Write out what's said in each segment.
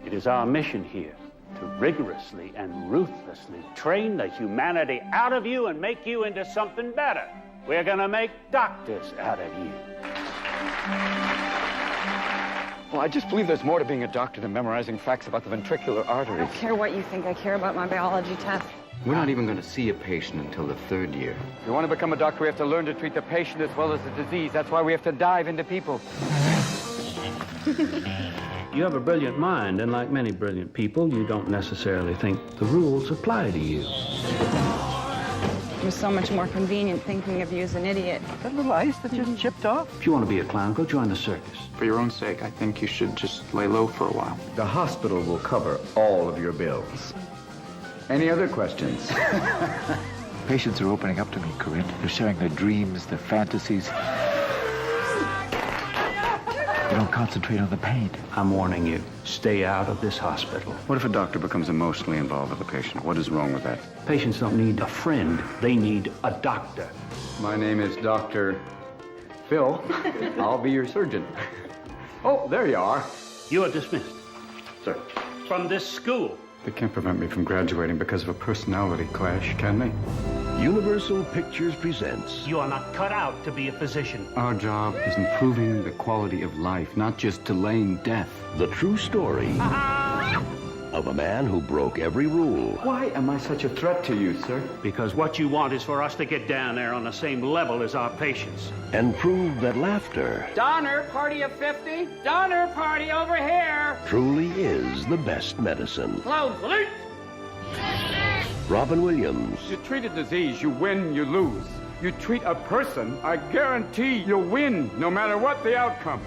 It is our mission here to rigorously and ruthlessly train the humanity out of you and make you into something better. We're gonna make doctors out of you. Well, I just believe there's more to being a doctor than memorizing facts about the ventricular I arteries. don't care what you think. I care about my biology test. We're not even going to see a patient until the 3rd year. If you want to become a doctor, we have to learn to treat the patient as well as the disease. That's why we have to dive into people. You have a brilliant mind, and like many brilliant people, you don't necessarily think the rules apply to you. It was so much more convenient thinking of you as an idiot. That little ice that just chipped off? If you want to be a clown, go join the circus. For your own sake, I think you should just lay low for a while. The hospital will cover all of your bills. Any other questions? Patients are opening up to me, Corinne. They're sharing their dreams, their fantasies. They don't concentrate on the pain. I'm warning you, stay out of this hospital. What if a doctor becomes emotionally involved with a patient? What is wrong with that? Patients don't need a friend, they need a doctor. My name is Dr. Phil. I'll be your surgeon. Oh, there you are. You are dismissed Sir. from this school. They can't prevent me from graduating because of a personality clash, can they? Universal Pictures presents You are not cut out to be a physician. Our job is improving the quality of life, not just delaying death. the true story of a man who broke every rule Why am I such a threat to you, sir? Because what you want is for us to get down there on the same level as our patients. and proved that laughter Donner, party of 50. Donner, party over here. truly is the best medicine. Close, salute. Robin Williams, You treat a disease, you win, you lose. You treat a person, I guarantee you'll win, no matter what the outcome.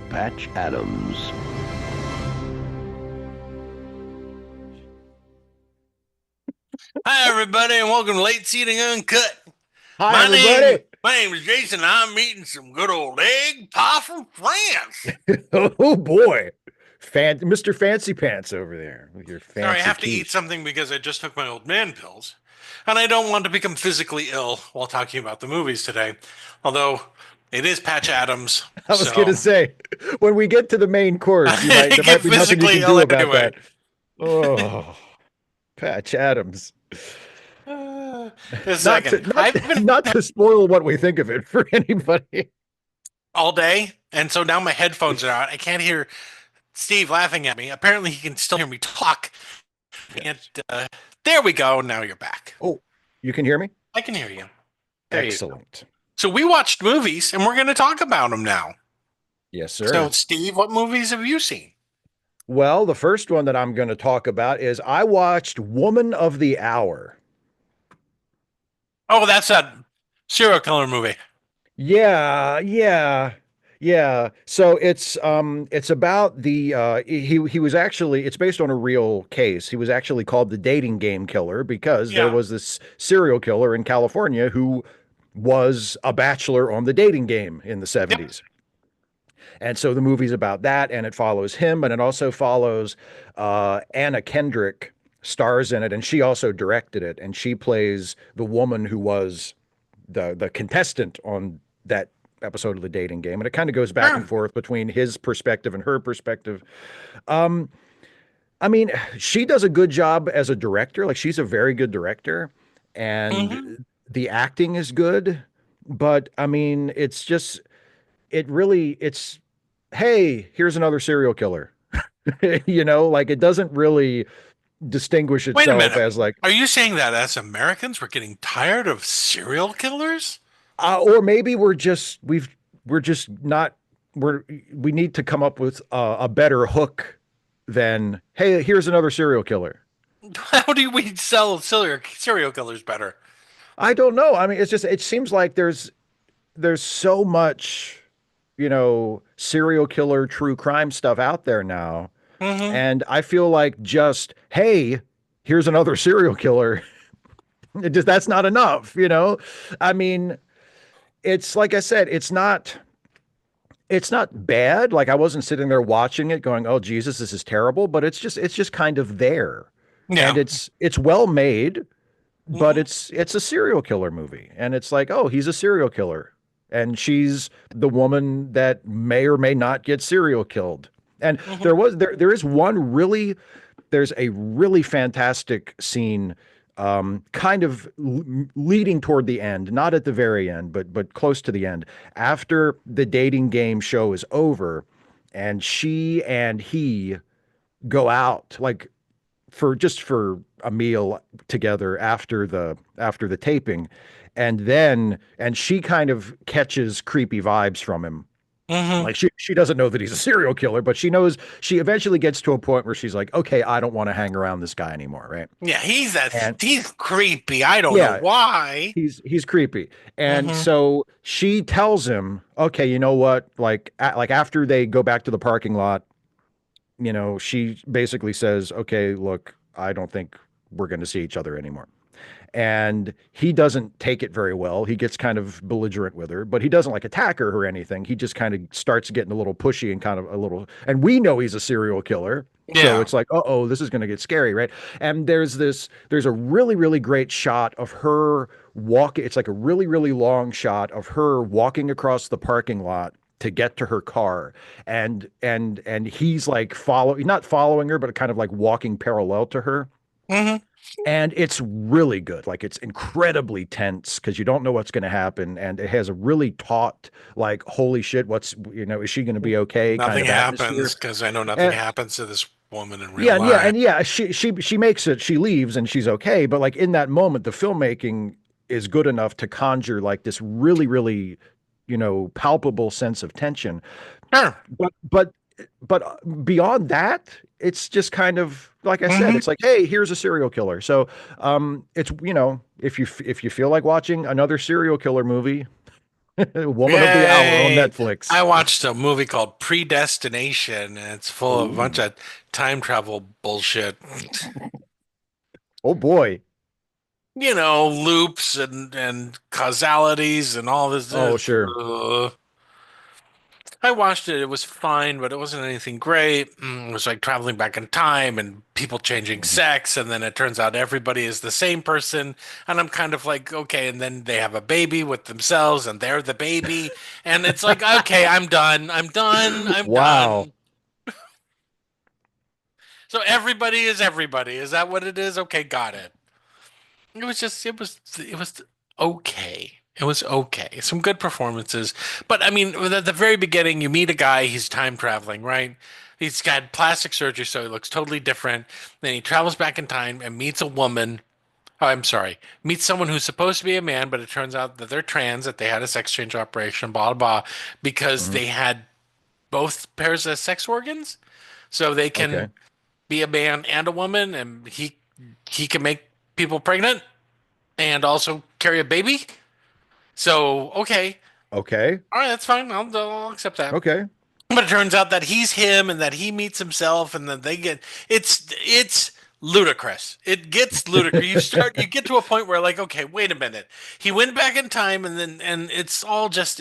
Patch Adams. Hi, everybody, and welcome to Late Seating Uncut. Hi, everybody. My name is Jason, and I'm eating some good old egg pie from France. Oh boy, Mr. Fancy Pants over there with your fancy. Sorry, I have to teeth. eat something because I just took my old man pills, and I don't want to become physically ill while talking about the movies today. Although it is Patch Adams. I was going to say, when we get to the main course, there might be nothing you can do about that. Oh, Patch Adams. A second. Not to spoil what we think of it for anybody. All day, and so now my headphones are out. I can't hear Steve laughing at me. Apparently, he can still hear me talk. And there we go. Now you're back. Oh, you can hear me? I can hear you. There you go. Excellent. So we watched movies, and we're going to talk about them now. Yes, sir. So, Steve, what movies have you seen? Well, the first one that I'm going to talk about is I watched Woman of the Hour. Oh, that's that serial killer movie. Yeah. So it's about the he was actually, it's based on a real case. He was actually called the dating game killer because there was this serial killer in California who was a bachelor on the dating game in the 70s. Yep. And so the movie's about that, and it follows him, and it also follows Anna Kendrick stars in it, and she also directed it, and she plays the woman who was the contestant on that episode of the dating game, and it kind of goes back and forth between his perspective and her perspective. I mean, she does a good job as a director. Like, she's a very good director, and the acting is good, but I mean, it's just, it's, hey, here's another serial killer. You know, like, it doesn't really distinguish itself. Wait a minute. As like, are you saying that as Americans we're getting tired of serial killers? Or maybe we need to come up with a better hook than, hey, here's another serial killer. How do we sell serial killers better? I don't know. I mean, it's just, it seems like there's so much, you know, serial killer, true crime stuff out there now. And I feel like just, hey, here's another serial killer. That's not enough, you know? I mean, it's like I said, it's not bad. Like, I wasn't sitting there watching it going, oh, Jesus, this is terrible. But it's just kind of there. Yeah. And it's well made, but it's a serial killer movie. And it's like, oh, he's a serial killer. And she's the woman that may or may not get serial killed. And there is one really, there's a really fantastic scene, kind of leading toward the end, not at the very end, but close to the end, after the dating game show is over, and she and he go out like for a meal together after the taping, and she kind of catches creepy vibes from him. Like she doesn't know that he's a serial killer, but she knows, she eventually gets to a point where she's like, okay, I don't want to hang around this guy anymore, right? Yeah, he's creepy. I don't know why. He's creepy. And so she tells him, okay, you know what? Like after they go back to the parking lot, she basically says, okay, look, I don't think we're going to see each other anymore. And he doesn't take it very well. He gets kind of belligerent with her, but he doesn't like attack her or anything. He just kind of starts getting a little pushy and kind of a little, and we know he's a serial killer. Yeah. So it's like, uh-oh, this is going to get scary, right? And there's a really, really great shot of her walking. It's like a really, really long shot of her walking across the parking lot to get to her car. And he's like not following her, but kind of like walking parallel to her. And it's really good. Like, it's incredibly tense because you don't know what's going to happen. And it has a really taut, like, holy shit, is she going to be okay? Nothing kind of happens because I know nothing happens to this woman in real life. She makes it, she leaves and she's okay. But like in that moment, the filmmaking is good enough to conjure like this really, really, palpable sense of tension. Sure. But beyond that, it's just kind of, like I said, it's like, hey, here's a serial killer. So it's, if you feel like watching another serial killer movie, Woman of the Hour on Netflix. I watched a movie called Predestination, and it's full of a bunch of time travel bullshit. Oh boy. Loops and causalities and all this. Oh, sure. I watched it. It was fine, but it wasn't anything great. It was like traveling back in time and people changing sex. And then it turns out everybody is the same person. And I'm kind of like, okay. And then they have a baby with themselves and they're the baby. And it's like, okay, I'm done. I'm Wow. done. So everybody is everybody. Is that what it is? Okay, got it. It was okay. It was okay. Some good performances. But I mean, at the very beginning, you meet a guy, he's time traveling, right? He's got plastic surgery, so he looks totally different. Then he travels back in time and meets a woman. Oh, I'm sorry. Meets someone who's supposed to be a man, but it turns out that they're trans, that they had a sex change operation, blah, blah, blah, because they had both pairs of sex organs. So they can be a man and a woman, and he can make people pregnant and also carry a baby. So, okay. All right, that's fine. I'll accept that. Okay. But it turns out that he's him and that he meets himself and then they get it's ludicrous. It gets ludicrous. You get to a point where like, okay, wait a minute. He went back in time and it's all just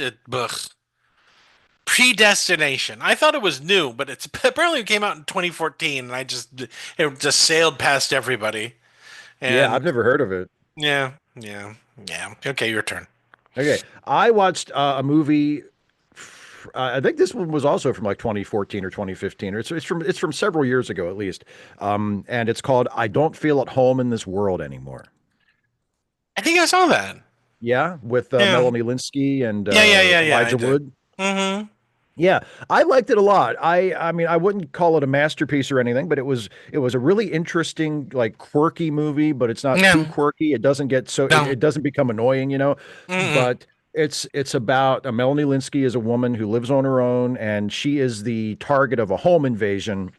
Predestination. I thought it was new, but it's apparently came out in 2014 and it just sailed past everybody. And I've never heard of it. Yeah. Okay, your turn. Okay, I watched a movie. I think this one was also from like 2014 or 2015. Or it's from several years ago at least. And it's called "I Don't Feel at Home in This World Anymore." I think I saw that. Yeah, with Melanie Linsky and Elijah Wood. Mm-hmm. Yeah, I liked it a lot. I mean, I wouldn't call it a masterpiece or anything, but it was a really interesting, like quirky movie, but it's not too quirky. It doesn't get it doesn't become annoying, But it's about Melanie Linsky is a woman who lives on her own, and she is the target of a home invasion.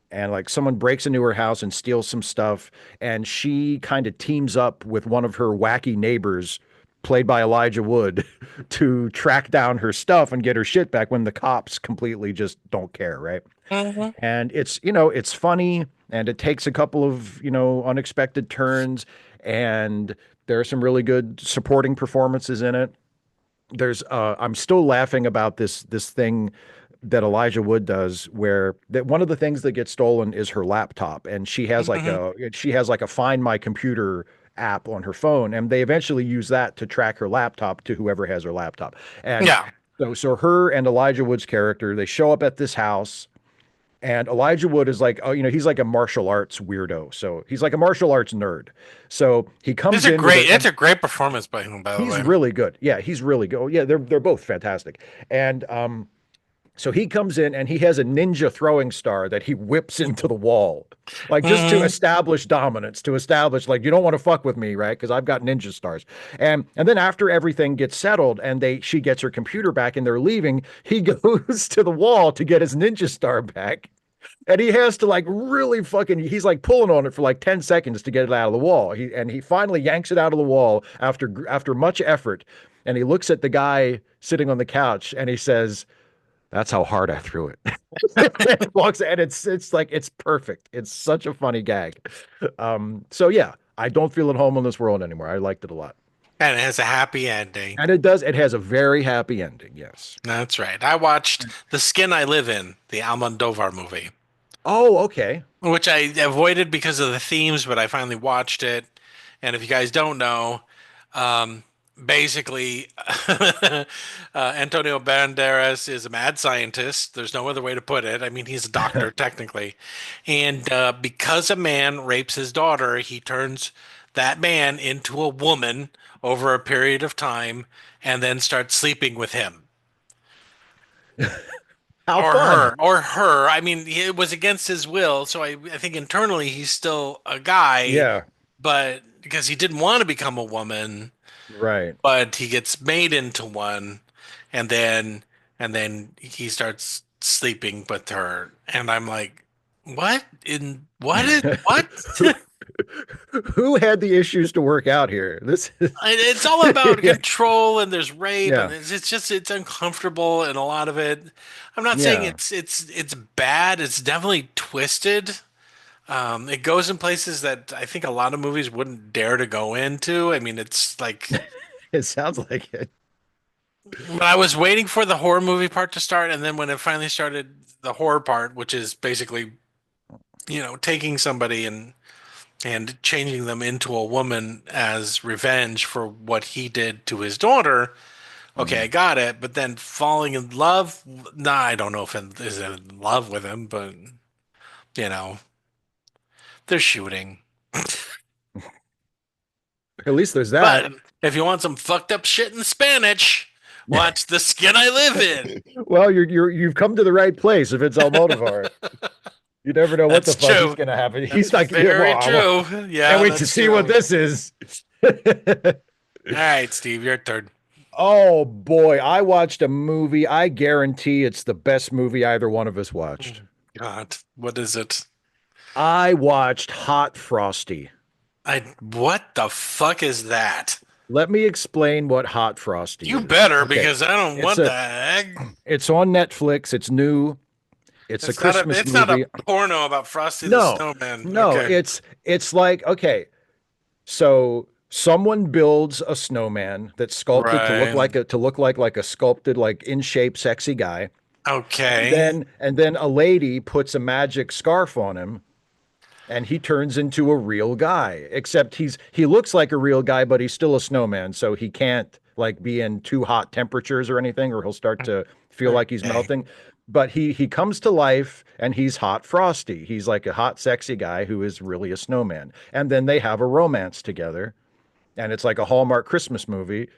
And like someone breaks into her house and steals some stuff, and she kind of teams up with one of her wacky neighbors, played by Elijah Wood, to track down her stuff and get her shit back when the cops completely just don't care, right? And it's funny, and it takes a couple of, unexpected turns, and there are some really good supporting performances in it. There's I'm still laughing about this thing that Elijah Wood does, where that one of the things that gets stolen is her laptop, and she has like a Find My Computer app on her phone, and they eventually use that to track her laptop to whoever has her laptop. And so her and Elijah Wood's character, they show up at this house, And Elijah Wood is like, oh, he's like a martial arts weirdo. So he's like a martial arts nerd. So he comes in. It's a great performance by him, by the way. He's really good. Yeah, he's really good. Oh, yeah, they're both fantastic. And so he comes in and he has a ninja throwing star that he whips into the wall, like just to establish dominance, to establish like you don't want to fuck with me, right? Because I've got ninja stars. And then after everything gets settled and she gets her computer back and they're leaving, he goes to the wall to get his ninja star back. And he has to like really he's like pulling on it for like 10 seconds to get it out of the wall. He finally yanks it out of the wall after much effort. And he looks at the guy sitting on the couch and he says, "That's how hard I threw it." Walks and it's like it's perfect. It's such a funny gag. So yeah, I don't feel at home in this world anymore. I liked it a lot. And it has a happy ending. And it does. It has a very happy ending. Yes. That's right. I watched The Skin I Live In, the Almodovar movie. Oh, okay. Which I avoided because of the themes, but I finally watched it. And if you guys don't know, basically, Antonio Banderas is a mad scientist. There's no other way to put it. I mean, he's a doctor technically. And because a man rapes his daughter, he turns that man into a woman over a period of time and then starts sleeping with him. Or her. I mean, it was against his will. So I think internally he's still a guy. Yeah. But because he didn't want to become a woman. Right. But he gets made into one, and then he starts sleeping with her, and I'm like, what? What? Who had the issues to work out here? It's all about control, and there's rape, and it's uncomfortable, and a lot of it. I'm not saying it's bad. It's definitely twisted. It goes in places that I think a lot of movies wouldn't dare to go into. I mean, it's like it sounds like it. But I was waiting for the horror movie part to start, and then when it finally started, the horror part, which is basically, taking somebody and changing them into a woman as revenge for what he did to his daughter. Okay, I got it. But then falling in love, I don't know if is in love with him, but they're shooting. At least there's that. But if you want some fucked up shit in Spanish, watch The Skin I Live In. Well, you've come to the right place if it's Almodovar. You never know what the fuck is going to happen. He's not very true. Yeah, can't wait to see what this is. All right, Steve, your turn. Oh boy, I watched a movie. I guarantee it's the best movie either one of us watched. God, what is it? I watched Hot Frosty. What the fuck is that? Let me explain what Hot Frosty is. You better, because I don't want that. It's on Netflix. It's new. It's a Christmas movie. It's not a porno about Frosty the Snowman. No, okay. it's like, okay, so someone builds a snowman that's sculpted to look like a sculpted, like in shape, sexy guy. Okay. And then a lady puts a magic scarf on him, and he turns into a real guy. Except he looks like a real guy, but he's still a snowman, so he can't like be in too hot temperatures or anything, or he'll start to feel like he's melting. But he comes to life, and he's Hot Frosty. He's like a hot, sexy guy who is really a snowman. And then they have a romance together, and it's like a Hallmark Christmas movie,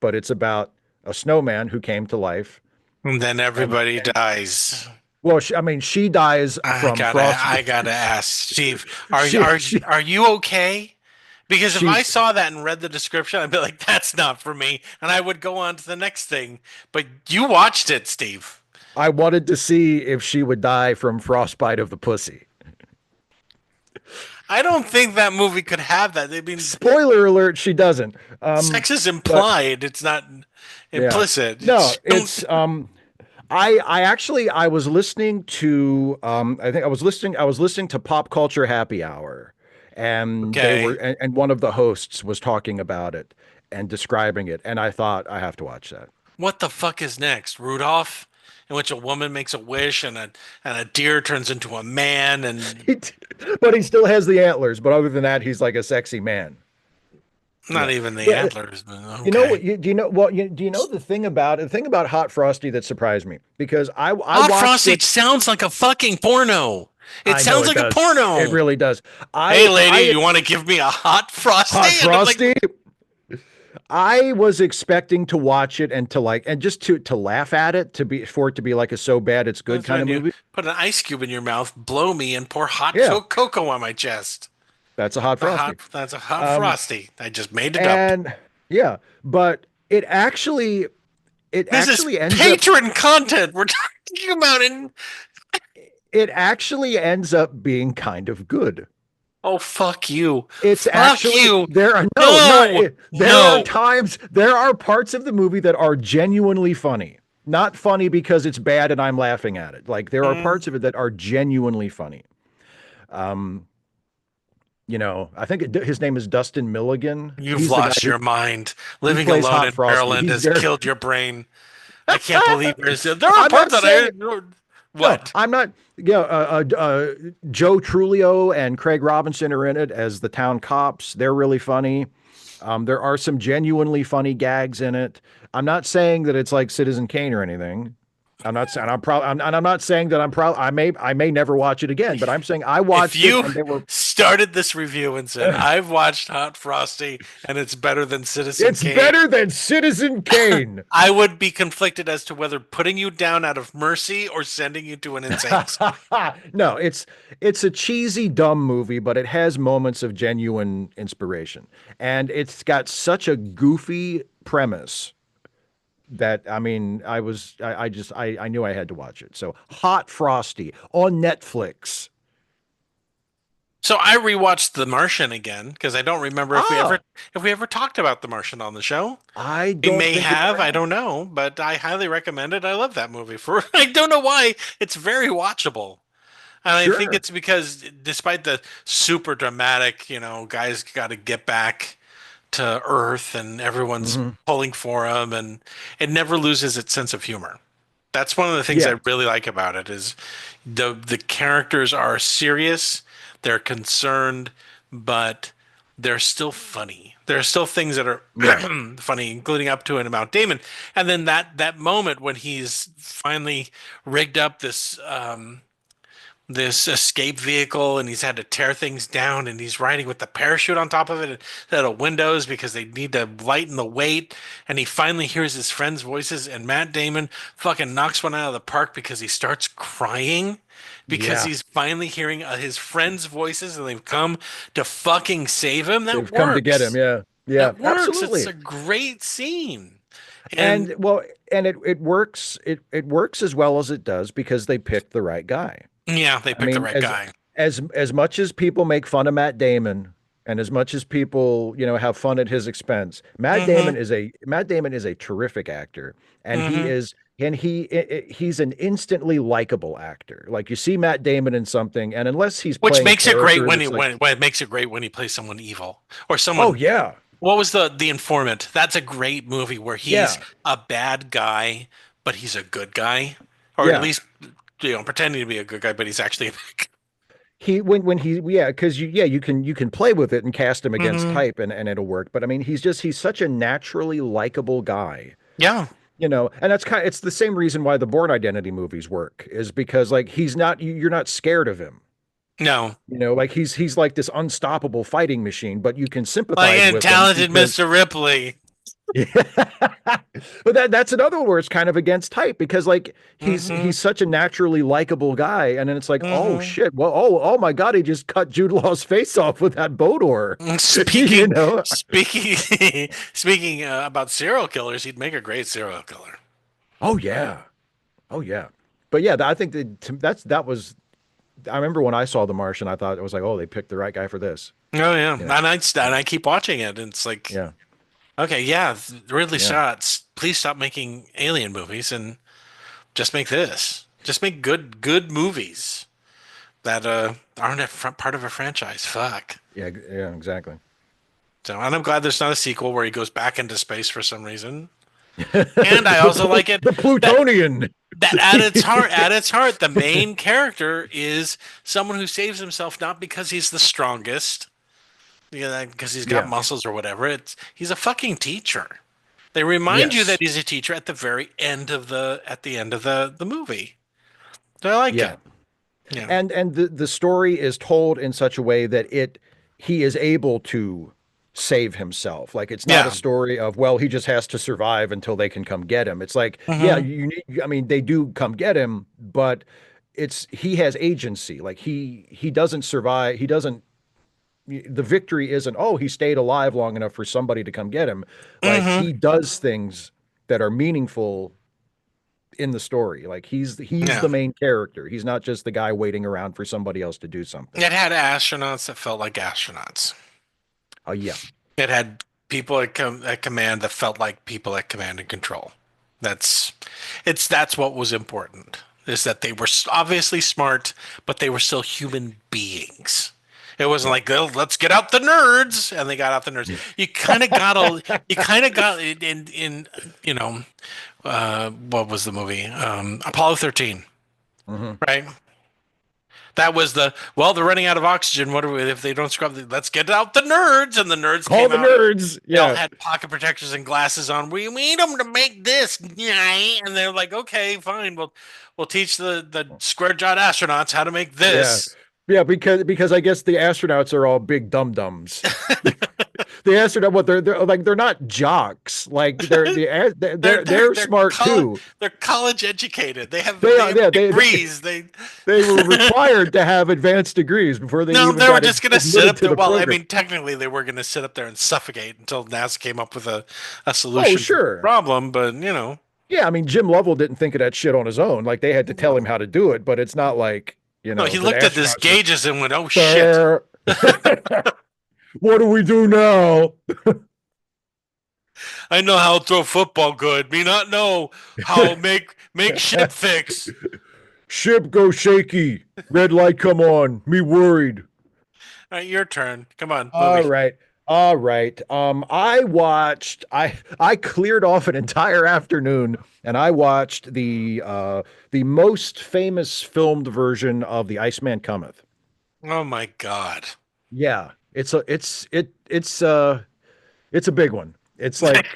but it's about a snowman who came to life. And then everybody dies. Well, she dies from Frosty. I gotta ask, Steve, are you okay? Because if I saw that and read the description, I'd be like, that's not for me, and I would go on to the next thing. But you watched it, Steve. I wanted to see if she would die from frostbite of the pussy. I don't think that movie could have that. I mean, spoiler alert, she doesn't. Sex is implied. It's not implicit. Yeah. No, it's I was listening to I was listening to Pop Culture Happy Hour, and and one of the hosts was talking about it and describing it, and I thought I have to watch that. What the fuck is next? Rudolph? In which a woman makes a wish and a deer turns into a man, but he still has the antlers. But other than that, he's like a sexy man. Not even the antlers. But okay. You know what? Do you know? Well, do you know the thing about Hot Frosty that surprised me? Because I Hot watched Frosty it. sounds like a fucking porno. It I know sounds like does. a porno. It really does. Hey, lady, you want to give me a hot frosty? Hot Frosty. I was expecting to watch it and just to laugh at it, for it to be like a so bad it's good kind of movie. Put an ice cube in your mouth, blow me, and pour hot cocoa on my chest. That's a hot frosty. That's a hot frosty. I just made it up. And yeah, but it actually This is ends patron content we're talking about it. It actually ends up being kind of good. Oh, fuck you. It's fuck actually you. There are there are parts of the movie that are genuinely funny. Not funny because it's bad and I'm laughing at it. Like there are parts of it that are genuinely funny. You know, I think his name is Dustin Milligan. You've lost your mind. Living alone in Maryland has killed your brain. I can't believe there are parts that I... What? No, I'm not. Joe Trulio and Craig Robinson are in it as the town cops. They're really funny. There are some genuinely funny gags in it. I'm not saying that it's like Citizen Kane or anything. I'm not saying I'm not saying that I'm proud. I may never watch it again, but I'm saying I watched it. If you started this review and said I've watched Hot Frosty and it's better than Citizen Kane. It's better than Citizen Kane. I would be conflicted as to whether putting you down out of mercy or sending you to an insane. No, it's a cheesy, dumb movie, but it has moments of genuine inspiration, and it's got such a goofy premise that I mean, I knew I had to watch it. So Hot Frosty on Netflix. So I rewatched The Martian again because I don't remember if we ever talked about The Martian on the show. We may have, I don't know, but I highly recommend it. I love that movie. I don't know why, it's very watchable. And I think it's because despite the super dramatic, guys got to get back to Earth and everyone's pulling for him, and it never loses its sense of humor. That's one of the things I really like about it is the characters are serious, they're concerned, but they're still funny. There are still things that are funny, including up to and about Damon. And then that moment when he's finally rigged up this escape vehicle and he's had to tear things down and he's riding with the parachute on top of it instead of windows because they need to lighten the weight, and he finally hears his friends' voices, and Matt Damon fucking knocks one out of the park because he starts crying because he's finally hearing his friends' voices and they've come to fucking save him. They've come to get him. Yeah. That works. Absolutely. It's a great scene. And it works. It works as well as it does because they picked the right guy. Yeah, they picked the right guy. As much as people make fun of Matt Damon, and as much as people have fun at his expense, Matt Damon is a terrific actor, and he's an instantly likable actor. Like you see Matt Damon in something, and unless he's which playing makes it great when it makes it great when he plays someone evil or someone. Oh yeah. What was the Informant? That's a great movie where he's a bad guy, but he's a good guy, or at least pretending to be a good guy, but he's actually a bad guy. Because you can play with it and cast him against type and it'll work. But I mean, he's such a naturally likable guy. Yeah. And it's the same reason why the Bourne Identity movies work, is because like you're not scared of him. No. Like he's like this unstoppable fighting machine, but you can sympathize with talented Mr. Ripley. Yeah. But that's another word. It's kind of against type because like he's such a naturally likable guy, and then it's like, oh shit, well, oh my god, he just cut Jude Law's face off with that boat oar. Speaking about serial killers, he'd make a great serial killer. Oh yeah. But yeah, I think that was. I remember when I saw The Martian, I thought it was like, oh, they picked the right guy for this. Oh yeah, and I keep watching it, and it's like, okay, Ridley Scott, please stop making alien movies and just make this. Just make good movies that aren't part of a franchise. Fuck. Yeah, exactly. So, and I'm glad there's not a sequel where he goes back into space for some reason. And I also like it. The Plutonian. That at its heart, the main character is someone who saves himself not because he's the strongest. because he's got muscles or whatever. He's a fucking teacher. They remind you that he's a teacher at the very end of the movie. So I like it. Yeah. And the story is told in such a way that he is able to save himself. Like, it's not a story of, well, he just has to survive until they can come get him. It's like, they do come get him, but he has agency. Like, he doesn't survive. The victory isn't, oh, he stayed alive long enough for somebody to come get him. Like, he does things that are meaningful in the story. Like, he's the main character. He's not just the guy waiting around for somebody else to do something. It had astronauts that felt like astronauts. Oh, yeah. It had people at command that felt like people at command and control. That's what was important, is that they were obviously smart, but they were still human beings. It wasn't like, oh, let's get out the nerds, and they got out the nerds. You kind of got in what was the movie? Apollo 13, right? That was they're running out of oxygen. What if they don't scrub? Let's get out the nerds, and the nerds came out. Nerds. They all had pocket protectors and glasses on. We need them to make this, and they're like, okay, fine. We'll teach the square jawed astronauts how to make this. Yeah, because I guess the astronauts are all big dum-dums. The astronaut, they're not jocks. Like, they're smart too. They're college educated. They have degrees. They were required to have advanced degrees before they. No, even they were just going to sit up there. Well, program. I mean, technically, they were going to sit up there and suffocate until NASA came up with a solution to the problem. But yeah, I mean, Jim Lovell didn't think of that shit on his own. Like, they had to tell him how to do it. But it's not like. No, he looked at his gauges and went, "Oh shit! What do we do now?" I know how to throw football good. Me not know how make ship fix. Ship go shaky. Red light come on. Me worried. All right, your turn. Come on. All right. I cleared off an entire afternoon and I watched the most famous filmed version of The Iceman Cometh. Oh my God. Yeah. It's a big one. It's like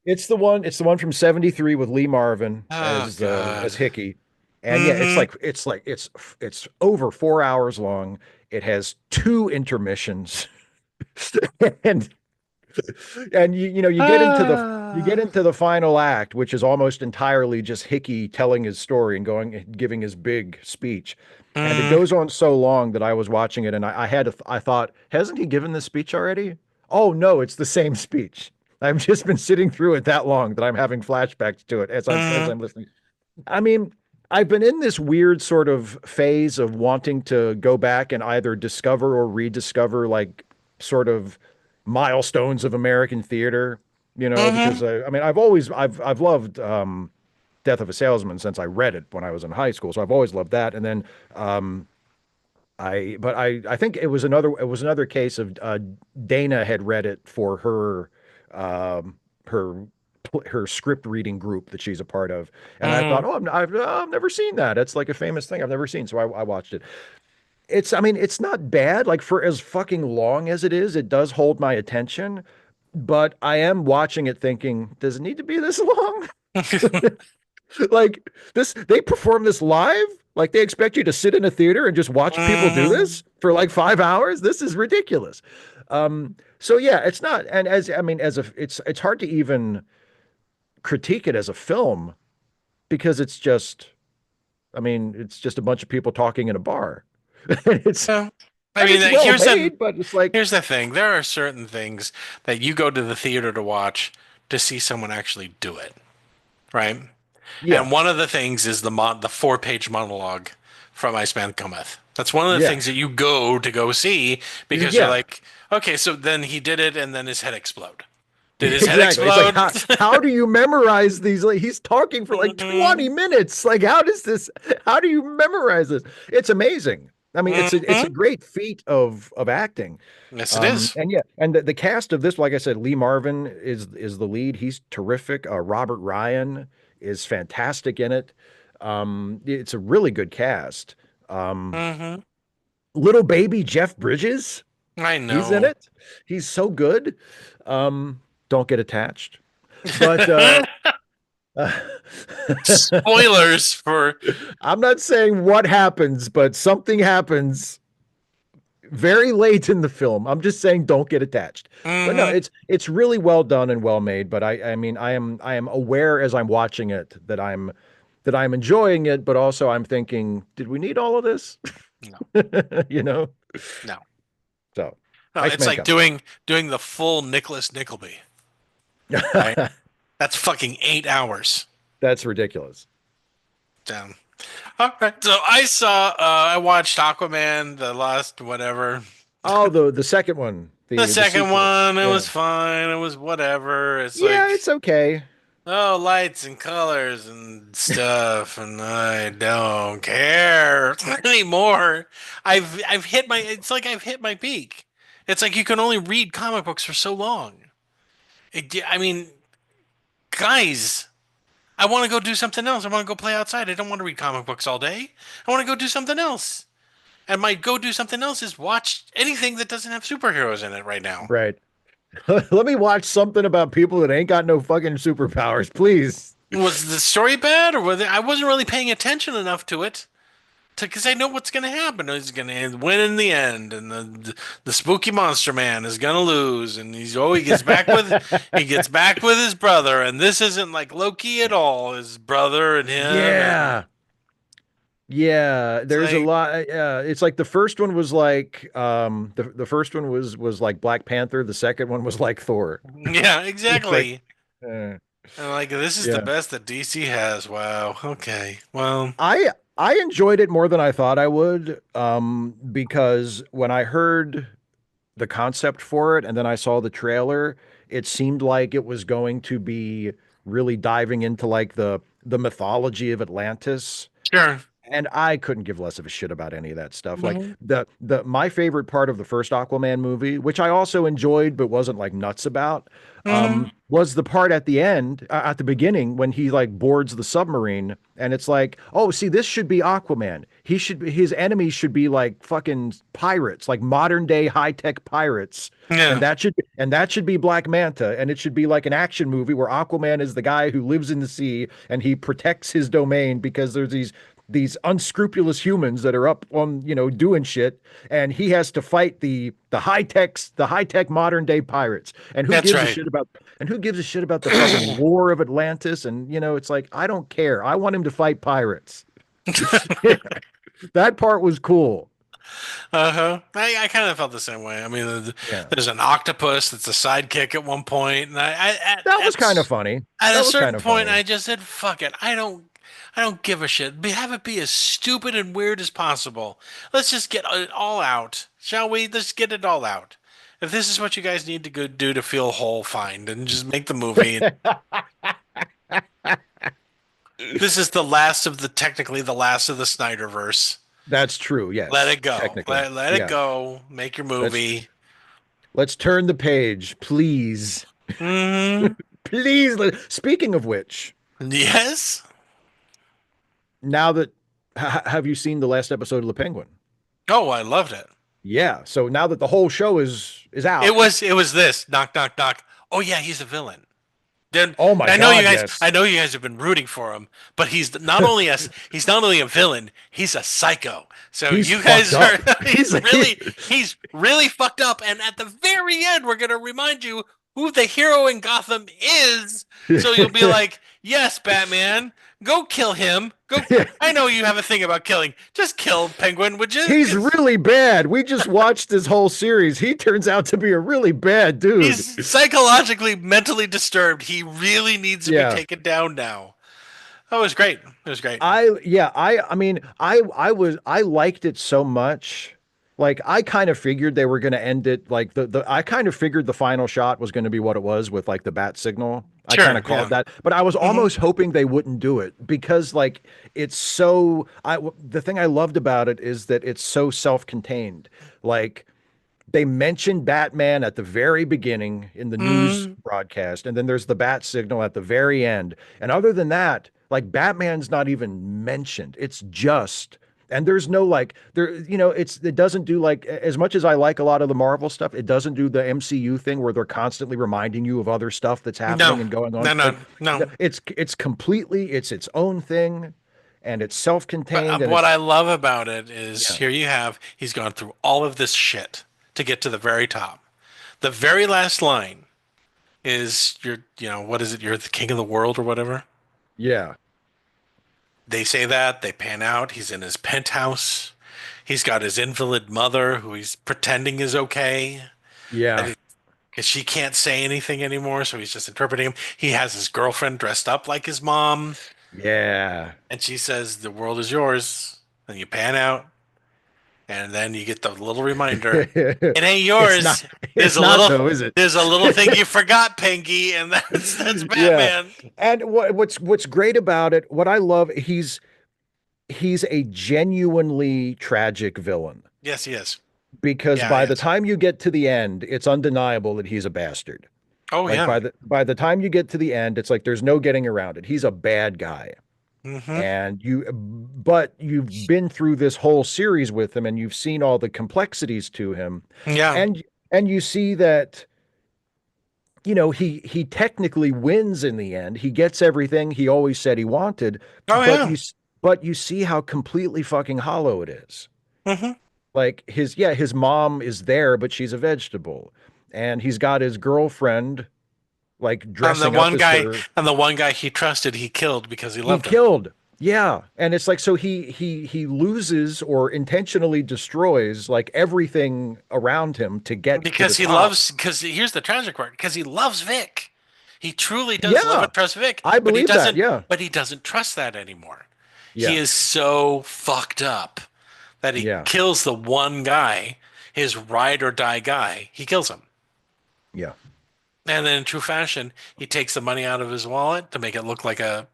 it's the one from 73 with Lee Marvin as Hickey. And it's over 4 hours long. It has 2 intermissions, and you get into the final act, which is almost entirely just Hickey telling his story and giving his big speech, and it goes on so long that I was watching it and I thought, hasn't he given this speech already? Oh no, it's the same speech. I've just been sitting through it that long that I'm having flashbacks to it as I'm listening. I mean, I've been in this weird sort of phase of wanting to go back and either discover or rediscover like sort of milestones of American theater, because I've loved Death of a Salesman since I read it when I was in high school. So I've always loved that. And then I think it was another case of Dana had read it for her script reading group that she's a part of, and I thought, I've never seen that. It's like a famous thing I've never seen, so I watched it. It's not bad. Like, for as fucking long as it is, it does hold my attention, but I am watching it thinking, does it need to be this long? Like, they perform this live? Like, they expect you to sit in a theater and just watch people do this for like 5 hours? This is ridiculous. So yeah, it's not, and it's hard to even critique it as a film because it's just a bunch of people talking in a bar. Here's the thing. There are certain things that you go to the theater to watch to see someone actually do it, right? Yeah. And one of the things is the 4-page monologue from Iceman Cometh. That's one of the things that you go see because you're like, okay, so then he did it and then his head explode. Did his head explode? Like, how do you memorize these? Like, he's talking for like 20 minutes. Like, how do you memorize this? It's amazing. I mean, it's a great feat of acting. Yes, it is. And the cast of this, like I said, Lee Marvin is the lead. He's terrific. Robert Ryan is fantastic in it. It's a really good cast. Little baby Jeff Bridges I know. He's in it. He's so good. Don't get attached. But spoilers for. I'm not saying what happens, but something happens very late in the film. I'm just saying don't get attached. But no, it's really well done and well made. But I mean I am aware as I'm watching it that I'm enjoying it, but also I'm thinking, did we need all of this? No. You know? No. So no, it's like doing the full Nicholas Nickleby. Right? That's fucking 8 hours. That's ridiculous. Damn. All right. So I watched Aquaman, the last whatever. Oh, the second one. The second one, it was fine. It was whatever. It's it's okay. Oh, lights and colors and stuff, and I don't care anymore. I've hit my. It's like I've hit my peak. It's like you can only read comic books for so long. I mean, guys, I want to go do something else. I want to go play outside. I don't want to read comic books all day. I want to go do something else. And my go do something else is watch anything that doesn't have superheroes in it right now. Right. Let me watch something about people that ain't got no fucking superpowers, please. Was the story bad, or I wasn't really paying attention enough to it, because I know what's going to happen. He's going to win in the end, and the spooky monster man is going to lose, and he gets back with his brother, and this isn't like Loki at all. His brother and him. Yeah. Yeah, there's a lot. It's like the first one was like the first one was like Black Panther. The second one was like Thor. Yeah, exactly. And like this is the best that DC has. Wow. Okay. Well, I enjoyed it more than I thought I would, because when I heard the concept for it and then I saw the trailer, it seemed like it was going to be really diving into like the mythology of Atlantis. Sure. And I couldn't give less of a shit about any of that stuff. Like my favorite part of the first Aquaman movie, which I also enjoyed but wasn't like nuts about, was the part at the end, at the beginning, when he like boards the submarine, and it's like, oh, see, this should be Aquaman. His enemies should be like fucking pirates, like modern day high tech pirates. Yeah. And that should be Black Manta, and it should be like an action movie where Aquaman is the guy who lives in the sea and he protects his domain because there's these unscrupulous humans that are up on, doing shit, and he has to fight the high tech modern day pirates. And who gives a shit about the fucking war of Atlantis? And it's like, I don't care. I want him to fight pirates. That part was cool. I kind of felt the same way. I mean, there's an octopus that's a sidekick at one point, and that was kind of funny. At a certain point, I just said, "Fuck it, I don't give a shit. Have it be as stupid and weird as possible. Let's just get it all out, shall we? Let's get it all out. If this is what you guys need to go do to feel whole, fine, and just make the movie." This is technically the last of the Snyderverse. That's true. Yes. Let it go. Let it go. Make your movie. Let's turn the page, please. Please. Speaking of which. Yes. Now that have you seen the last episode of The Penguin? Oh, I loved it. Yeah. So now that the whole show is out, it was this knock knock knock. Oh yeah, he's a villain. Then oh my God! I know you guys have been rooting for him, but he's not only a villain, he's a psycho. So you guys are he's really fucked up. And at the very end, we're gonna remind you who the hero in Gotham is. So you'll be like, yes, Batman, go kill him. Go. I know you have a thing about killing. Just kill Penguin, would you? He's really bad. We just watched this whole series. He turns out to be a really bad dude. He's psychologically, mentally disturbed. He really needs to be taken down now. Oh, it was great. It was great. I liked it so much. Like, I kind of figured they were going to end it like I kind of figured the final shot was going to be what it was with like the bat signal. Sure, I kind of called that, but I was almost hoping they wouldn't do it because like it's so. The thing I loved about it is that it's so self-contained. Like they mentioned Batman at the very beginning in the news broadcast, and then there's the bat signal at the very end. And other than that, like Batman's not even mentioned. It's just And there's no like there, it doesn't do like as much as I like a lot of the Marvel stuff, it doesn't do the MCU thing where they're constantly reminding you of other stuff that's happening and going on. No. It's completely it's its own thing and it's self-contained. But And what it's I love about it is yeah. here you have, he's gone through all of this shit to get to the very top. The very last line is what is it? You're the king of the world or whatever. Yeah. They say that, they pan out. He's in his penthouse. He's got his invalid mother who he's pretending is okay. Yeah. Because she can't say anything anymore, so he's just interpreting him. He has his girlfriend dressed up like his mom. Yeah. And she says, the world is yours. And you pan out. And then you get the little reminder. It ain't yours. There's a little thing you forgot, Pinky, and that's Batman. Yeah. And what's great about it, what I love, he's a genuinely tragic villain. Yes, he is. Because by the time you get to the end, it's undeniable that he's a bastard. Oh, like yeah. By the time you get to the end, it's like there's no getting around it. He's a bad guy. Mm-hmm. But you've been through this whole series with him and you've seen all the complexities to him. Yeah. And you see that, he technically wins in the end. He gets everything he always said he wanted. But you see how completely fucking hollow it is. Mm-hmm. Like his mom is there, but she's a vegetable. And he's got his girlfriend like dressing up as her. And the one guy he trusted, he killed because he loved him. Killed. Yeah. And it's like, so he loses or intentionally destroys like everything around him to get because because here's the tragic part, because he loves Vic. He truly does love and trust Vic. I believe that, yeah. But he doesn't trust that anymore. Yeah. He is so fucked up that he kills the one guy, his ride or die guy. He kills him. Yeah. And then in true fashion, he takes the money out of his wallet to make it look like a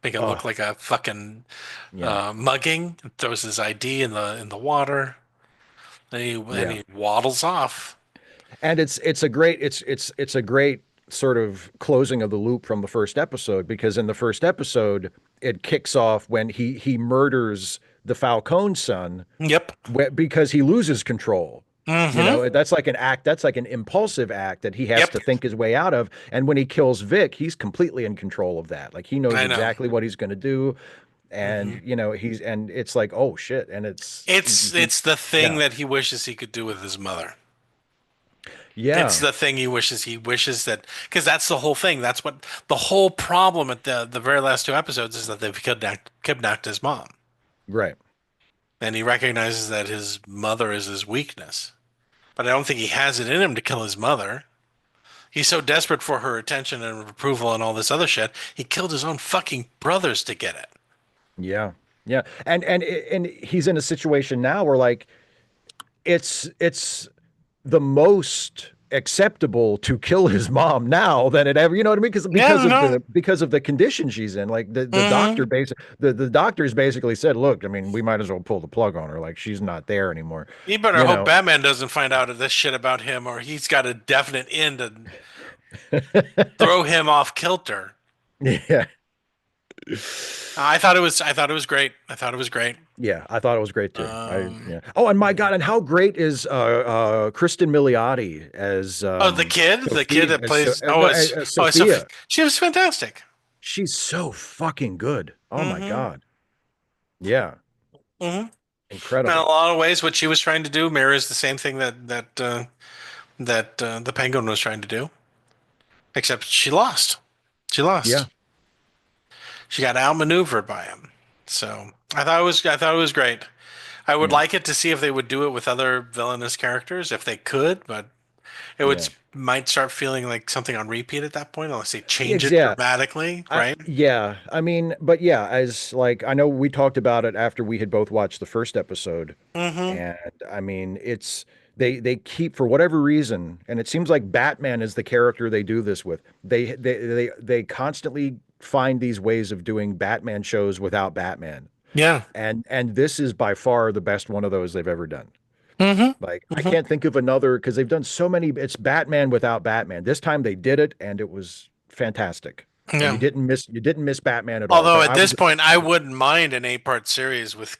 fucking mugging, and throws his ID in the water. And he waddles off. And it's a great sort of closing of the loop from the first episode, because in the first episode it kicks off when he murders the Falcone son. Yep. Because he loses control. Mm-hmm. That's like an act. That's like an impulsive act that he has to think his way out of. And when he kills Vic, he's completely in control of that. Like he knows exactly what he's going to do. And, and it's like, oh shit. And it's the thing that he wishes he could do with his mother. Yeah. It's the thing he wishes that, because that's the whole thing. That's what the whole problem at the very last two episodes is, that they've kidnapped his mom. Right. And he recognizes that his mother is his weakness. But I don't think he has it in him to kill his mother. He's so desperate for her attention and approval and all this other shit, he killed his own fucking brothers to get it. Yeah. Yeah. And he's in a situation now where like it's the most acceptable to kill his mom now than it ever, you know what I mean? Because of the condition she's in. Like the doctor the doctors basically said, look, I mean, we might as well pull the plug on her. Like she's not there anymore. You better hope Batman doesn't find out of this shit about him, or he's got a definite end to throw him off kilter. Yeah. I thought it was great. Yeah, I thought it was great too. Oh, and my God, and how great is Kristen Milioti as the kid that plays Sophia. She was fantastic. She's so fucking good. Oh my God. Yeah. Mm-hmm. Incredible. In a lot of ways, what she was trying to do mirrors the same thing that the Penguin was trying to do, except she lost. Yeah. She got outmaneuvered by him. So I thought it was great. I would like it to see if they would do it with other villainous characters, if they could, but it might start feeling like something on repeat at that point, unless they change it dramatically, right? I mean, but yeah, as like, I know we talked about it after we had both watched the first episode, and I mean, it's they keep, for whatever reason, and it seems like Batman is the character they do this with. They constantly find these ways of doing Batman shows without Batman. Yeah. And this is by far the best one of those they've ever done. Like I can't think of another, because they've done so many. It's Batman without Batman. This time they did it, and it was fantastic. Yeah. You didn't miss Batman at all. Although at this point, I wouldn't mind an 8-part series with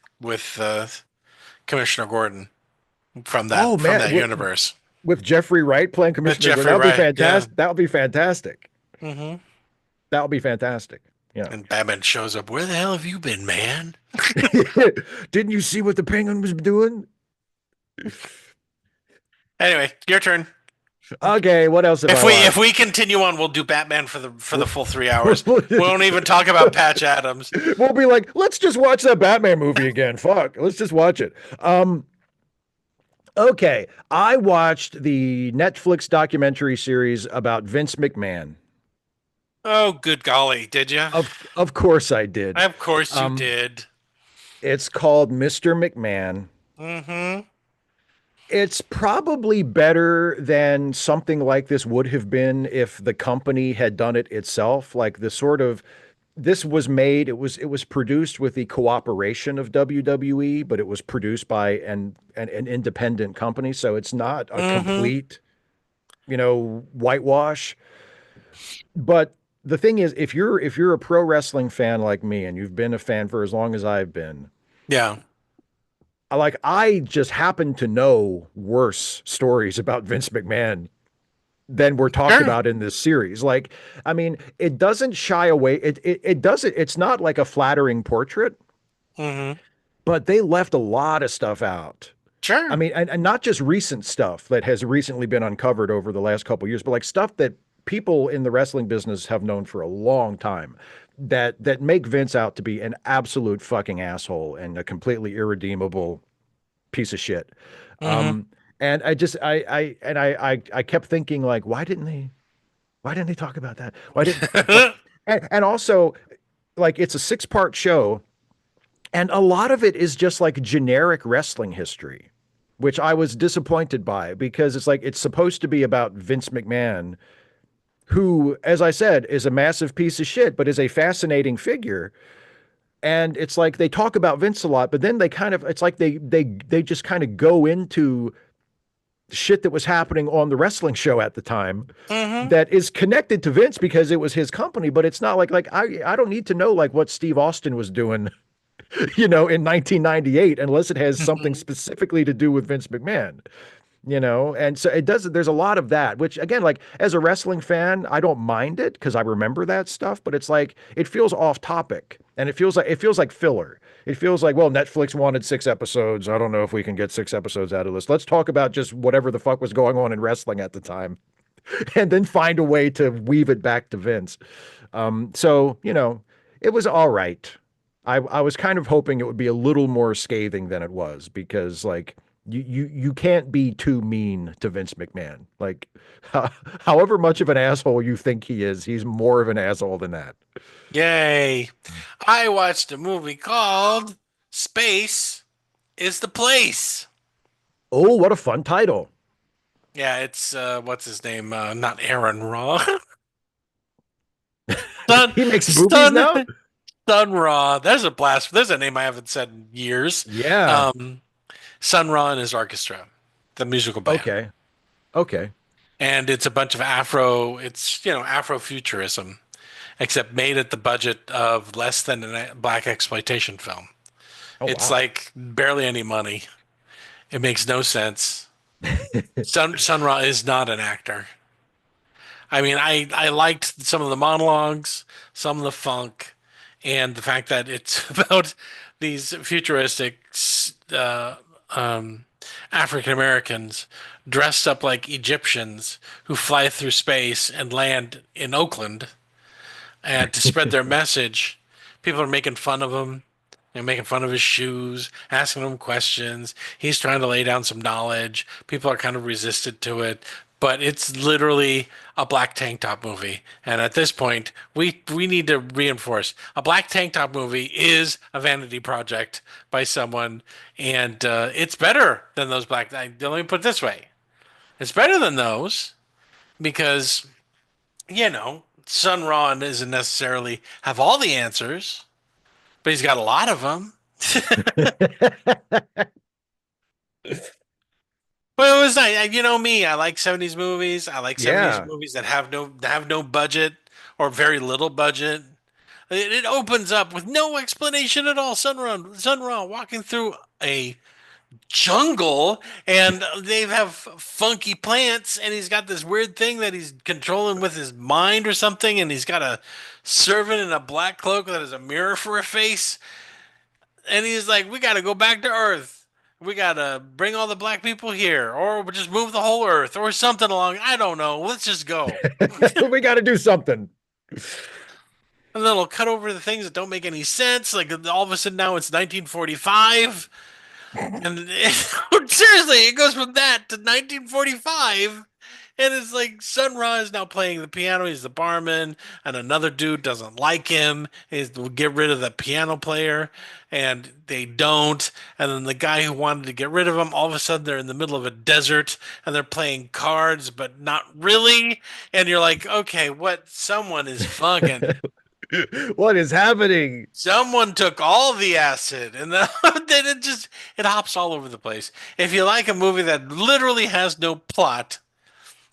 Commissioner Gordon from Oh man, that universe. With Jeffrey Wright playing Commissioner Gordon, that would be fantastic. Yeah. That would be fantastic. Mm-hmm. That would be fantastic. Yeah. And Batman shows up. Where the hell have you been, man? Didn't you see what the Penguin was doing? Anyway, your turn. Okay, what else? If we continue on, we'll do Batman for the full 3 hours. We won't even talk about Patch Adams. We'll be like, let's just watch that Batman movie again. Fuck, let's just watch it. Okay, I watched the Netflix documentary series about Vince McMahon. Oh, good golly, did you? Of course I did. Of course you did. It's called Mr. McMahon. Mm-hmm. It's probably better than something like this would have been if the company had done it itself. Like this was made, it was produced with the cooperation of WWE, but it was produced by an independent company. So it's not a complete, whitewash. But the thing is, if you're a pro wrestling fan like me, and you've been a fan for as long as I've been, yeah, I just happen to know worse stories about Vince McMahon than we're talking about in this series. Like, I mean, it doesn't shy away. It doesn't. It's not like a flattering portrait, but they left a lot of stuff out. Sure. I mean, and not just recent stuff that has recently been uncovered over the last couple of years, but like stuff that people in the wrestling business have known for a long time that make Vince out to be an absolute fucking asshole and a completely irredeemable piece of shit. And I kept thinking, like, why didn't they talk about that? Why didn't and also, like, it's a 6-part show, and a lot of it is just like generic wrestling history, which I was disappointed by, because it's like, it's supposed to be about Vince McMahon, who, as I said, is a massive piece of shit, but is a fascinating figure. And it's like they talk about Vince a lot, but then it's like they just kind of go into shit that was happening on the wrestling show at the time that is connected to Vince because it was his company, but it's not like I don't need to know like what Steve Austin was doing, in 1998, unless it has something specifically to do with Vince McMahon. And so there's a lot of that, which again, like as a wrestling fan, I don't mind it because I remember that stuff, but it's like, it feels off topic and it feels like filler. It feels like, well, Netflix wanted 6 episodes. I don't know if we can get 6 episodes out of this. Let's talk about just whatever the fuck was going on in wrestling at the time and then find a way to weave it back to Vince. So, it was all right. I was kind of hoping it would be a little more scathing than it was, because like, you can't be too mean to Vince McMahon. Like, however much of an asshole you think he is, he's more of an asshole than that. Yay. I watched a movie called Space is the Place. Oh, what a fun title. Yeah, it's what's his name? Not Aaron Raw. He makes movies now? Sun Ra. There's a name I haven't said in years. Yeah. Sun Ra and his orchestra, the musical band. Okay. And it's a bunch of Afrofuturism, except made at the budget of less than a black exploitation film. It's like barely any money. It makes no sense. Sun Ra is not an actor. I mean, I liked some of the monologues, some of the funk, and the fact that it's about these futuristic African Americans dressed up like Egyptians who fly through space and land in Oakland and to spread their message. People are making fun of him. They're making fun of his shoes, asking him questions. He's trying to lay down some knowledge. People are kind of resistant to it, but it's literally a black tank top movie. And at this point, we need to reinforce a black tank top movie is a vanity project by someone, and it's better than those black. Let me put it this way: it's better than those because Sun Ra doesn't necessarily have all the answers, but he's got a lot of them. But it was nice. Me, I like 70s movies. I like 70s movies that have no budget or very little budget. It opens up with no explanation at all. Sun Ra walking through a jungle, and they have funky plants, and he's got this weird thing that he's controlling with his mind or something, and he's got a servant in a black cloak that has a mirror for a face, and he's like, we got to go back to Earth. We got to bring all the black people here, or we'll just move the whole Earth, or something along. I don't know. Let's just go. We got to do something. And then it'll cut over the things that don't make any sense. Like all of a sudden now it's 1945. And seriously, it goes from that to 1945. And it's like Sun Ra is now playing the piano. He's the barman, and another dude doesn't like him. Will get rid of the piano player, and they don't. And then the guy who wanted to get rid of him, all of a sudden they're in the middle of a desert and they're playing cards, but not really. And you're like, okay, what? Someone is fucking. What is happening? Someone took all the acid, and then it hops all over the place. If you like a movie that literally has no plot,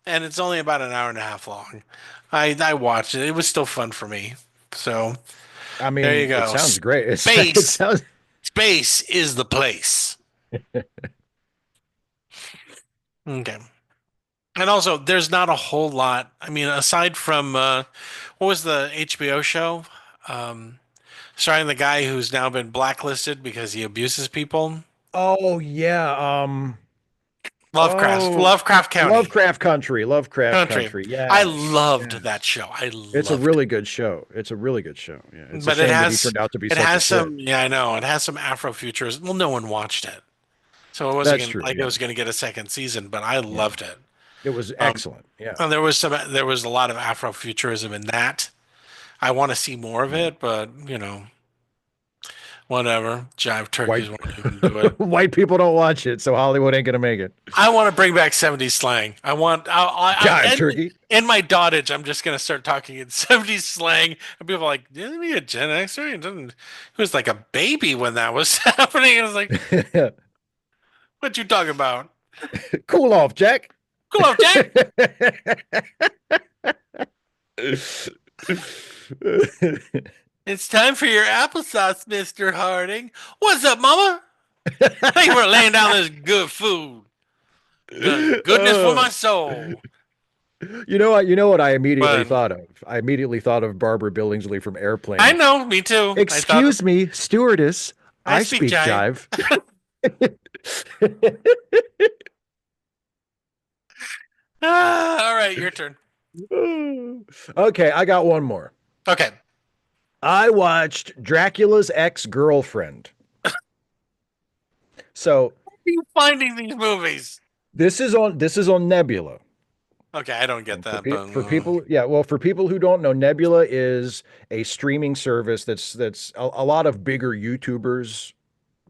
and it's only about an hour and a half long, I watched it. It was still fun for me. So, I mean, there you go. It sounds great. Space is the place. Okay. And also, there's not a whole lot. I mean, aside from what was the HBO show? Starring the guy who's now been blacklisted because he abuses people. Oh yeah, Lovecraft County. Lovecraft Country. Yeah, I loved that show. It's a really good show. It's a really good show. Yeah, it's but a shame it that has he turned out to be it such has a some shit. yeah I know it has some Afrofuturism. Well, no one watched it, so it wasn't That's true, like yeah. it was going to get a second season. But I loved it. It was excellent. Yeah, And there was a lot of Afrofuturism in that. I want to see more of it, but whatever. Jive turkeys won't even do it. White people don't watch it, so Hollywood ain't gonna make it. I want to bring back 70s slang. Jive turkey. In my dottage, I'm just going to start talking in 70s slang. And people are like, isn't he a Gen Xer? He was like a baby when that was happening. I was like, what you talking about? Cool off, Jack. Cool off, Jack. It's time for your applesauce, Mr. Harding. What's up, Mama? Thank you for laying down this good food. Goodness for my soul. You know what I immediately thought of? I immediately thought of Barbara Billingsley from Airplane. I know, me too. Excuse me, stewardess. I speak jive. All right, your turn. Okay, I got one more. Okay. I watched Dracula's Ex-Girlfriend. So, where are you finding these movies? This is on Nebula. Okay, I don't get that. For people, yeah, well, for people who don't know, Nebula is a streaming service that's a lot of bigger YouTubers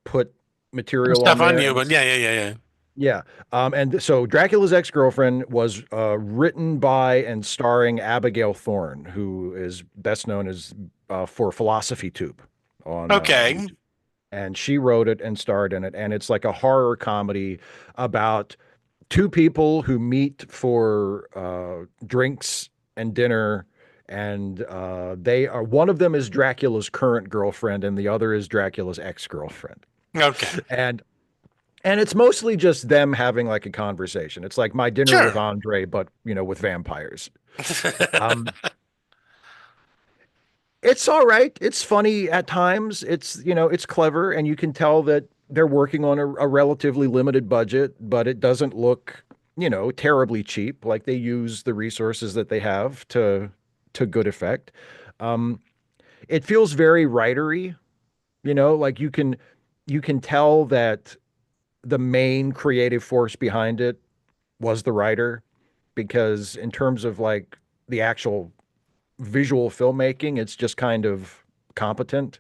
put material stuff on there. you, but yeah. Yeah. And so Dracula's Ex-Girlfriend was written by and starring Abigail Thorne, who is best known as for Philosophy Tube on Okay. And she wrote it and starred in it, and it's like a horror comedy about two people who meet for drinks and dinner, and they are, one of them is Dracula's current girlfriend and the other is Dracula's ex-girlfriend. Okay. And it's mostly just them having like a conversation. It's like My Dinner with Andre, but with vampires. It's all right. It's funny at times. It's clever, and you can tell that they're working on a relatively limited budget, but it doesn't look, terribly cheap. Like they use the resources that they have to good effect. It feels very writery, like you can tell that the main creative force behind it was the writer, because in terms of like the actual visual filmmaking, it's just kind of competent.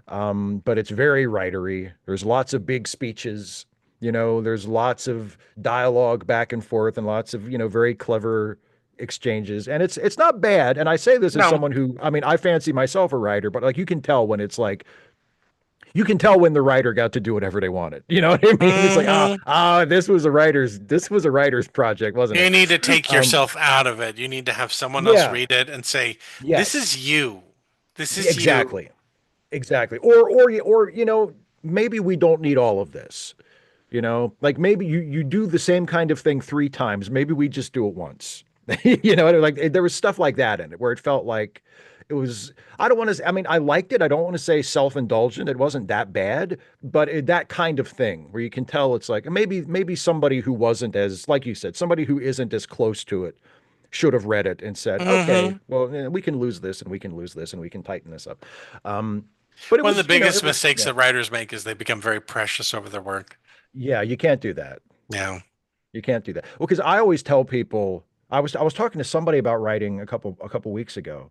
But it's very writery. There's lots of big speeches, there's lots of dialogue back and forth and lots of, very clever exchanges. And it's not bad. And I say this as someone who, I fancy myself a writer, but like you can tell when it's like, you can tell when the writer got to do whatever they wanted. You know what I mean? It's like, this was a writer's project, wasn't it? You need to take yourself out of it. You need to have someone else read it and say, this is you. This is exactly. Or maybe we don't need all of this. You know, like maybe you do the same kind of thing 3 times. Maybe we just do it once. You know, like there was stuff like that in it where it felt like it was, I don't want to, I mean, I liked it. I don't want to say self-indulgent. It wasn't that bad, but that kind of thing where you can tell it's like maybe somebody who wasn't as, like you said, somebody who isn't as close to it should have read it and said, okay, well, we can lose this and we can lose this and we can tighten this up. But it One of was, the biggest it was, mistakes yeah. that writers make is they become very precious over their work. Yeah, you can't do that. Yeah. You can't do that. Well, because I always tell people, I was talking to somebody about writing a couple weeks ago,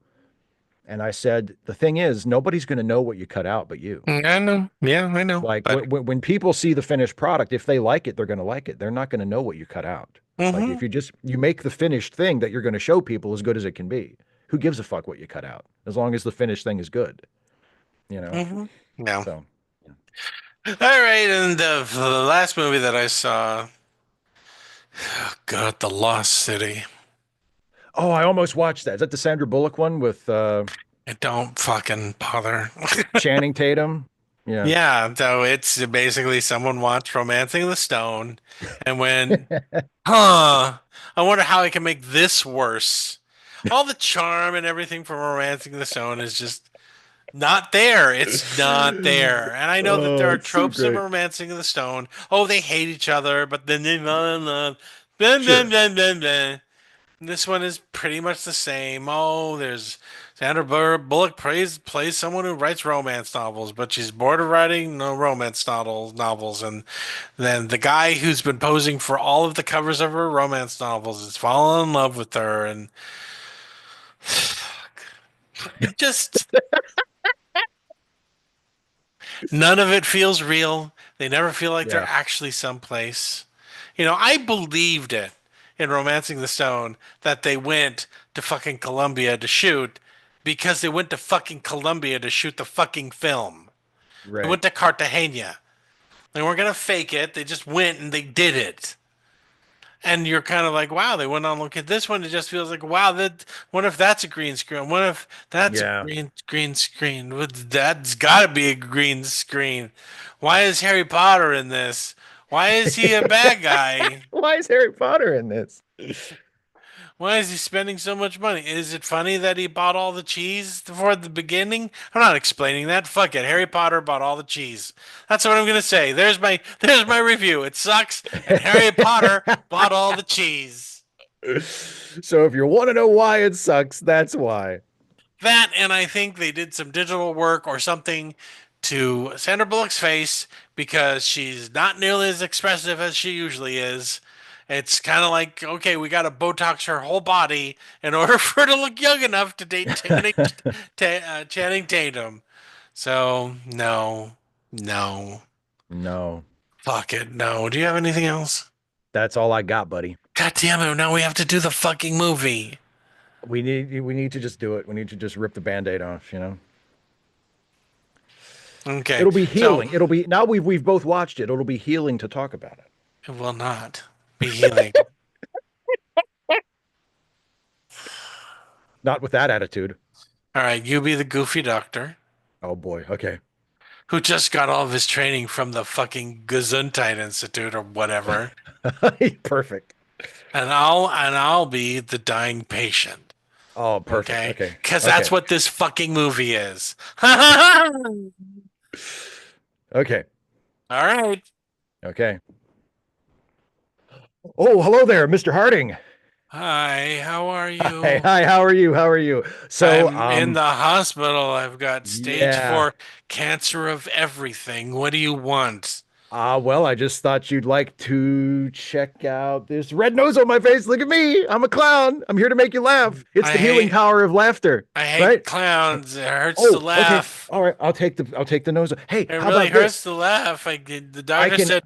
and I said the thing is nobody's going to know what you cut out but you. I know. Yeah, I know. Like But when people see the finished product, if they like it, they're going to like it. They're not going to know what you cut out. Like if you make the finished thing that you're going to show people as good as it can be, who gives a fuck what you cut out as long as the finished thing is good, you know? No. So All right, and the last movie that I saw, oh God, The Lost City. oh, I almost watched that. Is that the Sandra Bullock one with Don't fucking bother. Channing Tatum? Yeah. Yeah, so it's basically someone watched Romancing the Stone and went, huh, I wonder how I can make this worse. All the charm and everything from Romancing the Stone is just not there. It's not there. And I know that there Oh, are it's so tropes in great. Romancing the Stone. Oh, they hate each other, but then they fall in love. Blah, blah, Sure. blah, blah, blah. This one is pretty much the same. Oh, there's Bullock plays someone who writes romance novels, but she's bored of writing no romance novels. And then the guy who's been posing for all of the covers of her romance novels is falling in love with her, and it just none of it feels real. They never feel like they're Yeah. actually someplace. You know, I believed it in Romancing the Stone that they went to fucking Colombia to shoot because they went to fucking Colombia to shoot the fucking film. They Right. went to Cartagena. They weren't going to fake it. They just went and they did it. And you're kind of like, wow, they went on look at this one. It just feels like, wow, that. What if that's a green screen? What if that's a Yeah. green screen? That's got to be a green screen. Why is Harry Potter in this? Why is he a bad guy? Why is Harry Potter in this? Why is he spending so much money? Is it funny that he bought all the cheese for the beginning? I'm not explaining that. Fuck it. Harry Potter bought all the cheese. That's what I'm gonna say. There's my review. It sucks, and Harry Potter bought all the cheese. So if you want to know why it sucks, that's why. That, and I think they did some digital work or something to Sandra Bullock's face because she's not nearly as expressive as she usually is. It's kind of like, okay, we got to Botox her whole body in order for her to look young enough to date Channing Tatum. So, no. No. Fuck it, no. Do you have anything else? That's all I got, buddy. God damn it, now we have to do the fucking movie. We need to just do it. We need to just rip the Band-Aid off, you know? Okay. It'll be healing. So, It'll be now we've both watched it. It'll be healing to talk about it. it will not be healing. Not with that attitude. All right, you be the goofy doctor Oh boy. Okay. who just got all of his training from the fucking Gesundheit Institute or whatever, Perfect. and I'll be the dying patient. Oh, perfect. Okay. Because that's what this fucking movie is. Okay. All right. Okay. Oh, hello there, Mr. Harding. Hi, how are you? Hey, hi. How are you? How are you? So I'm in the hospital. I've got stage yeah. 4 cancer of everything. What do you want? Well, I just thought you'd like to check out this red nose on my face. Look at me. I'm a clown. I'm here to make you laugh. It's the healing power of laughter. I hate clowns. It hurts to laugh. Okay. All right. I'll take the nose. Hey, It how really about hurts to laugh. The doctor said,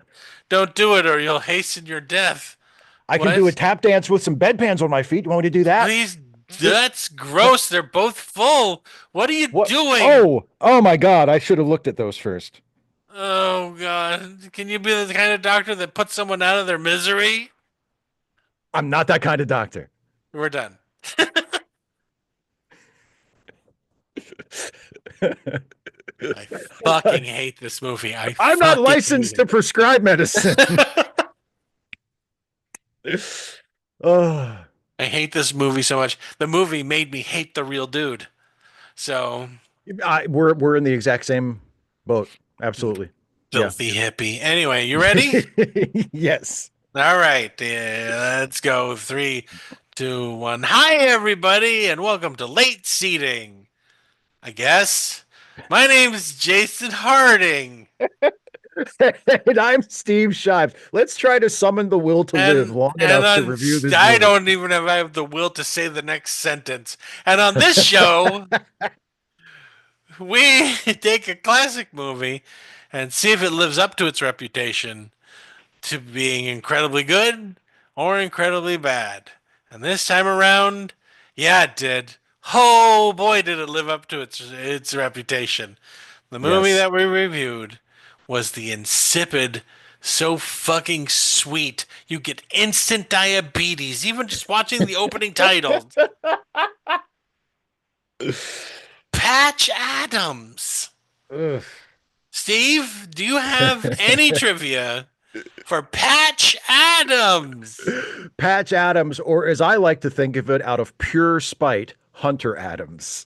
don't do it or you'll hasten your death. I can do a tap dance with some bedpans on my feet. You want me to do that? Please, that's gross. They're both full. What are you doing? Oh my God. I should have looked at those first. Oh, God. Can you be the kind of doctor that puts someone out of their misery? I'm not that kind of doctor. We're done. I fucking hate this movie. I'm not licensed to prescribe medicine. Oh, I hate this movie so much. The movie made me hate the real dude. So we're in the exact same boat. Absolutely. Filthy hippie. Anyway, you ready? Yes. All right. Let's go. 3, 2, 1. Hi, everybody, and welcome to Late Seating. I guess. My name is Jason Harding. And I'm Steve Shives. Let's try to summon the will to live long enough to review this movie. I don't even have the will to say the next sentence. And on this show, we take a classic movie and see if it lives up to its reputation to being incredibly good or incredibly bad. And this time around, yeah, it did. Oh boy, did it live up to its reputation. The movie that we reviewed was the insipid, so fucking sweet, you get instant diabetes even just watching the opening title. Patch Adams. Ugh. Steve, do you have any trivia for Patch Adams? Patch Adams, or as I like to think of it, out of pure spite, Hunter Adams.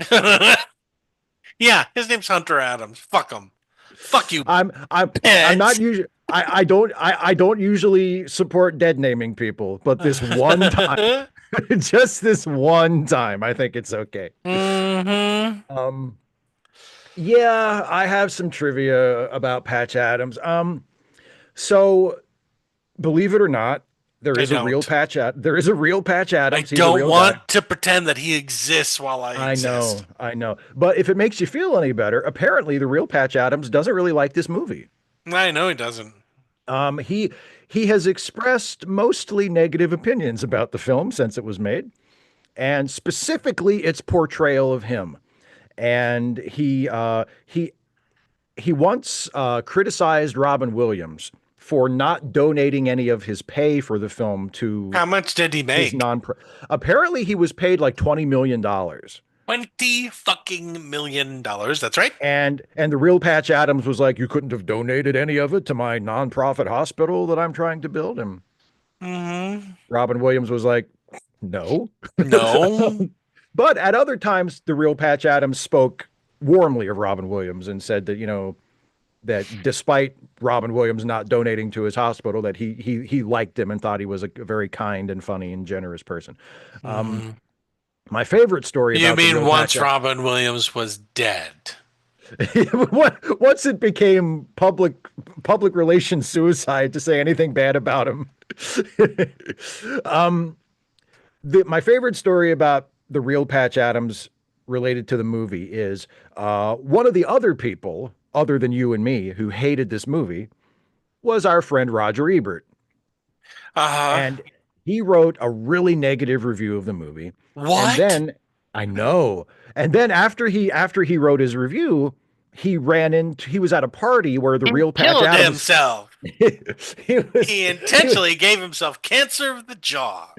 Yeah, his name's Hunter Adams. Fuck him. Fuck you. I'm not usually. I don't usually support dead naming people, but this one time, just this one time, I think it's okay. Mm-hmm. Yeah, I have some trivia about Patch Adams. So believe it or not, there is a real Patch Adams. I don't want to pretend that he exists while I exist. I know. But if it makes you feel any better, apparently the real Patch Adams doesn't really like this movie. I know he doesn't. He has expressed mostly negative opinions about the film since it was made, and specifically its portrayal of him. And he once criticized Robin Williams for not donating any of his pay for the film to. How much did he make? Apparently, he was paid like $20 million. $20 fucking million. That's right. And the real Patch Adams was like, you couldn't have donated any of it to my nonprofit hospital that I'm trying to build. And Robin Williams was like, no. But at other times, the real Patch Adams spoke warmly of Robin Williams and said that, that despite Robin Williams not donating to his hospital, that he liked him and thought he was a very kind and funny and generous person. My favorite story. You mean once Robin Williams was dead? Once it became public relations suicide to say anything bad about him. My favorite story about the real Patch Adams related to the movie is one of the other people, other than you and me, who hated this movie was our friend Roger Ebert. And he wrote a really negative review of the movie. What? And then I know. And then after he wrote his review, he was at a party where the real Patch Adams killed himself. He intentionally gave himself cancer of the jaw.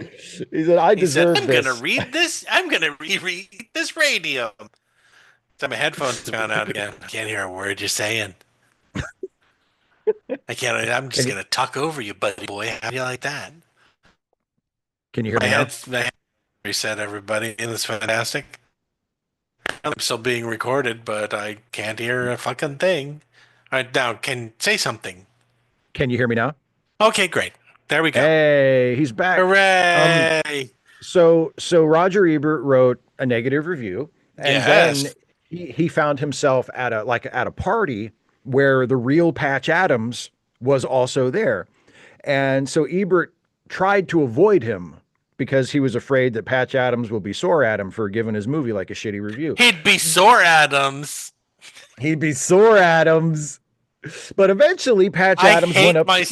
He said, "I deserve this. I'm gonna read this. I'm gonna reread this radio." So my headphones have gone out again. I can't hear a word you're saying. I can't. I'm just gonna talk over you, buddy boy. How do you like that? Can you hear me now? My reset, everybody. Isn't this fantastic? I'm still being recorded, but I can't hear a fucking thing. All right, now say something. Can you hear me now? Okay, great. There we go. Hey, he's back. Hooray! So Roger Ebert wrote a negative review, and then he found himself at a party where the real Patch Adams was also there, and so Ebert tried to avoid him because he was afraid that Patch Adams will be sore at him for giving his movie like a shitty review. He'd be sore Adams. But eventually, Patch Adams went up. I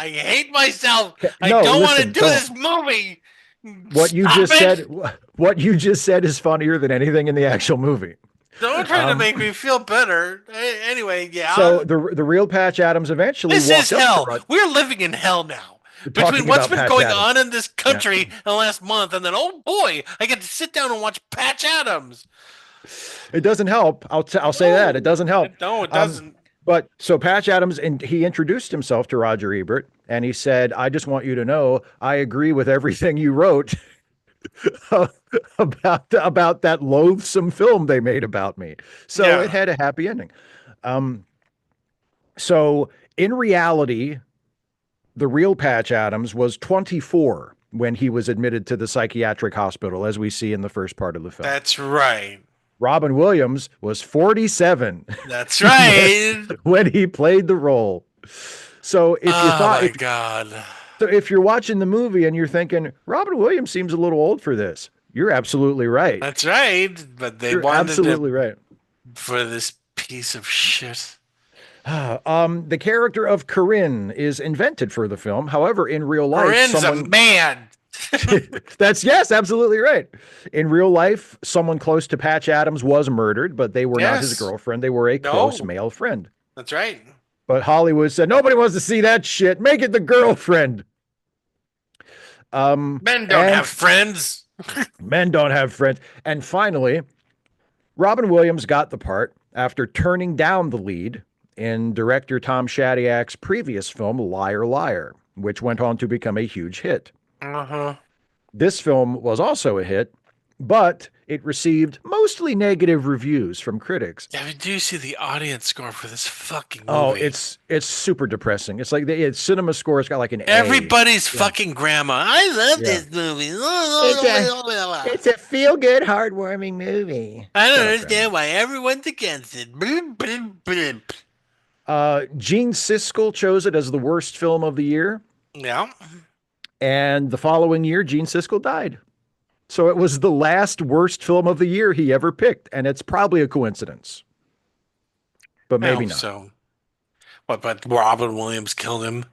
hate myself. I don't want to do this movie. What you just said is funnier than anything in the actual movie. Don't try to make me feel better. Anyway, yeah. So the real Patch Adams eventually. This is hell. We're living in hell now. Between what's been going on in this country in the last month, and then oh boy, I get to sit down and watch Patch Adams. It doesn't help. I'll say that it doesn't help. No, it doesn't. But so Patch Adams, and he introduced himself to Roger Ebert, and he said, "I just want you to know I agree with everything you wrote about that loathsome film they made about me." So it had a happy ending. So in reality, the real Patch Adams was 24 when he was admitted to the psychiatric hospital, as we see in the first part of the film. That's right. Robin Williams was 47. That's right. when he played the role. So if you thought, so if you're watching the movie and you're thinking Robin Williams seems a little old for this, you're absolutely right. That's right. But they you're wanted absolutely right for this piece of shit. The character of Corinne is invented for the film. However, in real life, Corinne's a man. That's yes, absolutely right. In real life, someone close to Patch Adams was murdered, but they were not his girlfriend. They were a close male friend. That's right. But Hollywood said, nobody wants to see that shit. Make it the girlfriend. Men don't have friends. Men don't have friends. And finally, Robin Williams got the part after turning down the lead in director Tom Shadyack's previous film, Liar, Liar, which went on to become a huge hit. This film was also a hit, but it received mostly negative reviews from critics. Yeah, do you see the audience score for this fucking movie? Oh, it's super depressing. It's like Cinema Score's got like an everybody's fucking grandma. I love this movie. It's a feel-good, heartwarming movie. I don't understand why everyone's against it. Gene Siskel chose it as the worst film of the year. Yeah. And the following year, Gene Siskel died. So it was the last worst film of the year he ever picked. And it's probably a coincidence. But maybe not. So, but Robin Williams killed him?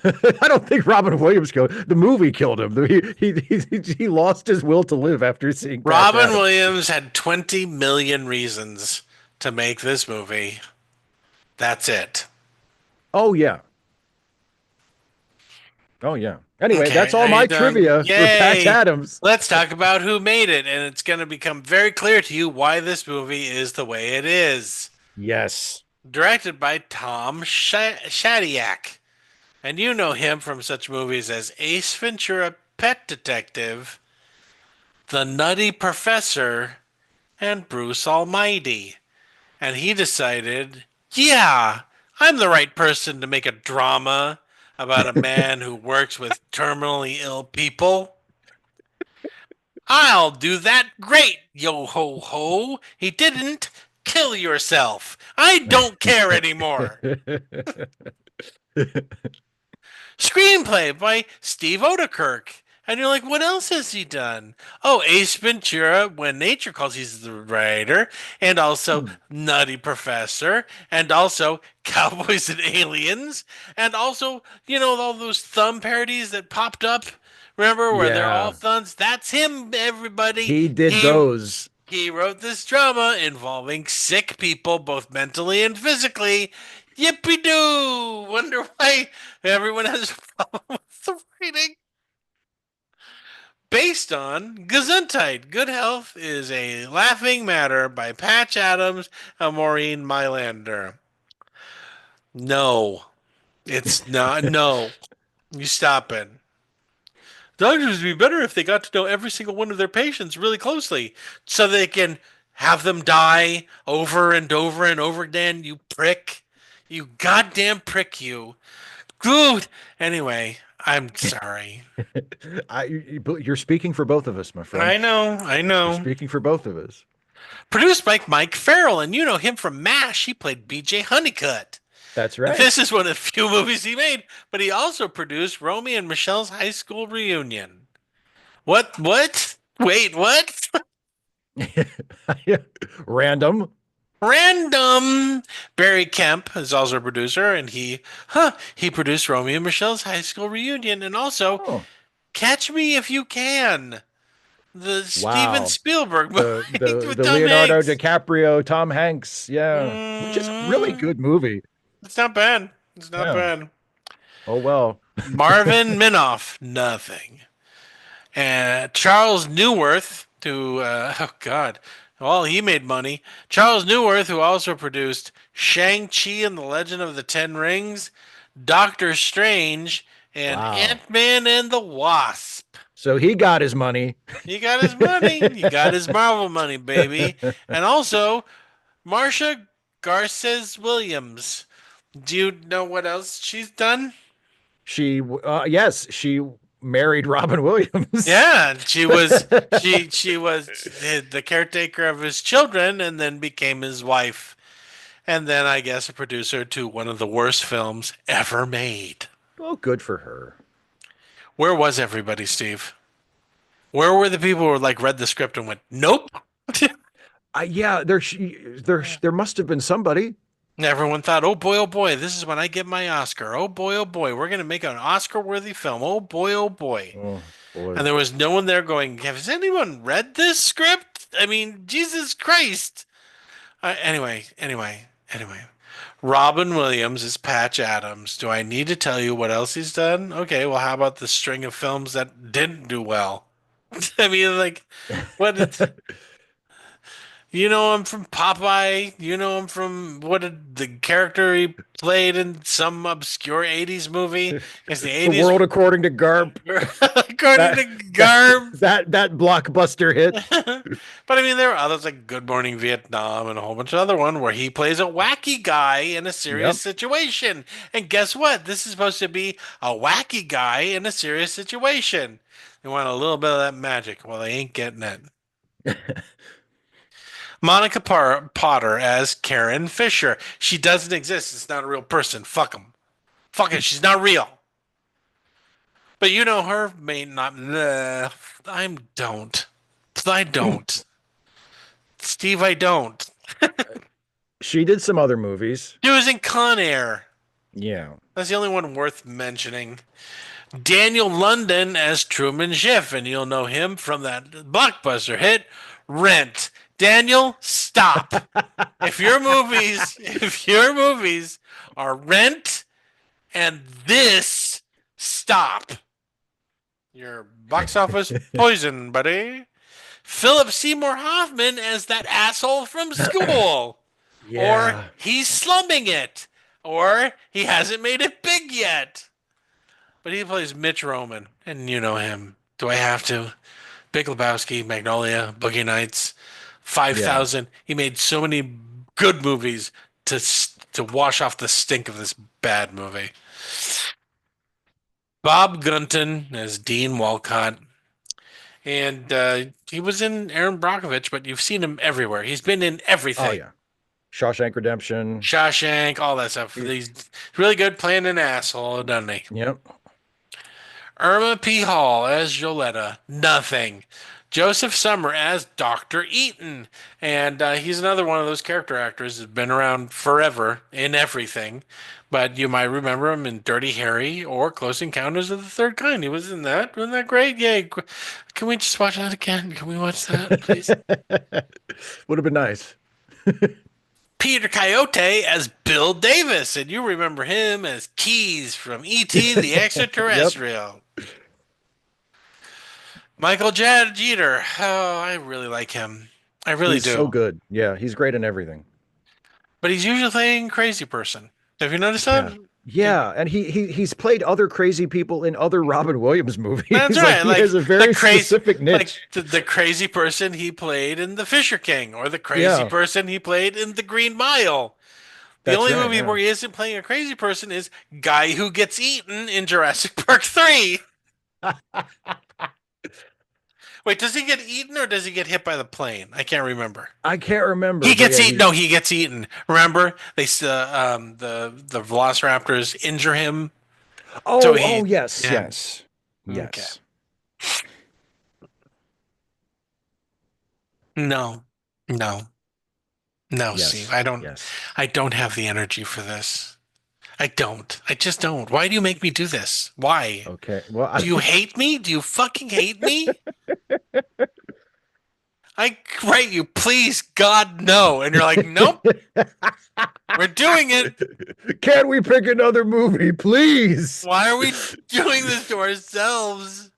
I don't think Robin Williams killed him. The movie killed him. He lost his will to live after seeing Robin Williams had 20 million reasons to make this movie. That's it. Oh, yeah. Oh, yeah. Anyway, that's all my trivia for Patch Adams. Let's talk about who made it, and it's going to become very clear to you why this movie is the way it is. Yes. Directed by Tom Shadyack. And you know him from such movies as Ace Ventura, Pet Detective, The Nutty Professor, and Bruce Almighty. And he decided, yeah, I'm the right person to make a drama about a man who works with terminally ill people. I'll do that great, yo ho ho. He didn't kill yourself. I don't care anymore. Screenplay by Steve Odekirk. And you're like, what else has he done? Oh, Ace Ventura, When Nature Calls, he's the writer. And also Nutty Professor. And also Cowboys and Aliens. And also, you know, all those thumb parodies that popped up. Remember, where they're all thumbs? That's him, everybody. He did those. He wrote this drama involving sick people, both mentally and physically. Yippee-doo! Wonder why everyone has a problem with the writing. Based on Gesundheit, Good Health is a Laughing Matter by Patch Adams and Maureen Mylander. No. It's not. No. You stop it. Doctors would be better if they got to know every single one of their patients really closely so they can have them die over and over and over again, you prick. You goddamn prick, you. Good. Anyway, I'm sorry. You're speaking for both of us, my friend. I know. You're speaking for both of us. Produced by Mike Farrell, and you know him from MASH. He played BJ Honeycutt. That's right. This is one of the few movies he made, but he also produced Romy and Michelle's High School Reunion. What? Wait, what? Random. Barry Kemp is also a producer, and he produced Romeo and Michelle's High School Reunion, and also Catch Me If You Can, the Steven Spielberg movie the Leonardo DiCaprio, Tom Hanks, which is a really good movie. It's not bad. It's not bad. Oh well. Marvin Minoff, nothing, and Charles Neuwirth, Well, he made money. Charles Neuwirth, who also produced Shang-Chi and the Legend of the Ten Rings, Doctor Strange, and Wow. Ant-Man and the Wasp. So he got his money. He got his money. He got his Marvel money, baby. And also, Marsha Garces Williams. Do you know what else she's done? Yes, she married Robin Williams. Yeah, she was the caretaker of his children and then became his wife. And then I guess a producer to one of the worst films ever made. Well, good for her. Where was everybody, Steve? Where were the people who like read the script and went, "Nope"? Yeah, there must have been somebody. Everyone thought, oh boy, this is when I get my Oscar. Oh boy, we're going to make an Oscar-worthy film. Oh boy. Oh, boy. And there was no one there going, has anyone read this script? I mean, Jesus Christ. Anyway. Robin Williams is Patch Adams. Do I need to tell you what else he's done? Okay, well, how about the string of films that didn't do well? I mean, like, what? You know him from Popeye. You know him from the character he played in some obscure 80s movie. It's the 80s. The World According to Garp. According to Garp. That blockbuster hit. But I mean, there are others like Good Morning Vietnam and a whole bunch of other ones where he plays a wacky guy in a serious situation. And guess what? This is supposed to be a wacky guy in a serious situation. They want a little bit of that magic. Well, they ain't getting it. Monica Potter as Karen Fisher. She doesn't exist. It's not a real person. Fuck them. Fuck it. She's not real. But you know her may not. I don't. Steve, I don't. She did some other movies. She was in Con Air. Yeah. That's the only one worth mentioning. Daniel London as Truman Schiff, and you'll know him from that blockbuster hit, Rent. Daniel, stop. If your movies are Rent and this, stop. Your box office poison, buddy. Philip Seymour Hoffman as that asshole from School. Yeah. Or he's slumming it. Or he hasn't made it big yet. But he plays Mitch Roman, and you know him. Do I have to? Big Lebowski, Magnolia, Boogie Nights. 5,000. Yeah. He made so many good movies to wash off the stink of this bad movie. Bob Gunton as Dean Walcott. And he was in Aaron Brockovich, but you've seen him everywhere. He's been in everything. Oh, yeah. Shawshank Redemption. Shawshank, all that stuff. He's really good playing an asshole, doesn't he? Yep. Irma P. Hall as Joletta. Nothing. Joseph Summer as Dr. Eaton. And he's another one of those character actors that's been around forever in everything. But you might remember him in Dirty Harry or Close Encounters of the Third Kind. He was in that. Wasn't that great? Yay. Can we just watch that again? Can we watch that, please? Would have been nice. Peter Coyote as Bill Davis. And you remember him as Keys from E.T. the Extraterrestrial. Yep. Michael Jeter. Oh, I really like him. I really do. He's so good. Yeah, he's great in everything. But he's usually playing crazy person. Have you noticed that? Yeah, and he's played other crazy people in other Robin Williams movies. That's right. He has a very specific niche. Like the crazy person he played in The Fisher King, or the crazy person he played in The Green Mile. The only movie where he isn't playing a crazy person is Guy Who Gets Eaten in Jurassic Park 3. Wait, does he get eaten or does he get hit by the plane? I can't remember. I can't remember. He gets eaten. No, he gets eaten. Remember, they the Velociraptors injure him. Oh, so yes. Okay. No, yes, Steve. I don't have the energy for this. I just don't. Why do you make me do this? Why? Okay. Well, do you hate me? Do you fucking hate me? I write you, please, God, no. And you're like, nope. We're doing it. Can't we pick another movie, please? Why are we doing this to ourselves?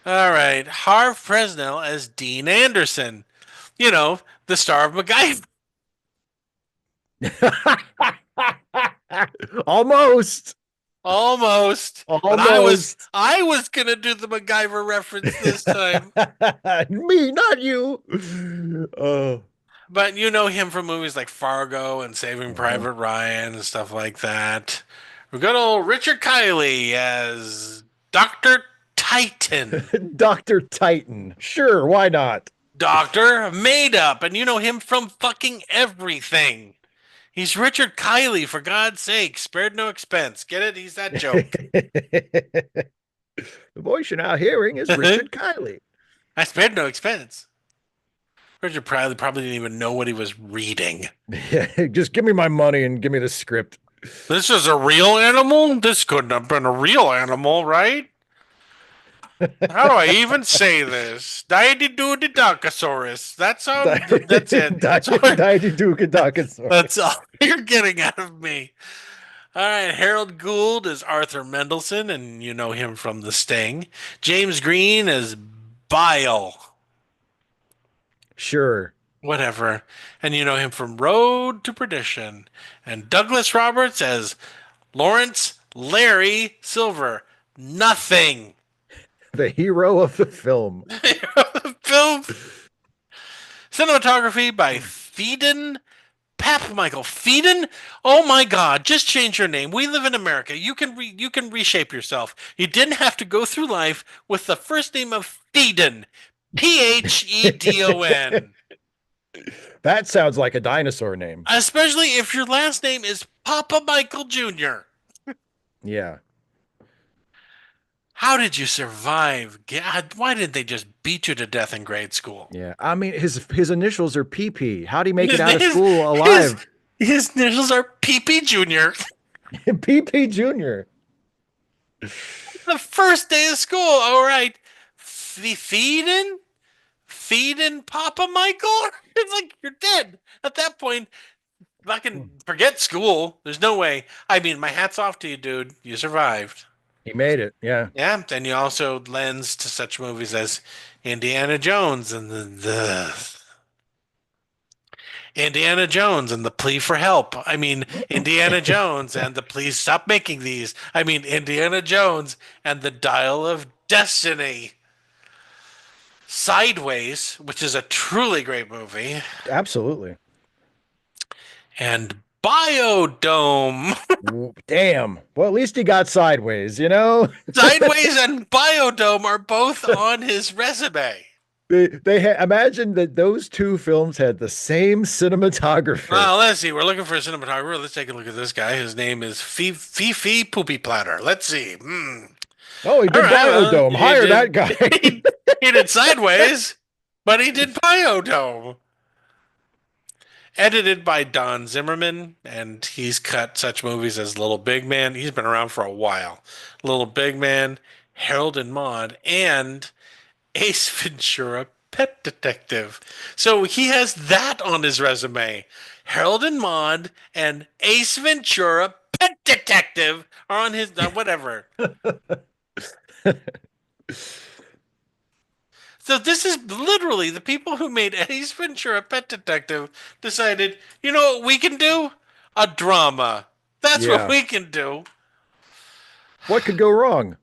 All right. Harv Fresnel as Dean Anderson. You know, the star of MacGyver. Almost. Almost. But I was gonna do the MacGyver reference this time. Me, not you. But you know him from movies like Fargo and Saving Private Ryan and stuff like that. Good old Richard Kiley as Dr. Titan. Dr. Titan. Sure, why not? Doctor made up, and you know him from fucking everything. He's Richard Kiley, for God's sake. Spared no expense. Get it? He's that joke. The voice you're now hearing is Richard Kiley. I spared no expense. Richard probably didn't even know what he was reading. Yeah, just give me my money and give me the script. This is a real animal? This couldn't have been a real animal, right? How do I even say this? Diadydoodidonkosaurus. That's it. Diadydoodidonkosaurus. That's all you're getting out of me. All right, Harold Gould is Arthur Mendelsohn, and you know him from The Sting. James Green is Bile. Sure. Whatever. And you know him from Road to Perdition. And Douglas Roberts as Lawrence Larry Silver. Nothing. The hero of the film. Cinematography by Pheidon Papmichael. Pheidon? Oh my God! Just change your name. We live in America. You can reshape yourself. You didn't have to go through life with the first name of Pheidon. Phedon. That sounds like a dinosaur name. Especially if your last name is Papa Michael Jr. Yeah. How did you survive? God, why did they just beat you to death in grade school? Yeah. I mean, his initials are PP. How'd he make it out of school alive? His initials are PP Jr. PP Jr. The first day of school. All right. Pheidon Papa Michael? It's like, you're dead. At that point, fucking forget school. There's no way. I mean, my hat's off to you, dude. You survived. He made it, yeah. Yeah, and you also lends to such movies as Indiana Jones and the Indiana Jones and the Plea for Help. I mean, Indiana Jones and the Please Stop Making These. I mean, Indiana Jones and the Dial of Destiny. Sideways, which is a truly great movie. Absolutely. And Biodome. Damn. Well, at least he got Sideways, you know? Sideways and Biodome are both on his resume. Imagine that those two films had the same cinematographer. Well, let's see. We're looking for a cinematographer. Let's take a look at this guy. His name is Fifi Poopy Platter. Let's see. Oh, he did Biodome. Hire that guy. He did Sideways, but he did Biodome. Edited by Don Zimmerman, and he's cut such movies as Little Big Man. He's been around for a while. Little Big Man, Harold and Maude, and Ace Ventura, Pet Detective. So he has that on his resume. Harold and Maude and Ace Ventura, Pet Detective are on his whatever. So this is literally the people who made Ace Ventura Pet Detective decided, you know what we can do? A drama. That's what we can do. What could go wrong?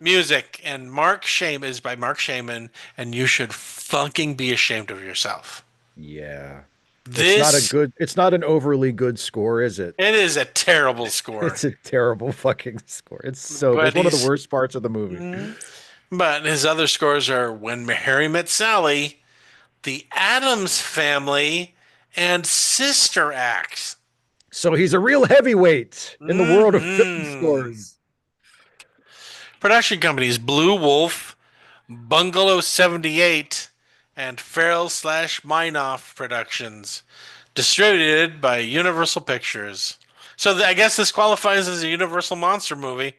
Music. And Mark Shaman is by Mark Shaman, and you should fucking be ashamed of yourself. Yeah. It's not an overly good score, is it? It is a terrible score. It's a terrible fucking score. It's one of the worst parts of the movie. Mm-hmm. But his other scores are When Harry Met Sally, The Addams Family, and Sister Acts. So he's a real heavyweight in the world of film scores. Production companies Blue Wolf, Bungalow 78, and Farrell/Meinhof Productions. Distributed by Universal Pictures. So I guess this qualifies as a Universal monster movie.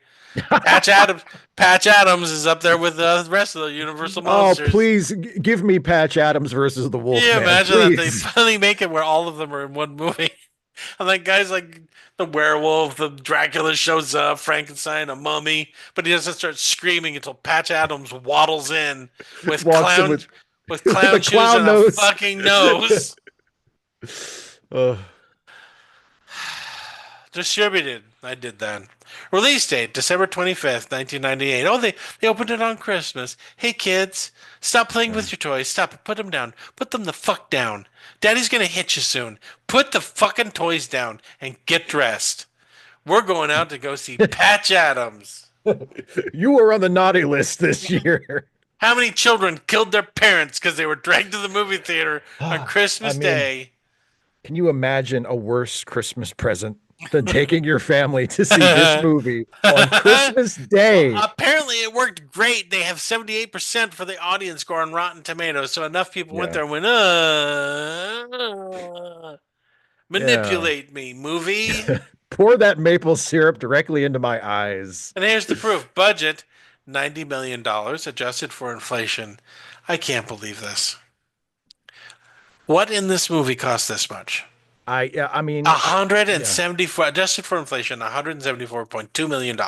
Patch Adams is up there with the rest of the Universal monsters. Oh, please give me Patch Adams versus the Wolf. Yeah, imagine that they finally make it where all of them are in one movie. And like guys like the werewolf, the Dracula shows up, Frankenstein, a mummy, but he doesn't start screaming until Patch Adams waddles in with with clown shoes clown and nose. a fucking nose. Distributed. I did that. Release date, December 25th, 1998. Oh, they opened it on Christmas. Hey, kids, stop playing with your toys. Stop it. Put them down. Put them the fuck down. Daddy's going to hit you soon. Put the fucking toys down and get dressed. We're going out to go see Patch Adams. You were on the naughty list this year. How many children killed their parents because they were dragged to the movie theater on Christmas Day? Can you imagine a worse Christmas present than taking your family to see this movie on Christmas Day? Well, apparently it worked great. They have 78% for the audience score on Rotten Tomatoes, so enough people went there and went, manipulate me, movie. Pour that maple syrup directly into my eyes. And here's the proof. Budget, $90 million, adjusted for inflation. I can't believe this. What in this movie cost this much? I mean, 174, adjusted for inflation, $174.2 million.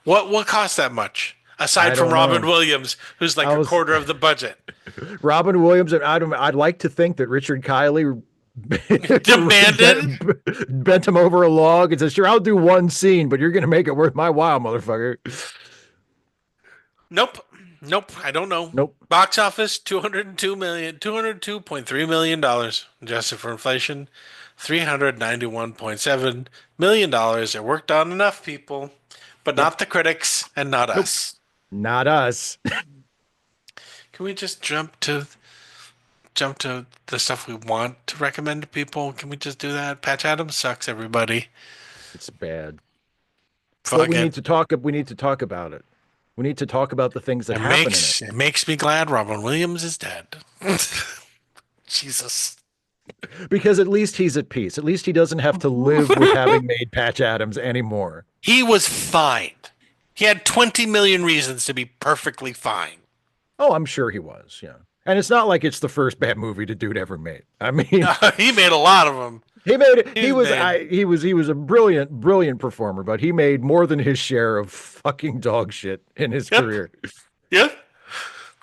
What cost that much? Aside from Robin Williams, who's like a quarter of the budget. Robin Williams, and I'd like to think that Richard Kiley demanded, bent him over a log and said, "Sure, I'll do one scene, but you're going to make it worth my while, motherfucker." Nope. I don't know. Nope. Box office, $202.3 million, adjusted for inflation, $391.7 million. It worked on enough people, but not the critics and not us. Not us. Can we just jump to the stuff we want to recommend to people? Can we just do that? Patch Adams sucks, everybody. It's bad. But we need to talk about it. We need to talk about the things that happen in it. It makes me glad Robin Williams is dead. Jesus. Because at least he's at peace. At least he doesn't have to live with having made Patch Adams anymore. He was fine. He had 20 million reasons to be perfectly fine. Oh, I'm sure he was, yeah. And it's not like it's the first bad movie the dude ever made. I mean, he made a lot of them. He made it. He was a brilliant performer, but he made more than his share of fucking dog shit in his career. Yeah.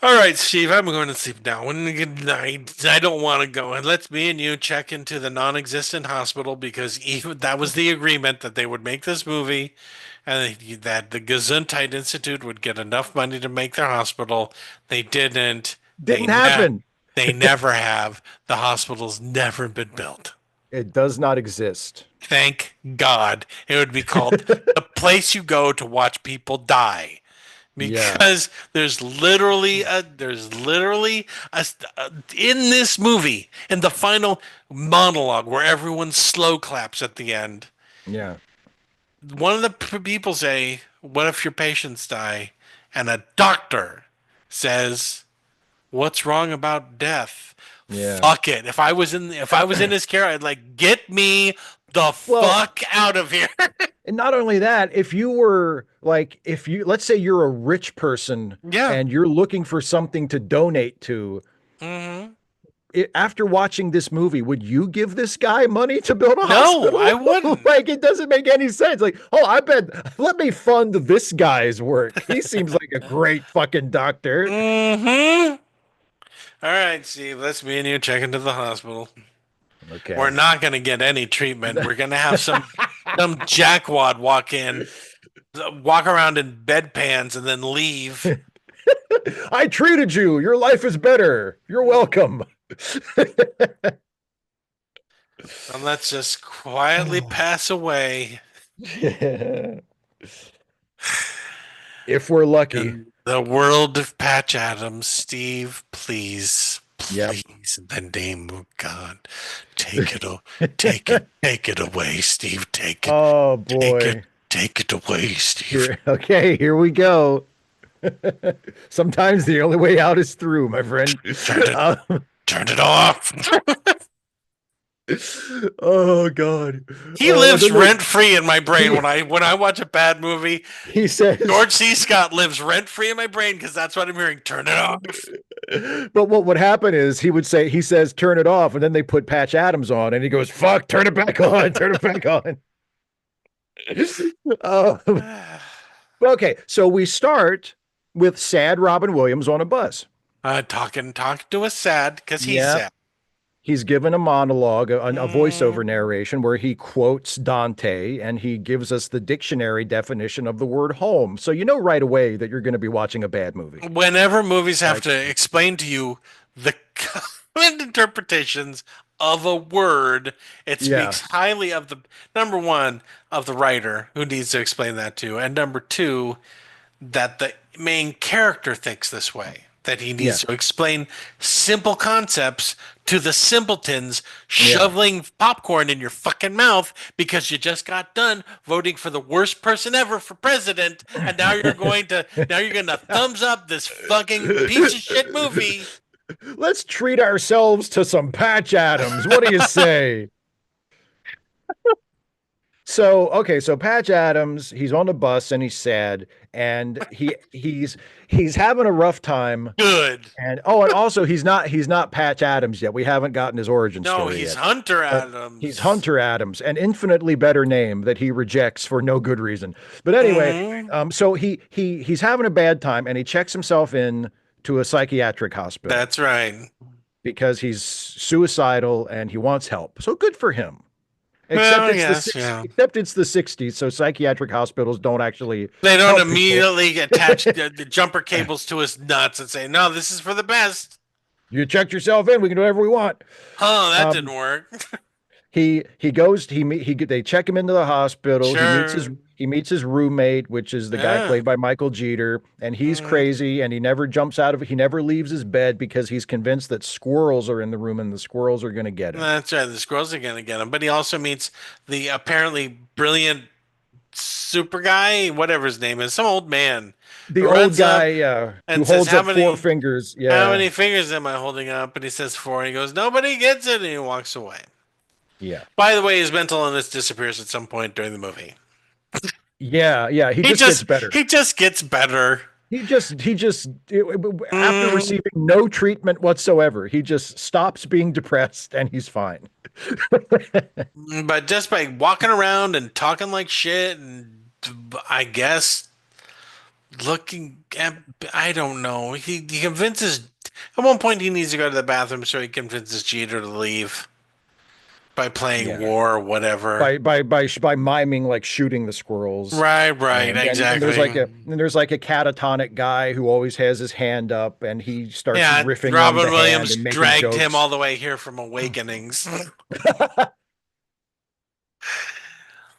All right, Steve, I'm going to sleep now. Good night. I don't want to go. And let's me and you check into the non-existent hospital, because that was the agreement, that they would make this movie and that the Gesundheit Institute would get enough money to make their hospital. They didn't. Didn't happen. They never have. The hospital's never been built. It does not exist. Thank God. It would be called the place you go to watch people die. Because there's literally in this movie, in the final monologue where everyone slow claps at the end. Yeah. One of the people say, "What if your patients die?" And a doctor says, "What's wrong about death?" Yeah. Fuck it. If I was in his care, I'd like, get me the fuck out of here. And not only that, if let's say you're a rich person and you're looking for something to donate to, after watching this movie, would you give this guy money to build a hospital? No, I wouldn't. Like, it doesn't make any sense. Like, I bet, let me fund this guy's work. He seems like a great fucking doctor. All right, Steve, let's me and you check into the hospital. Okay. We're not going to get any treatment. We're going to have some jackwad walk around in bedpans and then leave. I treated you. Your life is better. You're welcome. And let's just quietly pass away. If we're lucky. In the world of Patch Adams, Steve, please, in the name of God, take it away, Steve. Take it. Oh boy, take it away, Steve. Here we go. Sometimes the only way out is through, my friend. Turn it off. Oh God, he lives rent free in my brain when I watch a bad movie. He says George C. Scott lives rent free in my brain because that's what I'm hearing. Turn it off. But what would happen is he says turn it off, and then they put Patch Adams on, and he goes, "Fuck, turn it back on, turn it back on." Okay, so we start with sad Robin Williams on a bus. Talking to us sad because he's Yeah. sad. He's given a monologue, a voiceover Mm. narration where he quotes Dante and he gives us the dictionary definition of the word home. So you know right away that you're going to be watching a bad movie. Whenever movies have Like, to explain to you the common interpretations of a word, it yeah. speaks highly of the number one of the writer who needs to explain that to, and number two, that the main character thinks this way. That he needs Yes. to explain simple concepts to the simpletons Yeah. shoveling popcorn in your fucking mouth because you just got done voting for the worst person ever for president, and now you're going to thumbs up this fucking piece of shit movie. Let's treat ourselves to some Patch Adams. What do you say? So Patch Adams, he's on the bus and he's sad and he's having a rough time. Good. And also he's not Patch Adams yet. We haven't gotten his origin story. No, he's yet. Hunter Adams. He's Hunter Adams, an infinitely better name that he rejects for no good reason. But anyway, so he's having a bad time and he checks himself in to a psychiatric hospital. That's right. Because he's suicidal and he wants help. So good for him. Except it's the 60s, so psychiatric hospitals don't actually. They don't immediately attach the jumper cables to his nuts and say, "No, this is for the best." You checked yourself in. We can do whatever we want. Oh, that didn't work. They check him into the hospital. Sure. He meets his roommate, which is the guy played by Michael Jeter, and he's crazy and he never jumps out of it. He never leaves his bed because he's convinced that squirrels are in the room and the squirrels are going to get him. That's right. The squirrels are going to get him. But he also meets the apparently brilliant super guy, whatever his name is, some old man. The old guy who holds up 4 fingers. Yeah. How many fingers am I holding up? And he says 4. And he goes, "Nobody gets it." And he walks away. Yeah. By the way, his mental illness disappears at some point during the movie. Yeah. He just gets better. He just gets better. He just after receiving no treatment whatsoever, he just stops being depressed and he's fine. But just by walking around and talking like shit, and I guess looking at, I don't know. He convinces. At one point, he needs to go to the bathroom, so he convinces Jeter to leave. By playing war or whatever. By miming like shooting the squirrels. Right, exactly. And there's like a catatonic guy who always has his hand up and he starts riffing Robin on the Williams hand and making dragged jokes. him all the way here from Awakenings.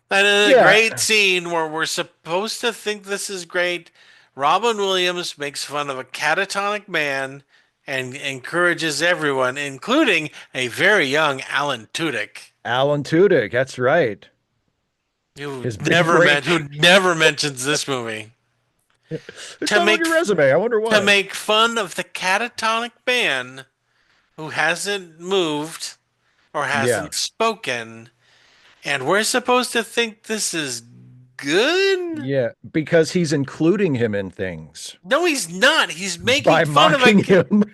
That is a great scene where we're supposed to think this is great. Robin Williams makes fun of a catatonic man and encourages everyone, including a very young Alan Tudyk. Alan Tudyk, that's right. Who never mentions this movie. It's not on your resume. I wonder why. To make fun of the catatonic man who hasn't moved or hasn't spoken, and we're supposed to think this is good? Yeah, because he's including him in things. No, he's not. He's making fun of him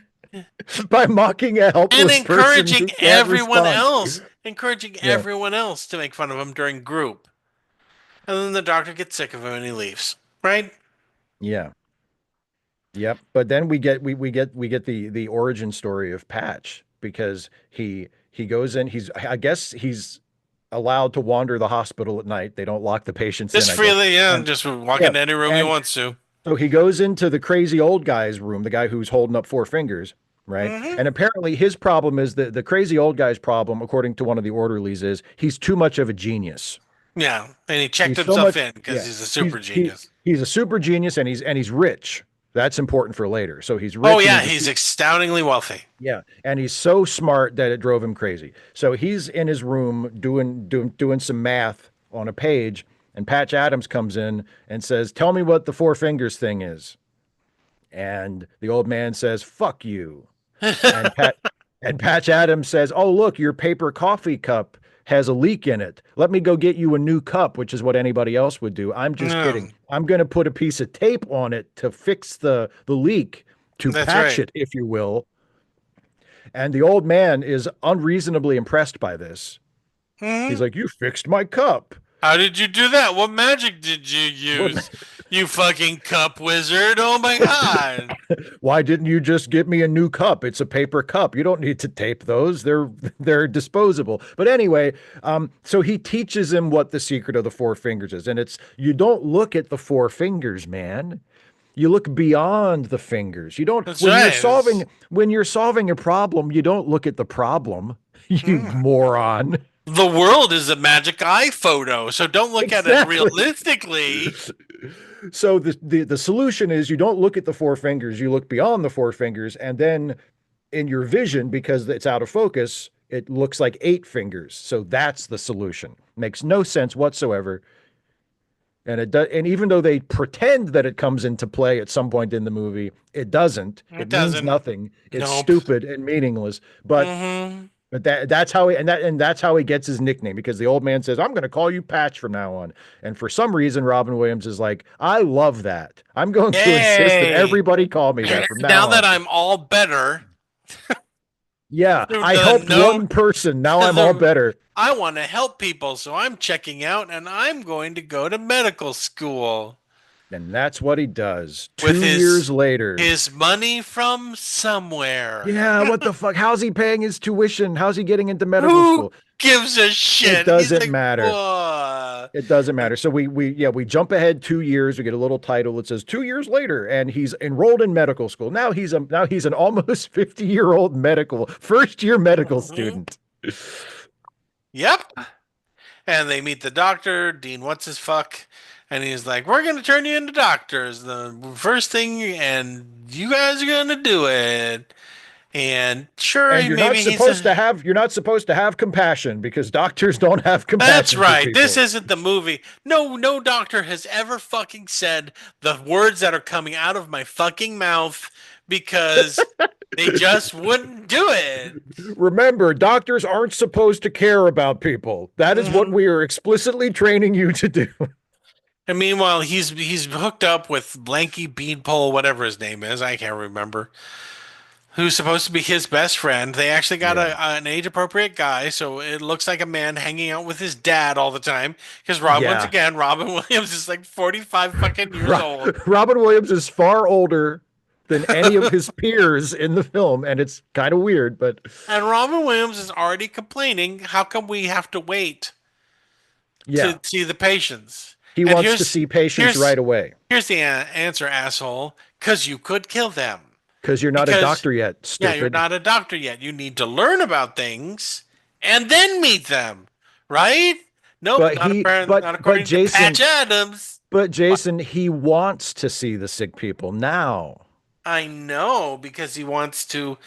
by mocking a helpless and encouraging person who everyone respond. everyone else to make fun of him during group. And then the doctor gets sick of him and he leaves. Right? Yeah. Yep. But then we get the origin story of Patch because he goes in. I guess he's allowed to wander the hospital at night. They don't lock the patients in. Just freely, just walk into any room he wants to. So he goes into the crazy old guy's room, the guy who's holding up 4 fingers, right? And apparently his problem is the crazy old guy's problem, according to one of the orderlies, is he's too much of a genius. Yeah, and he checked himself in because he's a super genius. He's a super genius and he's rich. That's important for later. So he's rich. Oh yeah, he's astoundingly wealthy. Yeah, and he's so smart that it drove him crazy. So he's in his room doing some math on a page, and Patch Adams comes in and says, "Tell me what the 4 fingers thing is." And the old man says, "Fuck you." And Patch Adams says, "Oh, look, your paper coffee cup has a leak in it. Let me go get you a new cup," which is what anybody else would do. I'm just kidding. I'm going to put a piece of tape on it to fix the leak, to patch it, if you will. And the old man is unreasonably impressed by this. He's like, "You fixed my cup." How did you do that? What magic did you What use? You fucking cup wizard. Oh my god. Why didn't you just get me a new cup? It's a paper cup. You don't need to tape those. They're disposable. But anyway, so he teaches him what the secret of the four fingers is. And it's you don't look at the four fingers, man. You look beyond the fingers. You don't That's when right. you're solving a problem, you don't look at the problem, you moron. The world is a magic eye photo, so don't look at it Exactly. realistically. So the solution is you don't look at the four fingers, you look beyond the four fingers, and then in your vision, because it's out of focus, it looks like eight fingers. So that's the solution. Makes no sense whatsoever. And it does, and even though they pretend that it comes into play at some point in the movie, it doesn't. It It means doesn't. nothing. It's Nope. stupid and meaningless. But Mm-hmm. but that's how that's how he gets his nickname, because the old man says, "I'm going to call you Patch from now on." And for some reason, Robin Williams is like, "I love that. I'm going to insist that Yay. everybody call me that from Now now that on." I'm all better, Yeah, I the helped no- one person. Now I'm the- all better. I want to help people, so I'm checking out and I'm going to go to medical school. And that's what he does. With 2 his- years later. His money from somewhere. Yeah, what the fuck? How's he paying his tuition? How's he getting into medical Who school? gives a shit? It doesn't He's like, matter. "Whoa." It doesn't matter. So we jump ahead 2 years. We get a little title that says 2 years later, and he's enrolled in medical school. Now he's an almost 50-year-old first year medical student. Yep. And they meet the doctor, Dean what's his fuck, and he's like, "We're gonna turn you into doctors. The first thing, and you guys are gonna do it." And sure, And you're not supposed to have compassion, because doctors don't have compassion. That's for right. people. This isn't the movie. No doctor has ever fucking said the words that are coming out of my fucking mouth because they just wouldn't do it. Remember, doctors aren't supposed to care about people. That is what we are explicitly training you to do. And meanwhile, he's hooked up with Blanky Beanpole, whatever his name is. I can't remember. Who's supposed to be his best friend. They actually got an age-appropriate guy, so it looks like a man hanging out with his dad all the time. Because once again, Robin Williams is like 45 fucking years old. Robin Williams is far older than any of his peers in the film, and it's kind of weird, but... And Robin Williams is already complaining, how come we have to wait to see the patients? He wants to see patients right away. Here's the answer, asshole. Because you could kill them. Because you're not a doctor yet, stupid. Yeah, you're not a doctor yet. You need to learn about things and then meet them, right? Nope, not according to Patch Adams. But Jason, he wants to see the sick people now. I know, because he wants to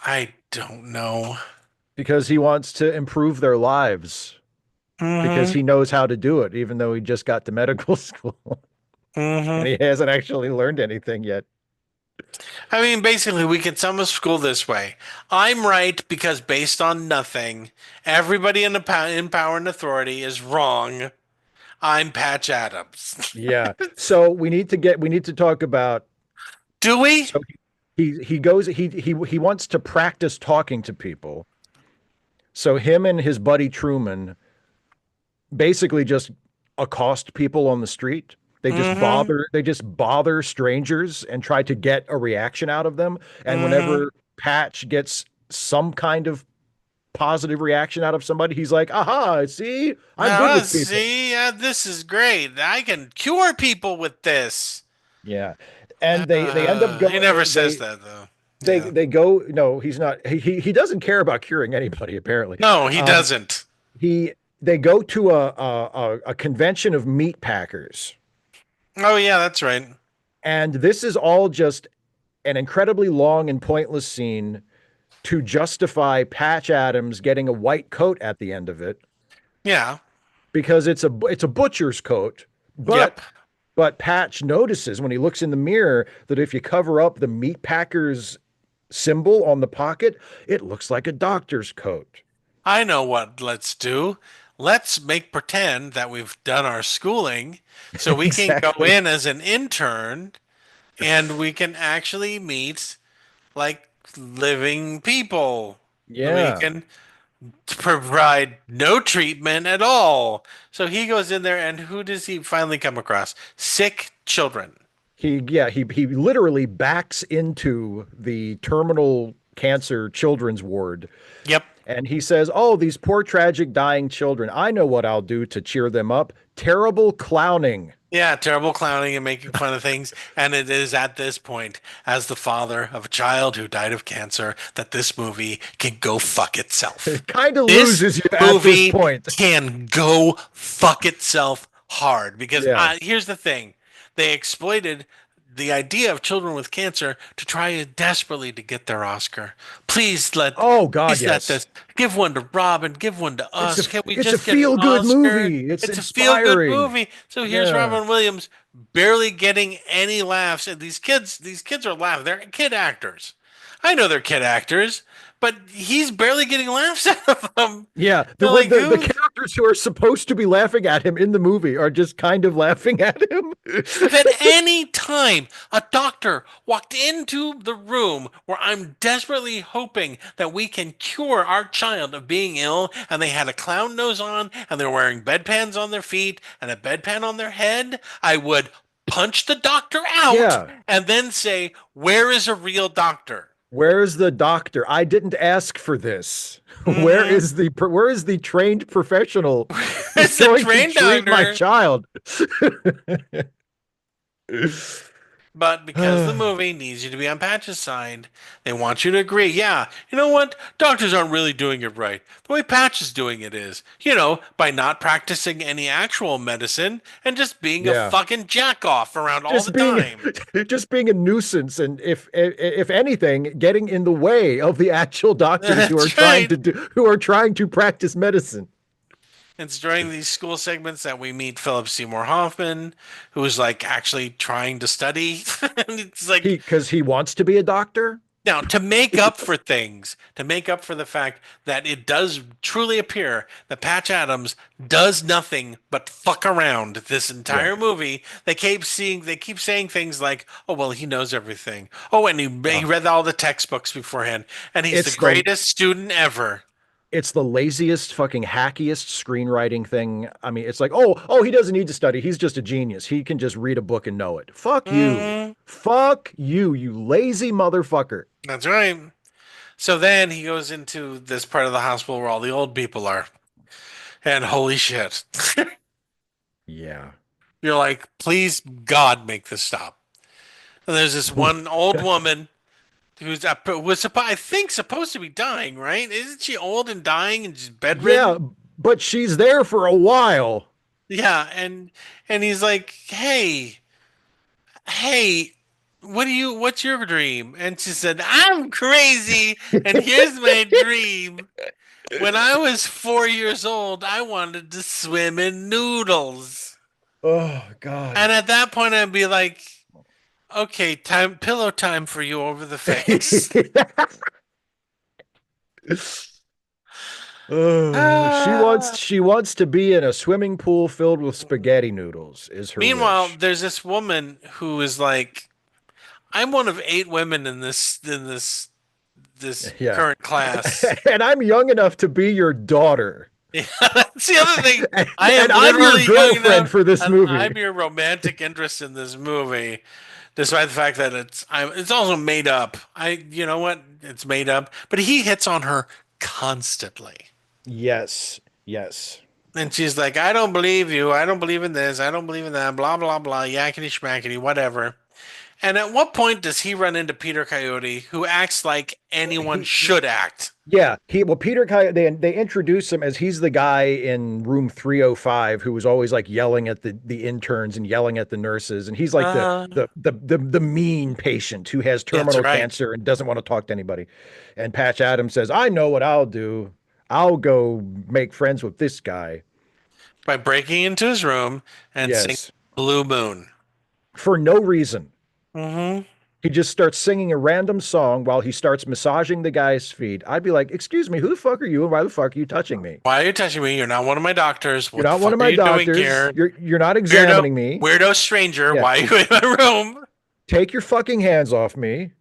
I don't know. Because he wants to improve their lives. Because he knows how to do it, even though he just got to medical school. And he hasn't actually learned anything yet. I mean, basically, we can sum up school this way. I'm right because based on nothing, everybody in power and authority is wrong. I'm Patch Adams. Yeah. So we need to talk about. Do we? So he wants to practice talking to people. So him and his buddy Truman basically just accost people on the street. They just bother strangers and try to get a reaction out of them. And whenever Patch gets some kind of positive reaction out of somebody, he's like, "Aha, see? I'm good with people." See, this is great. I can cure people with this. Yeah. And they end up going. He never says that though. They go, no, he's not. He doesn't care about curing anybody, apparently. No, he doesn't. They go to a convention of meat packers. Oh, yeah, that's right. And this is all just an incredibly long and pointless scene to justify Patch Adams getting a white coat at the end of it. Yeah. Because it's a butcher's coat. But Patch notices when he looks in the mirror that if you cover up the meat packer's symbol on the pocket, it looks like a doctor's coat. I know what let's do. Let's pretend that we've done our schooling so we can go in as an intern and we can actually meet like living people. Yeah. to provide no treatment at all. So he goes in there, and who does he finally come across? Sick children. He literally backs into the terminal cancer children's ward. Yep. And he says, "Oh, these poor, tragic, dying children. I know what I'll do to cheer them up. Terrible clowning." Yeah, terrible clowning and making fun of things. And it is at this point, as the father of a child who died of cancer, that this movie can go fuck itself. It kind of loses you at this point. Can go fuck itself hard. Because here's the thing. They exploited the idea of children with cancer to try desperately to get their Oscar. Please let this give one to Robin, give one to us. Can we just get an Oscar? It's a feel-good movie. It's a feel-good movie. So here's Robin Williams barely getting any laughs, and these kids are laughing. They're kid actors. I know they're kid actors, but he's barely getting laughs out of them. Yeah, the characters who are supposed to be laughing at him in the movie are just kind of laughing at him. If at any time a doctor walked into the room where I'm desperately hoping that we can cure our child of being ill, and they had a clown nose on, and they're wearing bedpans on their feet and a bedpan on their head, I would punch the doctor out and then say, "Where is a real doctor? Where's the doctor? I didn't ask for this. Mm-hmm. Where is the trained professional who's going to treat my child?" But because the movie needs you to be on Patch's side, they want you to agree. Yeah, you know what? Doctors aren't really doing it right. The way Patch is doing it is, by not practicing any actual medicine and just being a fucking jack-off around all the time. Just being a nuisance, and if anything, getting in the way of the actual doctors who are trying to practice medicine. It's during these school segments that we meet Philip Seymour Hoffman, who is actually trying to study. It's because he wants to be a doctor. Now, to make up for things, to make up for the fact that it does truly appear that Patch Adams does nothing but fuck around this entire movie. They keep saying things like, "Oh, well, he knows everything. Oh, and he read all the textbooks beforehand, and he's the greatest student ever." It's the laziest, fucking hackiest screenwriting thing. I mean, it's like, oh, he doesn't need to study. He's just a genius. He can just read a book and know it. Fuck you. Fuck you, you lazy motherfucker. That's right. So then he goes into this part of the hospital where all the old people are. And holy shit. Yeah. You're like, please, God, make this stop. And there's this one old woman who's I think supposed to be dying, right? Isn't she old and dying and just bedridden? Yeah, but she's there for a while. Yeah, and he's like, hey, what's your dream? And she said, "I'm crazy, and here's my dream. When I was 4 years old, I wanted to swim in noodles." Oh, God. And at that point, I'd be like, "Okay, pillow time for you over the face." She wants to be in a swimming pool filled with spaghetti noodles. Is her Meanwhile, wish. There's this woman who is like, "I'm one of 8 women in this current class, and I'm young enough to be your daughter." Yeah, that's the other thing. I'm your girlfriend for this movie. I'm your romantic interest in this movie, despite the fact that it's also made up. You know what? It's made up, but he hits on her constantly. Yes. And she's like, "I don't believe you. I don't believe in this. I don't believe in that. Blah blah blah. Yakety schmackety. Whatever." And at what point does he run into Peter Coyote, who acts like anyone should act? Yeah, Peter Coyote. They introduce him as he's the guy in room 305 who was always yelling at the interns and yelling at the nurses, and he's like the mean patient who has terminal cancer and doesn't want to talk to anybody. And Patch Adams says, "I know what I'll do. I'll go make friends with this guy by breaking into his room and singing Blue Moon for no reason." Mm-hmm. He just starts singing a random song while he starts massaging the guy's feet. I'd be like, "Excuse me, who the fuck are you, and why the fuck are you touching me? Why are you touching me? You're not one of my doctors. You're not one of my doctors. You're not examining me. Weirdo stranger. Yeah. Why are you in my room? Take your fucking hands off me.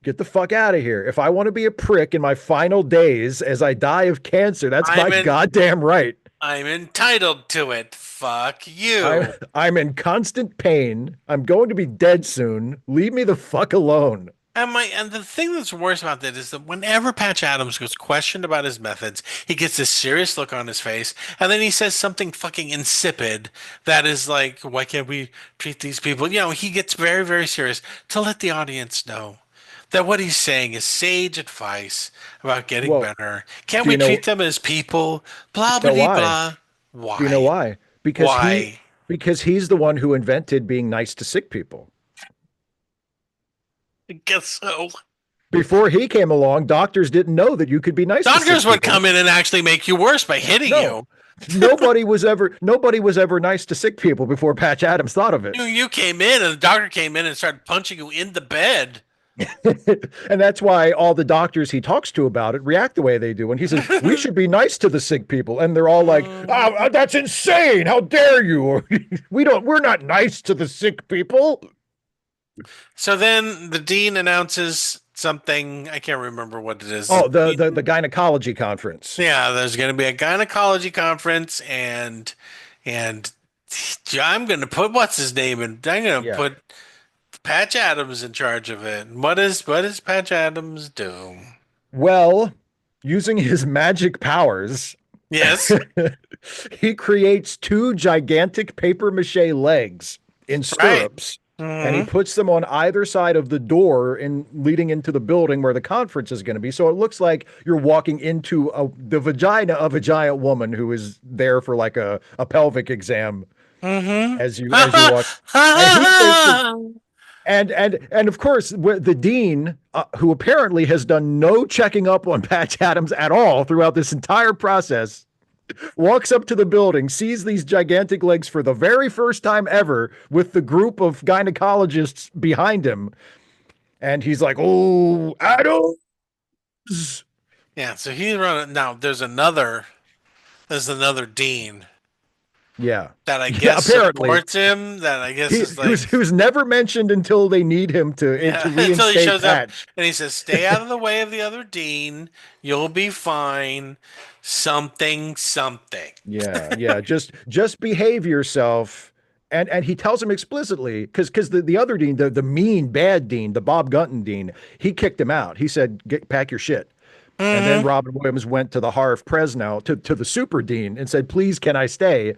Get the fuck out of here. If I want to be a prick in my final days as I die of cancer, that's my goddamn right. I'm entitled to it. Fuck you. I'm in constant pain. I'm going to be dead soon. Leave me the fuck alone. And the thing that's worse about that is that whenever Patch Adams goes questioned about his methods, he gets this serious look on his face, and then he says something fucking insipid that is like, why can't we treat these people? You know, he gets very, very serious to let the audience know that what he's saying is sage advice about getting better. Can't we treat them as people? Blah, blah, blah. Why? Do you know why? Because why? Because he's the one who invented being nice to sick people. I guess so. Before he came along, doctors didn't know that you could be nice. Doctors would come in and actually make you worse by hitting you. Nobody was ever nice to sick people before Patch Adams thought of it. You came in and the doctor came in and started punching you in the bed. And that's why all the doctors he talks to about it react the way they do. And he says, we should be nice to the sick people. And they're all like, oh, that's insane. How dare you? We're not nice to the sick people. So then the dean announces something. I can't remember what it is. Oh, the gynecology conference. Yeah, there's going to be a gynecology conference, and I'm going to put what's his name, and I'm going to put Patch Adams in charge of it. What does Patch Adams do? Well, using his magic powers, yes, he creates 2 gigantic paper mache legs in stirrups. Right. And he puts them on either side of the door leading into the building where the conference is going to be. So it looks like you're walking into the vagina of a giant woman who is there for like a pelvic exam as you walk. And of course, the dean, who apparently has done no checking up on Patch Adams at all throughout this entire process, walks up to the building, sees these gigantic legs for the very first time ever with the group of gynecologists behind him. And he's like, oh, Adams. Yeah, so he's running. Now, there's another dean. Yeah. That I guess supports him. That I guess is like... Who's never mentioned until they need him to reinstate until he shows Patch. Up and he says, stay out of the way of the other dean. You'll be fine. Something. Yeah. Just behave yourself. And he tells him explicitly, because the other dean, the mean, bad dean, the Bob Gunton dean, he kicked him out. He said, pack your shit. And then Robin Williams went to the Harv Presnell, to the super dean, and said, please, can I stay?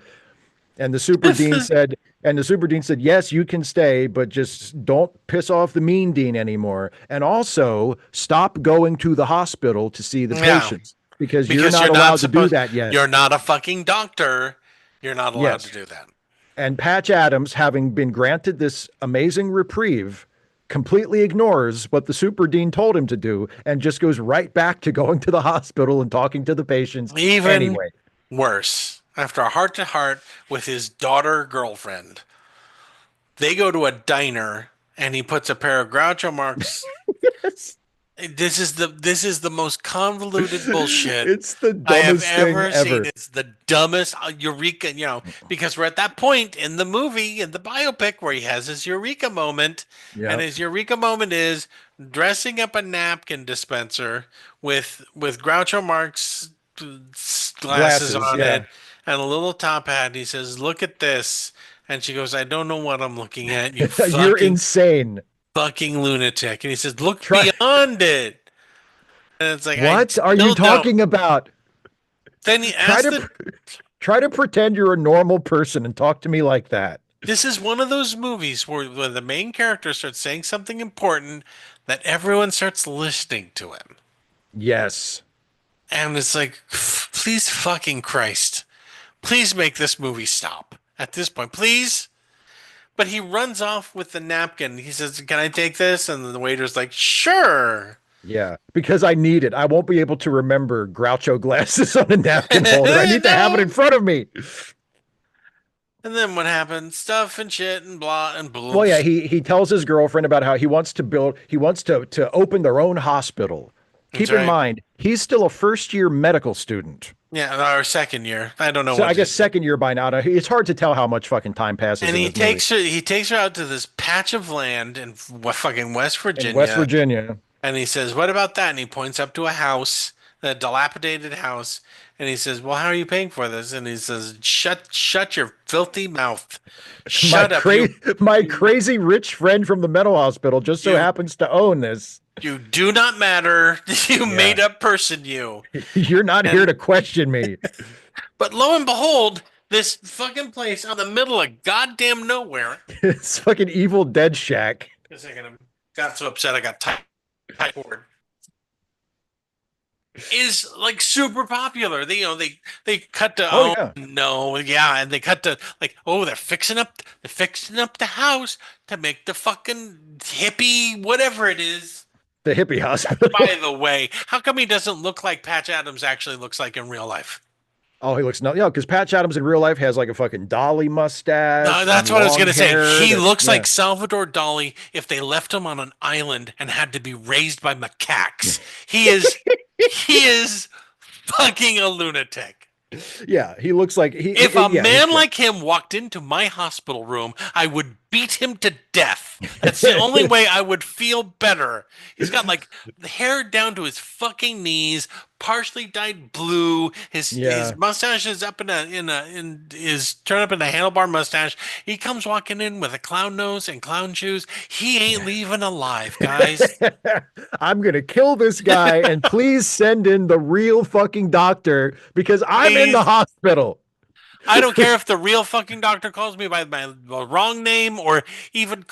And the super dean said, yes, you can stay, but just don't piss off the mean dean anymore. And also stop going to the hospital to see the patients. Because you're not allowed to do that yet. You're not a fucking doctor. You're not allowed to do that. And Patch Adams, having been granted this amazing reprieve, completely ignores what the super dean told him to do and just goes right back to going to the hospital and talking to the patients. Even worse, after a heart-to-heart with his daughter girlfriend, they go to a diner and he puts a pair of Groucho Marx. Yes. This is the most convoluted bullshit it's the dumbest I have ever thing seen. It's the dumbest eureka, because we're at that point in the movie, in the biopic, where he has his eureka moment. Yep. And his eureka moment is dressing up a napkin dispenser with Groucho Marx glasses on it and a little top hat. And he says, look at this. And she goes, I don't know what I'm looking at. You're insane. Fucking lunatic. And he says, look beyond it. And it's like, what are you talking about? Then he try to pretend you're a normal person and talk to me like that. This is one of those movies where the main character starts saying something important that everyone starts listening to him. Yes. And it's like, please fucking Christ. Please make this movie stop at this point. Please. But he runs off with the napkin. He says, can I take this? And the waiter's like, sure. Yeah, because I need it. I won't be able to remember Groucho glasses on a napkin holder. I need to have it in front of me. And then what happens? Stuff and shit and blah and blah. Well, yeah, he tells his girlfriend about how he wants to open their own hospital. Keep in mind, he's still a first-year medical student. Yeah, or second year. I don't know. So I guess second year by now. It's hard to tell how much fucking time passes. And he takes her out to this patch of land in fucking West Virginia. In West Virginia. And he says, "What about that?" And he points up to a house, a dilapidated house, and he says, "Well, how are you paying for this?" And he says, "Shut your filthy mouth. Shut up, my crazy rich friend from the mental hospital just so happens to own this. You do not matter. You made up person, you. You're not here to question me." But lo and behold, this fucking place out in the middle of goddamn nowhere. It's fucking Evil Dead shack. A second, I got so upset I got typeword. Is like super popular. They cut to and they cut to like, oh, they're fixing up the house to make the fucking hippie whatever it is. The hippie hospital. By the way, how come he doesn't look like Patch Adams actually looks like in real life? Oh, he looks because Patch Adams in real life has like a fucking Dolly mustache. No, that's what I was gonna say. He looks like Salvador Dali if they left him on an island and had to be raised by macaques. He is fucking a lunatic. Yeah, he looks like If a man like him walked into my hospital room, I would beat him to death. That's the only way I would feel better. He's got like the hair down to his fucking knees, partially dyed blue. His mustache is up is turned up in a handlebar mustache. He comes walking in with a clown nose and clown shoes. He ain't leaving alive, guys. I'm gonna kill this guy, and please send in the real fucking doctor because I'm in the hospital. I don't care if the real fucking doctor calls me by my wrong name or even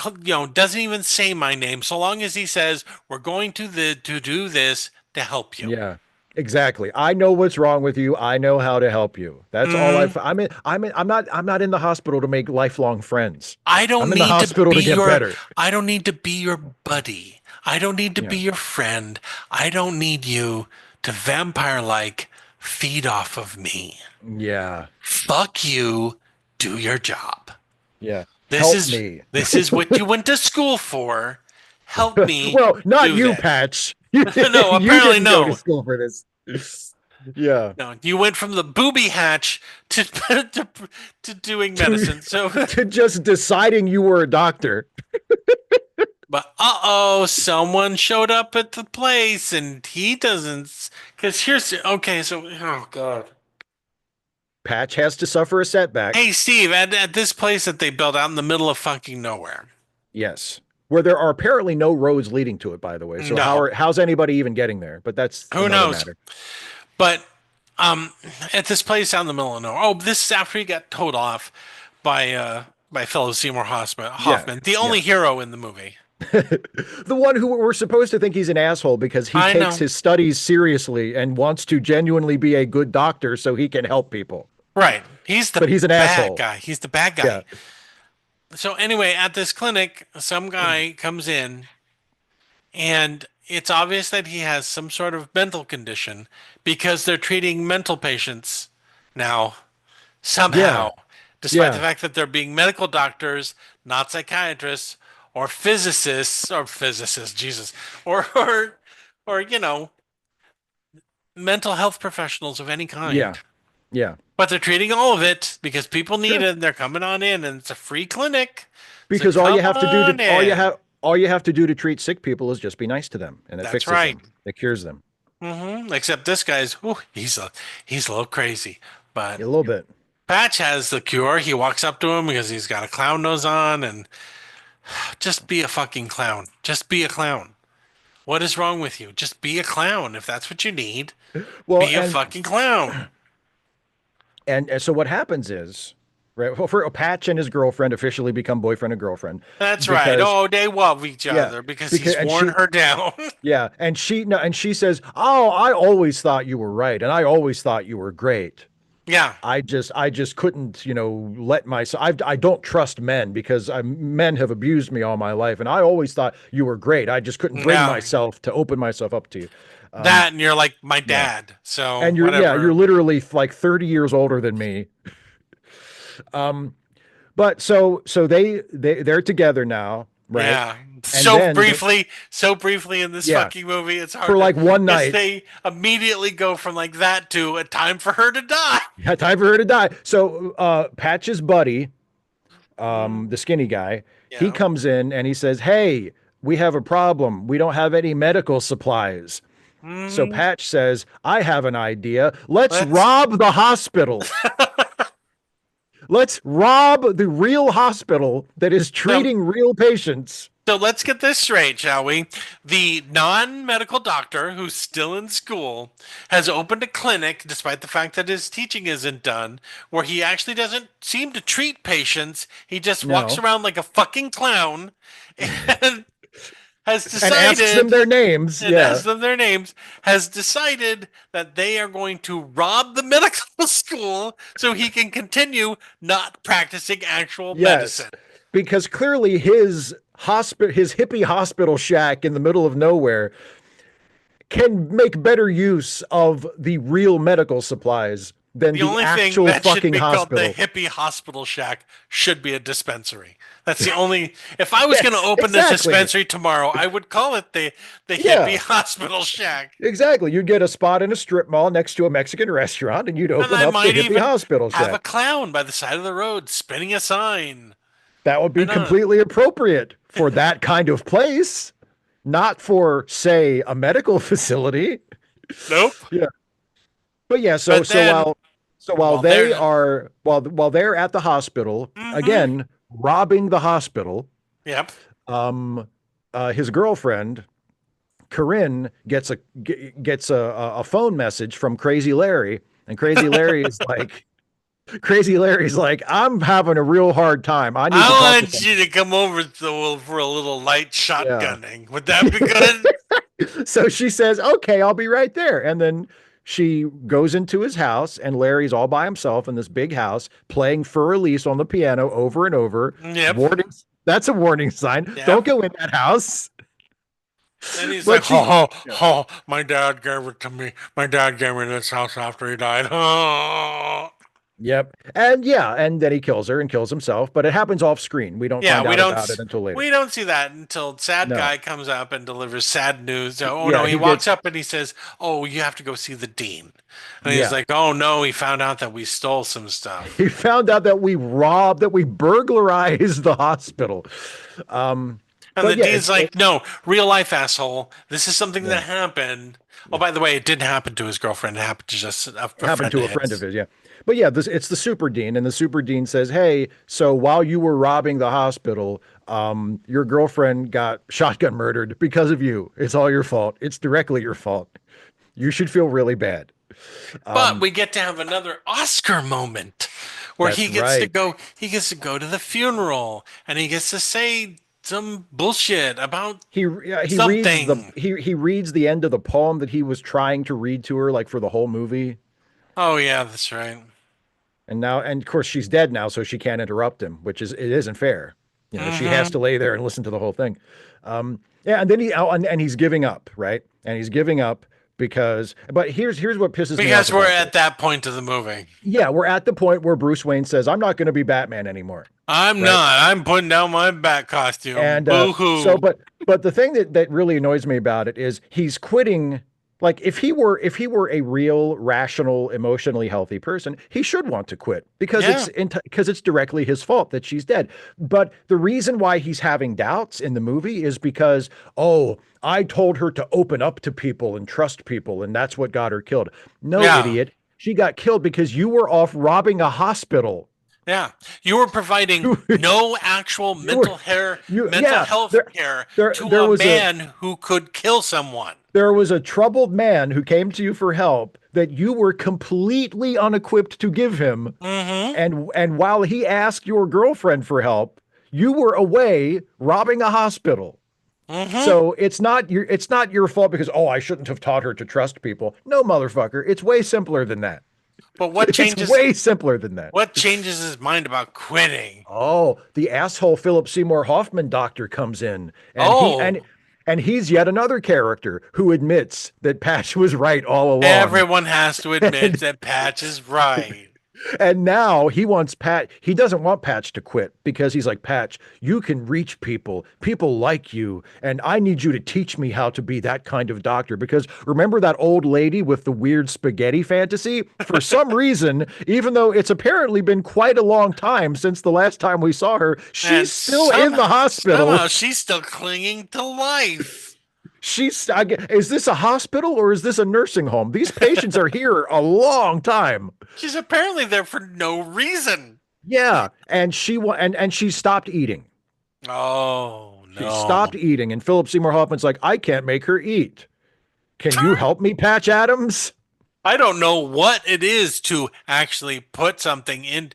doesn't even say my name, so long as he says we're going to do this to help you. Yeah, exactly. I know what's wrong with you. I know how to help you. That's all I'm not in the hospital to make lifelong friends. I don't need the hospital to get better. I don't need to be your buddy. I don't need to be your friend. I don't need you to vampire-like feed off of me. Yeah. Fuck you. Do your job. Yeah. This is what you went to school for. Help me. Well, not you, this. Patch. No, apparently no. Go to school for this. Yeah. No, you went from the booby hatch to doing medicine. To just deciding you were a doctor. But someone showed up at the place and he doesn't. Because oh God. Patch has to suffer a setback. Hey, Steve, at this place that they built out in the middle of fucking nowhere. Yes. Where there are apparently no roads leading to it, by the way. So how's anybody even getting there? But that's who knows. Matter. But at this place out in the middle of nowhere. Oh, this is after he got towed off by Philip Seymour Hoffman, the only hero in the movie. The one who we're supposed to think he's an asshole because he takes his studies seriously and wants to genuinely be a good doctor so he can help people. Right. He's an bad asshole. guy. He's the bad guy. Yeah. So anyway, at this clinic, some guy comes in and it's obvious that he has some sort of mental condition because they're treating mental patients now somehow, despite the fact that they're being medical doctors, not psychiatrists or physicists, Jesus, or mental health professionals of any kind. Yeah. Yeah. But they're treating all of it because people need it and they're coming on in and it's a free clinic. Because all you have to do to treat sick people is just be nice to them and it fixes them. It cures them. Mm-hmm. Except this guy's he's a little crazy, but a little bit. Patch has the cure. He walks up to him because he's got a clown nose on and just be a fucking clown. Just be a clown. What is wrong with you? Just be a clown if that's what you need. Well, be a fucking clown. And so what happens is, right? Well, for Patch and his girlfriend officially become boyfriend and girlfriend. That's right. Oh, they love each other because he's worn her down. Yeah, and she says, "Oh, I always thought you were right, and I always thought you were great." Yeah, I just couldn't, let myself. I don't trust men because men have abused me all my life, and I always thought you were great. I just couldn't bring myself to open myself up to you. And you're like my dad, so and you're literally like 30 years older than me. But so they're together now, right? Yeah. So briefly in this fucking movie, it's hard for like one night. They immediately go from like that to a time for her to die. Yeah, time for her to die. So Patch's buddy, the skinny guy, he comes in and he says, "Hey, we have a problem. We don't have any medical supplies. So Patch says, I have an idea. Let's rob the hospital. Let's rob the real hospital that is treating real patients. So let's get this straight, shall we? The non-medical doctor who's still in school has opened a clinic, despite the fact that his teaching isn't done, where he actually doesn't seem to treat patients. He just walks around like a fucking clown and has decided... And asks them their names. Asks them their names. Has decided that they are going to rob the medical school so he can continue not practicing actual medicine. Because clearly his hippie hospital shack in the middle of nowhere can make better use of the real medical supplies than the actual fucking hospital. The hippie hospital shack should be a dispensary. That's the only. If I was going to open this dispensary tomorrow, I would call it the hippie hospital shack. Exactly. You'd get a spot in a strip mall next to a Mexican restaurant, and you'd open up the hippie hospital shack. Have a clown by the side of the road spinning a sign. That would be completely appropriate for that kind of place, not for, say, a medical facility. Nope. Yeah. But yeah, so while they're at the hospital, again, robbing the hospital. Yep. His girlfriend, Corinne, gets a phone message from Crazy Larry, and Crazy Larry is like, I'm having a real hard time. I want you to come over for a little light shotgunning. Would that be good? So she says, okay, I'll be right there. And then she goes into his house, and Larry's all by himself in this big house playing Fur Elise on the piano over and over. Yep. That's a warning sign. Yep. Don't go in that house. And he's like, my dad gave it to me. My dad gave me this house after he died. Oh. Yep. And then he kills her and kills himself, but it happens off screen. We don't find out about it until later. We don't see that until sad guy comes up and delivers sad news. He walks up and he says, oh, you have to go see the dean. And he's like, oh no, he found out that we stole some stuff. He found out that we burglarized the hospital. And the dean's like, no, real life asshole. This is something that happened. Oh, by the way, it didn't happen to his girlfriend. It happened to just a friend of his. Yeah. But yeah, it's the super dean, and the super dean says, hey, so while you were robbing the hospital, your girlfriend got shotgun murdered because of you. It's all your fault. It's directly your fault. You should feel really bad. But we get to have another Oscar moment where he gets to go to the funeral, and he gets to say some bullshit about something. He reads the end of the poem that he was trying to read to her, like for the whole movie. Oh yeah, that's right. And of course she's dead now, so she can't interrupt him, it isn't fair. You know, she has to lay there and listen to the whole thing. And then he's giving up, right? And he's giving up but here's what pisses me off. Because we're at that point of the movie. Yeah, we're at the point where Bruce Wayne says, I'm not going to be Batman anymore. I'm not. I'm putting down my bat costume. And boo-hoo. So but the thing that really annoys me about it is he's quitting. Like if he were a real, rational, emotionally healthy person, he should want to quit because it's directly his fault that she's dead. But the reason why he's having doubts in the movie is because, I told her to open up to people and trust people, and that's what got her killed. No, idiot. She got killed because you were off robbing a hospital. Yeah, you were providing no actual mental health care to a man who could kill someone. There was a troubled man who came to you for help that you were completely unequipped to give him. Mm-hmm. And while he asked your girlfriend for help, you were away robbing a hospital. Mm-hmm. So it's not your fault because, I shouldn't have taught her to trust people. No, motherfucker. It's way simpler than that. But what changes? It's way simpler than that. What changes his mind about quitting? Oh, the asshole Philip Seymour Hoffman doctor comes in, and he's yet another character who admits that Patch was right all along. Everyone has to admit that Patch is right. And now he wants he doesn't want Patch to quit because he's like, Patch, you can reach people. People like you. And I need you to teach me how to be that kind of doctor. Because remember that old lady with the weird spaghetti fantasy? For some reason, even though it's apparently been quite a long time since the last time we saw her, she's still in the hospital. Somehow she's still clinging to life. Is this a hospital or is this a nursing home? These patients are here a long time. She's apparently there for no reason. Yeah, and she stopped eating. Oh, no. She stopped eating, and Philip Seymour Hoffman's like, I can't make her eat. Can you help me, Patch Adams? I don't know what it is to actually put something in.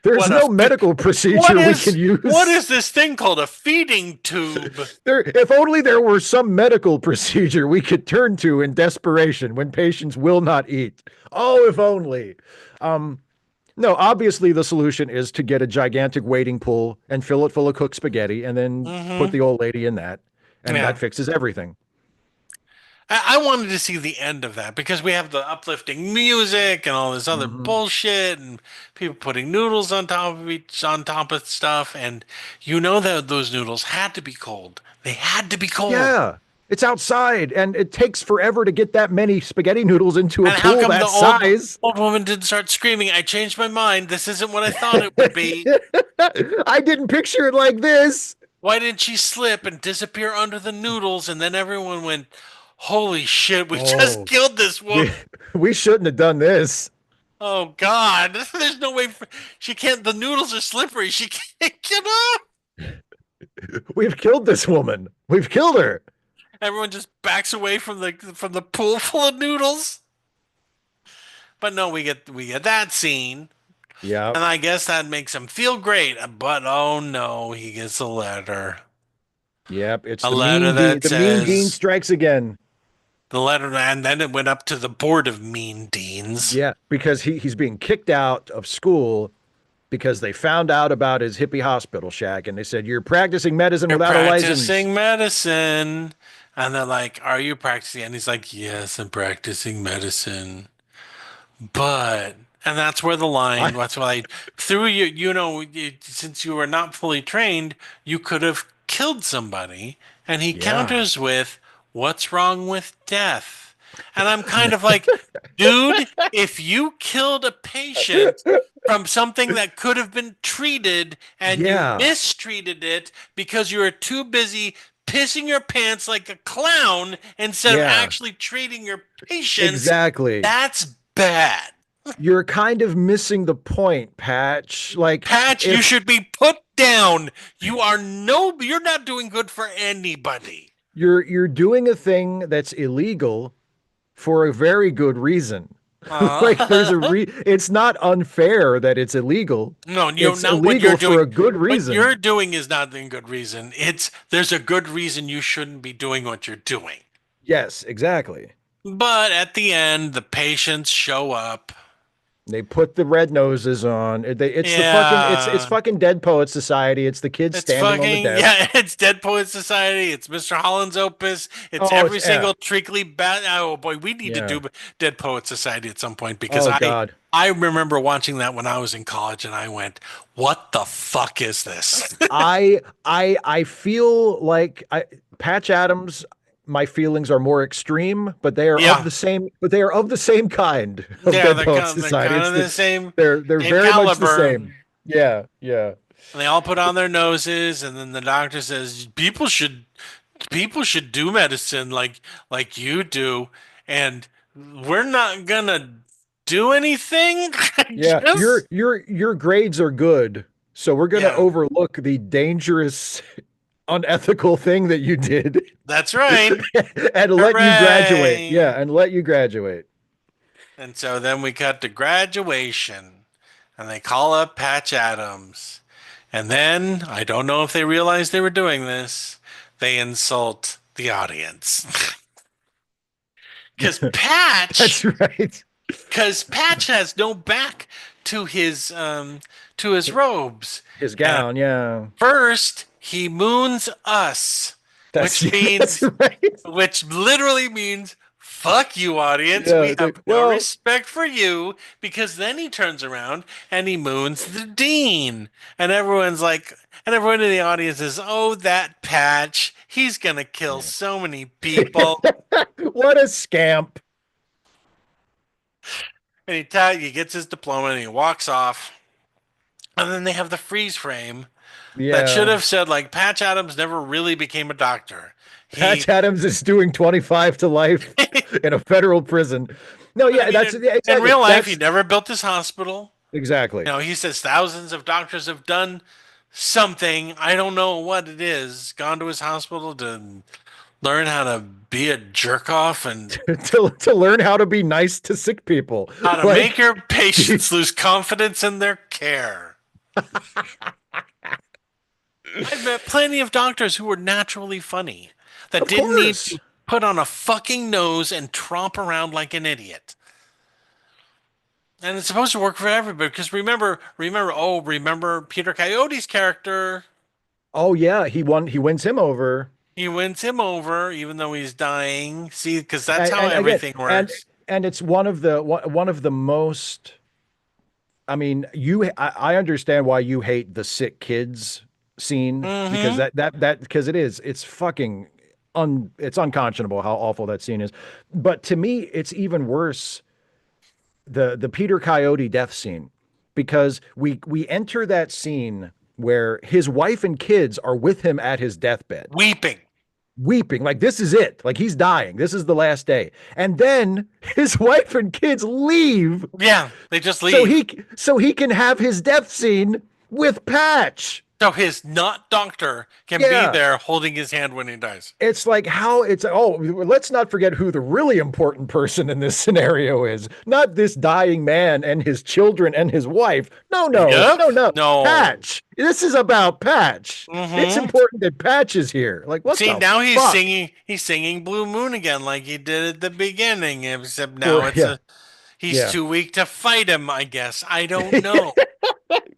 There's no medical procedure we can use. What is this thing called? A feeding tube? If only there were some medical procedure we could turn to in desperation when patients will not eat. Oh, if only. No, obviously the solution is to get a gigantic wading pool and fill it full of cooked spaghetti and then put the old lady in that. And that fixes everything. I wanted to see the end of that because we have the uplifting music and all this other bullshit and people putting noodles on top of stuff. And you know that those noodles had to be cold. They had to be cold. Yeah. It's outside and it takes forever to get that many spaghetti noodles into a pool that size. Old woman didn't start screaming, I changed my mind. This isn't what I thought it would be. I didn't picture it like this. Why didn't she slip and disappear under the noodles? And then everyone went, holy shit, we just killed this woman. We shouldn't have done this. Oh, God. There's no way. She can't. The noodles are slippery. She can't get up. We've killed this woman. We've killed her. Everyone just backs away from the pool full of noodles. But no, we get that scene. Yeah. And I guess that makes him feel great. But oh no, he gets a letter. Yep. It's a letter that says, the mean dean strikes again. The letter, and then it went up to the board of mean deans. Yeah, because he's being kicked out of school because they found out about his hippie hospital shack and they said, you're practicing medicine without a license. Practicing medicine. And they're like, are you practicing? And he's like, yes, I'm practicing medicine. But, and that's where the line, that's why through since you were not fully trained, you could have killed somebody. And he counters with, what's wrong with death? And I'm kind of like, dude, if you killed a patient from something that could have been treated and you mistreated it because you were too busy pissing your pants like a clown instead of actually treating your patients. Exactly. That's bad. You're kind of missing the point, Patch. Like, Patch, you should be put down. You're not doing good for anybody. You're doing a thing that's illegal for a very good reason. Like there's it's not unfair that it's illegal. No, it's not illegal what you're doing, for a good reason. What you're doing is not a good reason. There's a good reason you shouldn't be doing what you're doing. Yes, exactly. But at the end, the patients show up. They put the red noses on. It's fucking Dead Poets Society. It's the kids standing on the desk. Yeah, it's Dead Poets Society. It's Mr. Holland's Opus. It's every single treacly bat. Oh boy, we need to do Dead Poets Society at some point because I remember watching that when I was in college and I went, "What the fuck is this?" I feel like Patch Adams. My feelings are more extreme, but they are of the same. But they are of the same kind. Of Dead Poets Society. They're kind of the same. They're very much the same. Yeah, yeah. And they all put on their noses, and then the doctor says, "People should do medicine like you do, and we're not gonna do anything." Yeah, your grades are good, so we're gonna overlook the dangerous, unethical thing that you did. That's right. And let you graduate. Yeah, and let you graduate. And so then we cut to graduation, and they call up Patch Adams. And then, I don't know if they realized they were doing this, they insult the audience. Because Patch... That's right. Because Patch has no back to his robes. His gown, First, he moons us, which literally means fuck you, audience. Yeah, We it's have like, no well, respect for you, because then he turns around and he moons the dean. And everyone's like, and everyone in the audience is, oh, that Patch. He's going to kill so many people. what a scamp. And he gets his diploma and he walks off. And then they have the freeze frame that should Yeah. have said, like, Patch Adams never really became a doctor. Patch Adams is doing 25 to life in a federal prison. No, yeah, I mean, that's in exactly. real life, he never built his hospital. Exactly. You know, he says thousands of doctors have done something. I don't know what it is. Gone to his hospital to learn how to be a jerk off and to learn how to be nice to sick people. how to make your patients lose confidence in their care. I've met plenty of doctors who were naturally funny that didn't need to put on a fucking nose and tromp around like an idiot. And it's supposed to work for everybody, because remember Peter Coyote's character. Oh yeah, he wins him over. He wins him over even though he's dying. See, because that's how everything works. And it's one of the most, I mean, I understand why you hate the sick kids scene, because because it's fucking it's unconscionable how awful that scene is. But to me, it's even worse, the Peter Coyote death scene, because we enter that scene where his wife and kids are with him at his deathbed, weeping like this is it, like he's dying, this is the last day, and then his wife and kids leave. Yeah, they just leave so he can have his death scene with Patch. So his not doctor can be there holding his hand when he dies. It's like let's not forget who the really important person in this scenario is. Not this dying man and his children and his wife. No. Patch. This is about Patch. It's important that Patch is here. Like, what? See, now he's singing Blue Moon again, like he did at the beginning, except now he's too weak to fight him, I guess. I don't know.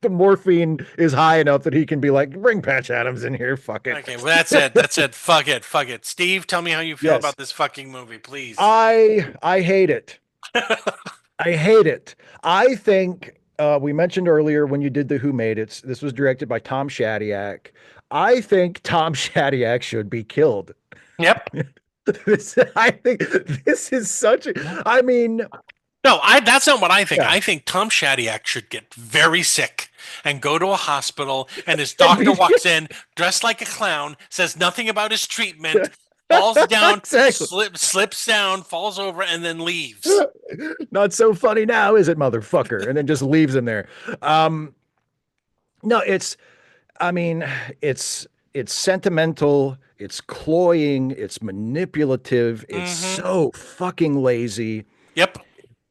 The morphine is high enough that he can be like, bring Patch Adams in here. Fuck it. Okay, well, that's it. Fuck it. Steve, tell me how you feel about this fucking movie, please. I hate it. I hate it. I think we mentioned earlier when you did the Who Made It, this was directed by Tom Shadyac. I think Tom Shadyac should be killed. Yep. I think this is such a, I mean... No, that's not what I think. Yeah. I think Tom Shadyac should get very sick and go to a hospital, and his doctor walks in dressed like a clown, says nothing about his treatment, falls down, slips down, falls over, and then leaves. Not so funny now, is it, motherfucker? And then just leaves him there. No, it's sentimental, it's cloying, it's manipulative, it's so fucking lazy. Yep.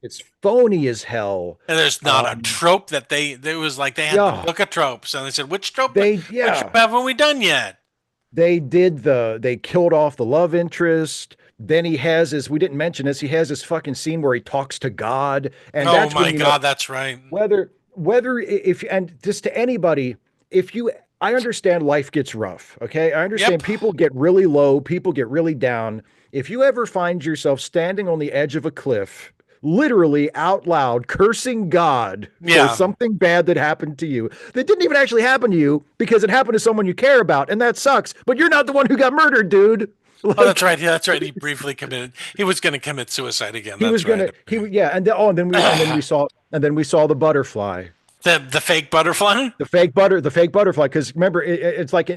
It's phony as hell. And there's not a trope that it was like they had to book a trope. So they said, which trope? Which haven't we done yet? They killed off the love interest. Then he has he didn't mention this, he has this fucking scene where he talks to God. And that's my God, that's right. And just to anybody, I understand life gets rough. Okay. I understand people get really low, people get really down. If you ever find yourself standing on the edge of a cliff, literally out loud cursing God for something bad that happened to you, that didn't even actually happen to you because it happened to someone you care about, and that sucks, but you're not the one who got murdered, dude. Like, oh, that's right. Yeah, that's right. He briefly he was going to commit suicide again. And then we saw the butterfly. The fake butterfly? The fake butterfly. Because remember, it's like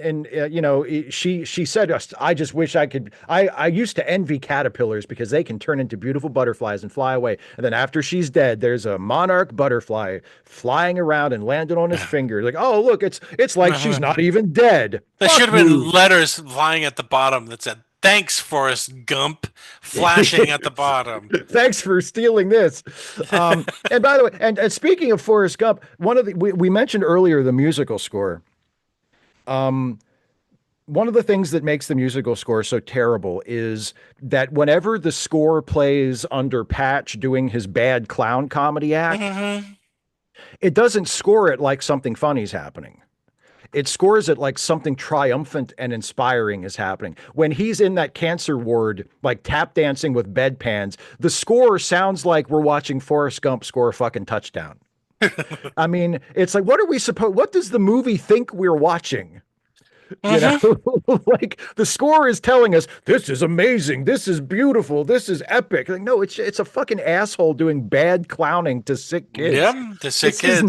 she said, I just wish I could. I used to envy caterpillars because they can turn into beautiful butterflies and fly away. And then after she's dead, there's a monarch butterfly flying around and landed on his finger. Like, oh look, it's like she's not even dead. There should have been letters flying at the bottom that said, "Thanks, Forrest Gump," flashing at the bottom. Thanks for stealing this. And by the way, and speaking of Forrest Gump, we mentioned earlier the musical score. One of the things that makes the musical score so terrible is that whenever the score plays under Patch doing his bad clown comedy act, it doesn't score it like something funny's happening. it scores it like something triumphant and inspiring is happening. When he's in that cancer ward, like tap dancing with bedpans, the score sounds like we're watching Forrest Gump score a fucking touchdown. I mean, it's like, what does the movie think we're watching? You know, like the score is telling us this is amazing, this is beautiful, this is epic. Like, no, it's a fucking asshole doing bad clowning to sick kids. Yeah, to sick kids.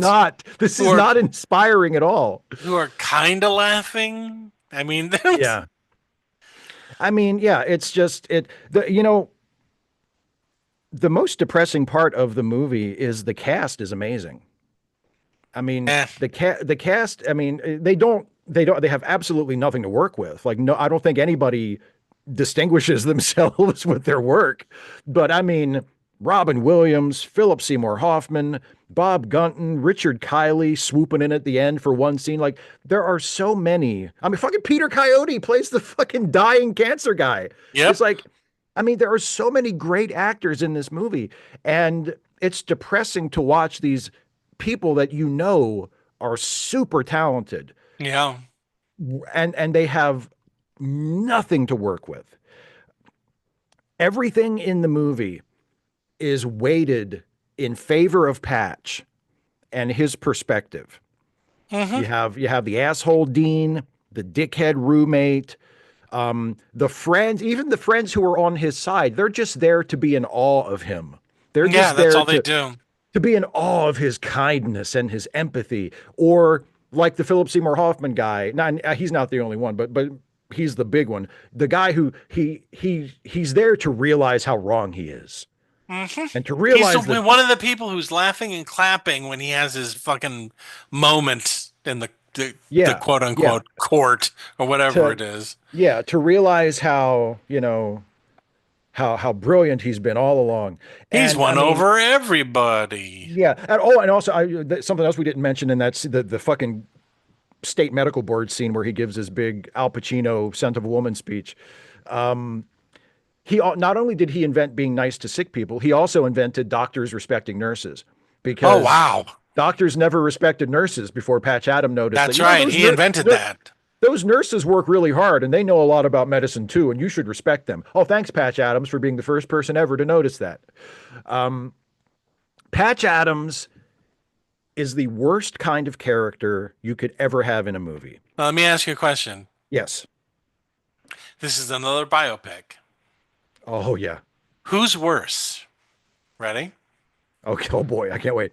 This is not inspiring at all. Who are kind of laughing. I mean, yeah. I mean, yeah, it's just you know, the most depressing part of the movie is the cast is amazing. I mean, the cast, I mean, they have absolutely nothing to work with. Like, no, I don't think anybody distinguishes themselves with their work. But I mean, Robin Williams, Philip Seymour Hoffman, Bob Gunton, Richard Kiley swooping in at the end for one scene. Like, there are so many. I mean, fucking Peter Coyote plays the fucking dying cancer guy. Yep. It's like, I mean, there are so many great actors in this movie. And it's depressing to watch these people that you know are super talented. Yeah. And they have nothing to work with. Everything in the movie is weighted in favor of Patch and his perspective. Mm-hmm. You have the asshole dean, the dickhead roommate, the friends, even the friends who are on his side, they're just there to be in awe of him. They're just there that's all they do. To be in awe of his kindness and his empathy, or like the Philip Seymour Hoffman guy. He's not the only one, but he's the big one. The guy who he's there to realize how wrong he is. Mm-hmm. And to realize he's one of the people who's laughing and clapping when he has his fucking moment in the quote unquote court or whatever it is. Yeah, to realize how, you know, how brilliant he's been all along. He's won over everybody. Yeah, and also something else we didn't mention, and that's the fucking state medical board scene where he gives his big Al Pacino scent of a woman speech. He not only did he invent being nice to sick people, he also invented doctors respecting nurses. Because doctors never respected nurses before Patch Adam noticed. That's right. He invented that. Those nurses work really hard and they know a lot about medicine too, and you should respect them. Oh, thanks, Patch Adams, for being the first person ever to notice that. Patch Adams is the worst kind of character you could ever have in a movie. Let me ask you a question. Yes. This is another biopic. Oh, yeah. Who's worse? Ready? Okay. Oh, boy. I can't wait.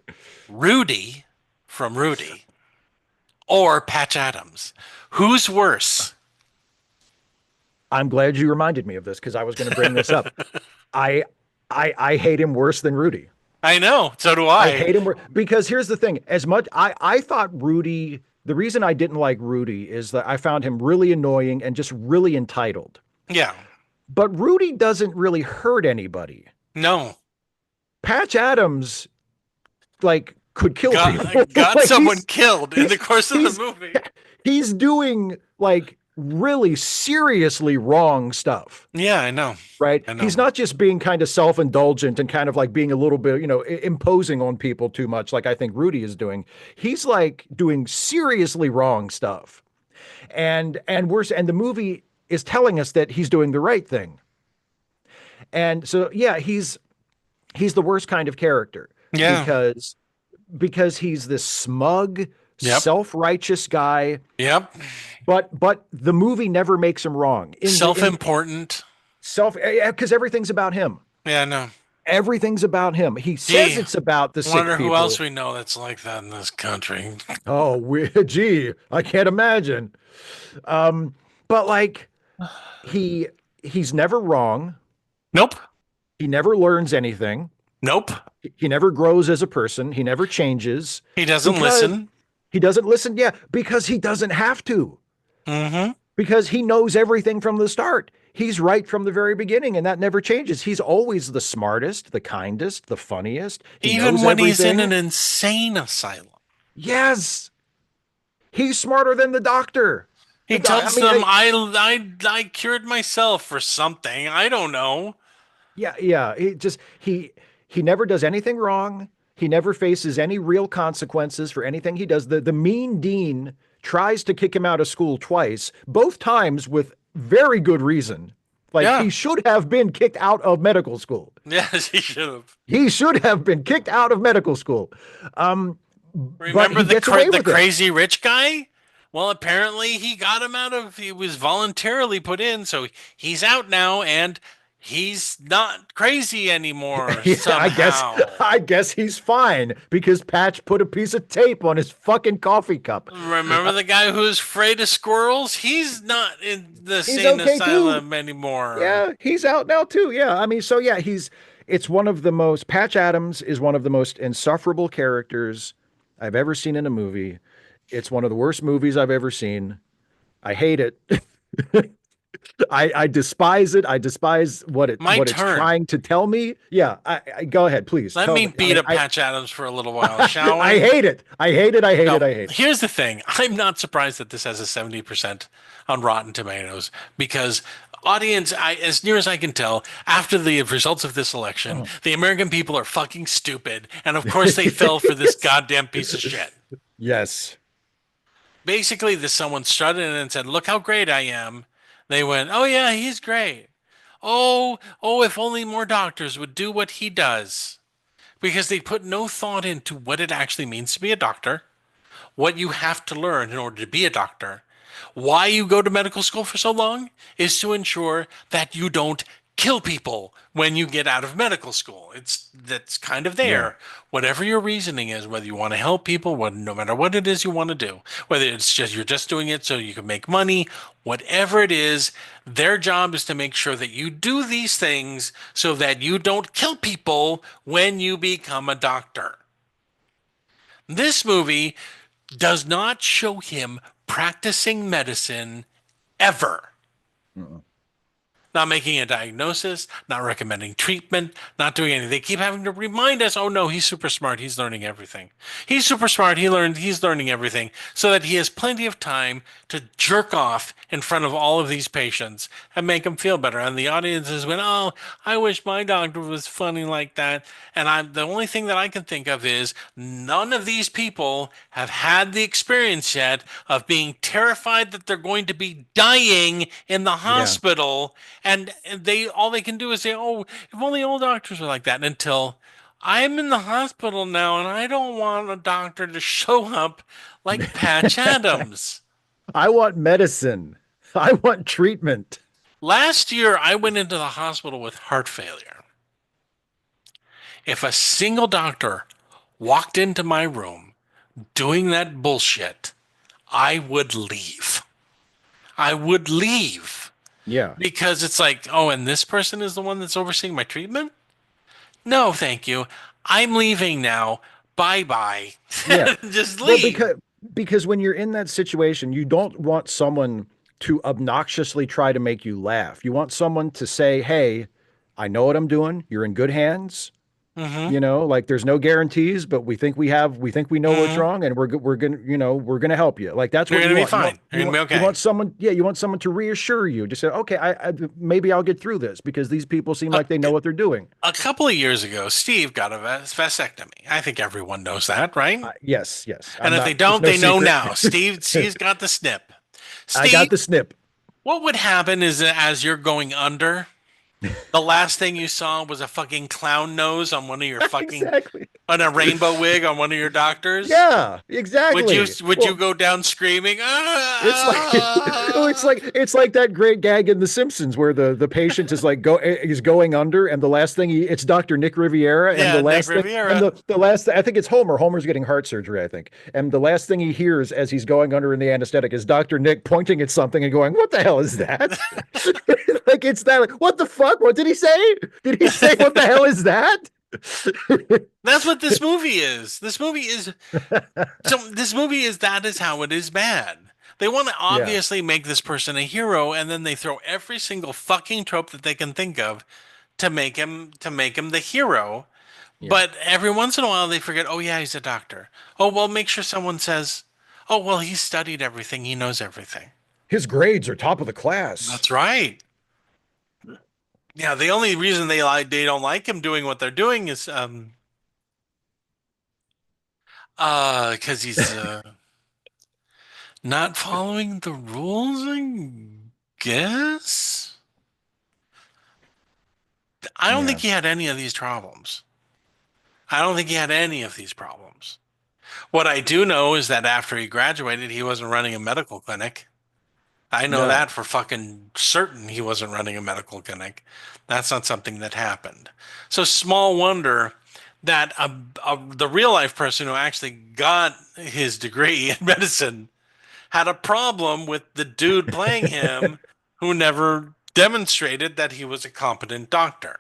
Rudy from Rudy or Patch Adams? Who's worse? I'm glad you reminded me of this because I was going to bring this up. I hate him worse than Rudy. I know. So do I. I hate him because here's the thing. As much I thought Rudy, the reason I didn't like Rudy is that I found him really annoying and just really entitled. Yeah. But Rudy doesn't really hurt anybody. No. Patch Adams, like, could kill people. Got like, someone killed in the course of the movie. He's doing, like, really seriously wrong stuff. Yeah, I know. Right? I know. He's not just being kind of self-indulgent and kind of like being a little bit, you know, imposing on people too much like I think Rudy is doing. He's like doing seriously wrong stuff. And the movie is telling us that he's doing the right thing. And so, yeah, he's the worst kind of character. Yeah. Because he's this smug, self-righteous guy. Yep. But the movie never makes him wrong. Self-important. Because everything's about him. Yeah, I know. Everything's about him. He says it's about the sick people. Wonder who else we know that's like that in this country. Oh, gee, I can't imagine. But like, he's never wrong. Nope. He never learns anything. Nope. He never grows as a person. He never changes. He doesn't listen. He doesn't listen. Yeah, because he doesn't have to. Mm-hmm. Because he knows everything from the start. He's right from the very beginning, and that never changes. He's always the smartest, the kindest, the funniest. Even when he's in an insane asylum. Yes. He's smarter than the doctor. He tells them, I cured myself for something. I don't know. Yeah. He never does anything wrong. He never faces any real consequences for anything he does. The mean dean tries to kick him out of school twice, both times with very good reason. Like, he should have been kicked out of medical school. Yes, he should have. He should have been kicked out of medical school. Remember the crazy rich guy? Well, apparently he he was voluntarily put in, so he's out now, and he's not crazy anymore. Yeah, I guess he's fine because Patch put a piece of tape on his fucking coffee cup. Remember the guy who's afraid of squirrels? He's not in the sane asylum anymore. Yeah, he's out now too. Yeah, I mean, so yeah, it's one of the most, Patch Adams is one of the most insufferable characters I've ever seen in a movie. It's one of the worst movies I've ever seen. I hate it. I despise it. I despise what it's trying to tell me. Yeah, I go ahead, please. Let me beat up Patch Adams for a little while, shall we? I hate it. I hate it. I hate it. I hate it. Here's the thing. I'm not surprised that this has a 70% on Rotten Tomatoes because audience, as near as I can tell, after the results of this election, the American people are fucking stupid. And of course they fell for this goddamn piece of shit. Yes. Basically, someone strutted in and said, look how great I am. They went, oh yeah, he's great. Oh, if only more doctors would do what he does. Because they put no thought into what it actually means to be a doctor, what you have to learn in order to be a doctor. Why you go to medical school for so long is to ensure that you don't kill people when you get out of medical school. That's kind of there. Yeah. Whatever your reasoning is, whether you want to help people, no matter what it is you want to do, whether it's just you're just doing it so you can make money, whatever it is, their job is to make sure that you do these things so that you don't kill people when you become a doctor. This movie does not show him practicing medicine ever. Not making a diagnosis, not recommending treatment, not doing anything. They keep having to remind us, oh no, he's super smart. He's learning everything. He's super smart. He's learning everything so that he has plenty of time to jerk off in front of all of these patients and make them feel better. And the audiences went, oh, I wish my doctor was funny like that. And the only thing that I can think of is none of these people have had the experience yet of being terrified that they're going to be dying in the hospital. Yeah. And all they can do is say, oh, if only all doctors were like that, until I'm in the hospital now and I don't want a doctor to show up like Patch Adams. I want medicine. I want treatment. Last year, I went into the hospital with heart failure. If a single doctor walked into my room doing that bullshit, I would leave. I would leave. Yeah. Because it's like, oh, and this person is the one that's overseeing my treatment? No, thank you. I'm leaving now. Bye-bye. Yeah. Just leave. Well, because when you're in that situation, you don't want someone to obnoxiously try to make you laugh. You want someone to say, hey, I know what I'm doing. You're in good hands. Mm-hmm. You know, like there's no guarantees, but we think we know what's wrong, and we're gonna help you. Like that's what you're gonna be fine. You're gonna be okay. You want someone to reassure you, to say, okay, I maybe I'll get through this because these people seem like they know what they're doing. A couple of years ago, Steve got a vasectomy. I think everyone knows that, right? Yes. And if they don't, they know now. Steve's got the snip. Steve, I got the snip. What would happen is that as you're going under, the last thing you saw was a fucking clown nose on one of your fucking on a rainbow wig on one of your doctors. Yeah, exactly. Would you go down screaming? It's like that great gag in The Simpsons where the patient is going under, and the last thing it's Dr. Nick Riviera, and the last thing I think it's Homer. Homer's getting heart surgery, I think, and the last thing he hears as he's going under in the anesthetic is Dr. Nick pointing at something and going, "What the hell is that?" Like it's that. Like, what the fuck? What did he say? Did he say what the hell is that? That's what this movie is. This movie is that is how it is bad. They want to obviously make this person a hero, and then they throw every single fucking trope that they can think of to make him the hero. Yeah. But every once in a while they forget, oh yeah, he's a doctor. Oh, well, make sure someone says, oh, well, he studied everything. He knows everything. His grades are top of the class. That's right. Yeah, the only reason they don't like him doing what they're doing is because he's Not following the rules, I guess? I don't think he had any of these problems. I don't think he had any of these problems. What I do know is that after he graduated, he wasn't running a medical clinic. I know that for fucking certain he wasn't running a medical clinic. That's not something that happened. So small wonder that the real life person who actually got his degree in medicine had a problem with the dude playing him who never demonstrated that he was a competent doctor.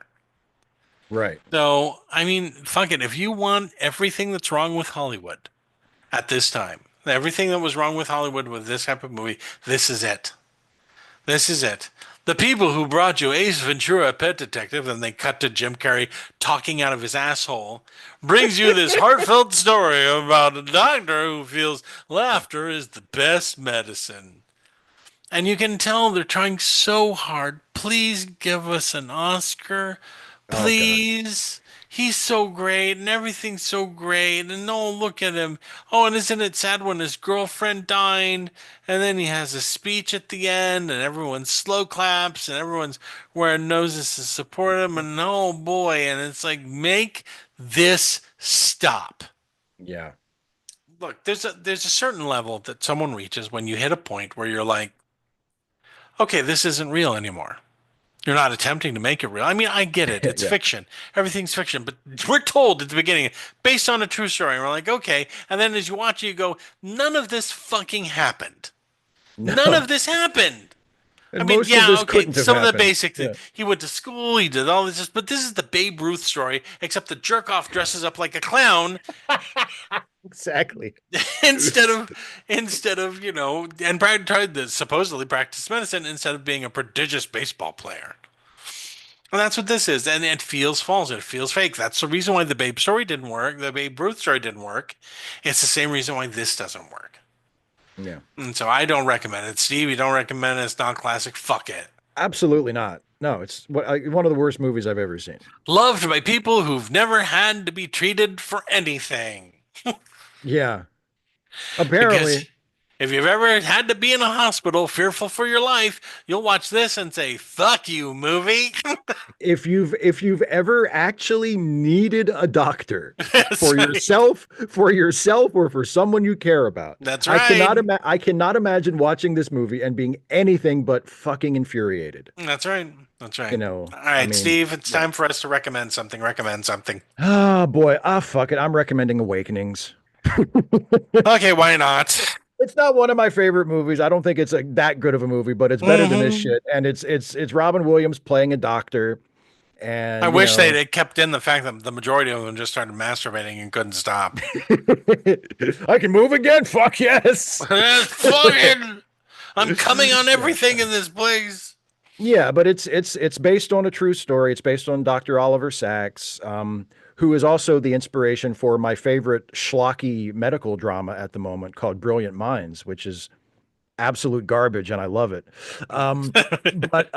Right. So, I mean, fuck it. If you want everything that's wrong with Hollywood at this time, everything that was wrong with Hollywood with this type of movie, this is it. This is it. The people who brought you Ace Ventura, Pet Detective, and they cut to Jim Carrey talking out of his asshole, brings you this heartfelt story about a doctor who feels laughter is the best medicine. And you can tell they're trying so hard. Please give us an Oscar. Please. He's so great and everything's so great. And oh, look at him. Oh, and isn't it sad when his girlfriend died? And then he has a speech at the end and everyone slow claps and everyone's wearing noses to support him. And oh boy. And it's like, make this stop. Yeah. Look, there's a certain level that someone reaches when you hit a point where you're like, okay, this isn't real anymore. You're not attempting to make it real. I mean, I get it. It's fiction. Everything's fiction. But we're told at the beginning, based on a true story. And we're like, okay. And then as you watch it, you go, none of this fucking happened. No. None of this happened. And I mean, yeah, okay. Some of the basic things. He went to school. He did all this. But this is the Babe Ruth story, except the jerk-off dresses up like a clown. Exactly. instead of and Brad tried to supposedly practice medicine instead of being a prodigious baseball player. And that's what this is. And it feels false. It feels fake. That's the reason why the Babe story didn't work. The Babe Ruth story didn't work. It's the same reason why this doesn't work. Yeah. And so I don't recommend it. Steve, you don't recommend it. It's not classic. Fuck it. Absolutely not. No, it's one of the worst movies I've ever seen. Loved by people who've never had to be treated for anything. Yeah. Apparently. Because if you've ever had to be in a hospital fearful for your life, you'll watch this and say, fuck you, movie. If you've ever actually needed a doctor for yourself or for someone you care about. That's right. I cannot imagine watching this movie and being anything but fucking infuriated. That's right. That's right. You know. All right, Steve, it's time for us to recommend something. Recommend something. Oh boy. Fuck it. I'm recommending Awakenings. Okay, why not? It's not one of my favorite movies. I don't think it's that good of a movie, but it's better than this shit. And it's Robin Williams playing a doctor. And I wish they'd had kept in the fact that the majority of them just started masturbating and couldn't stop. I can move again. Fuck yes. Fucking, I'm coming on everything in this place. Yeah, but it's based on a true story. It's based on Dr. Oliver Sacks, who is also the inspiration for my favorite schlocky medical drama at the moment called Brilliant Minds, which is absolute garbage, and I love it. But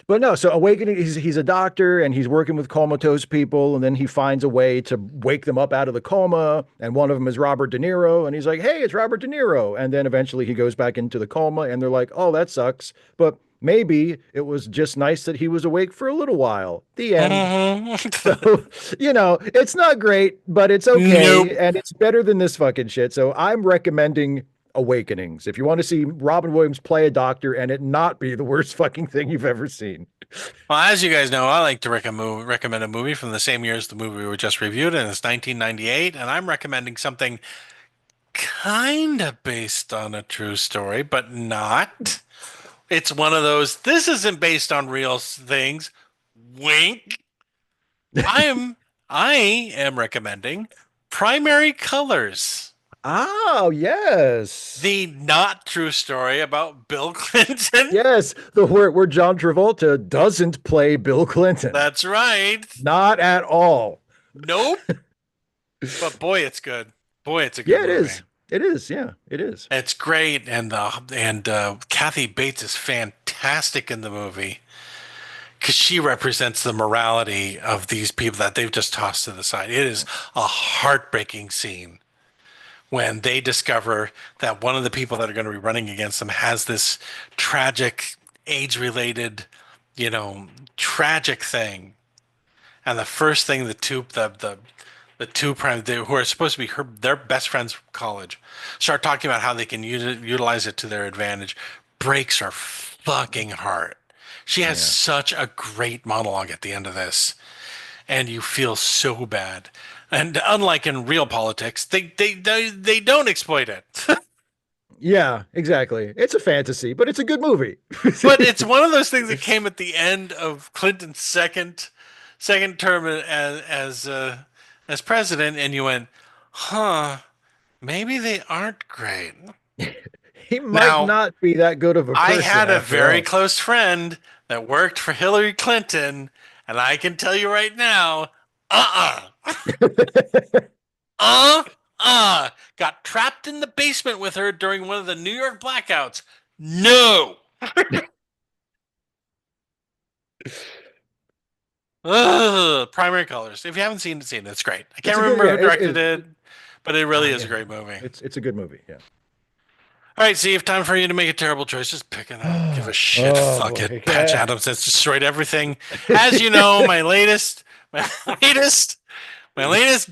no, so Awakening, he's a doctor and he's working with comatose people, and then he finds a way to wake them up out of the coma, and one of them is Robert De Niro, and he's like, hey, it's Robert De Niro. And then eventually he goes back into the coma, and they're like, oh, that sucks. But maybe it was just nice that he was awake for a little while. The end. So, it's not great, but it's okay. Nope. And it's better than this fucking shit. So I'm recommending Awakenings. If you want to see Robin Williams play a doctor and it not be the worst fucking thing you've ever seen. Well, as you guys know, I like to recommend a movie from the same year as the movie we just reviewed, and it's 1998. And I'm recommending something kind of based on a true story, but not. It's one of those, this isn't based on real things. Wink. I am recommending Primary Colors. Oh, yes. The not true story about Bill Clinton. Yes, where John Travolta doesn't play Bill Clinton. That's right. Not at all. Nope. But boy, it's good. Boy, it's a good movie. It is. It is, yeah, it is. It's great, and Kathy Bates is fantastic in the movie because she represents the morality of these people that they've just tossed to the side. It is a heartbreaking scene when they discover that one of the people that are going to be running against them has this tragic age-related, tragic thing. And the first thing the two who are supposed to be their best friends from college start talking about how they can utilize it to their advantage breaks her fucking heart. She has such a great monologue at the end of this, and you feel so bad. And unlike in real politics, they don't exploit it. Yeah, exactly. It's a fantasy, but it's a good movie. But it's one of those things that came at the end of Clinton's second term as president, and you went, huh, maybe they aren't great. He might not be that good of a person. I had a very close friend that worked for Hillary Clinton, and I can tell you right now, got trapped in the basement with her during one of the New York blackouts. No. Primary Colors. If you haven't seen it, it's great. I can't remember who directed it, but it really is a great movie. It's a good movie. Yeah. All right, see, if time for you to make a terrible choice, just pick it up. Give a shit. Fuck it. Patch Adams has destroyed everything. As you know, my latest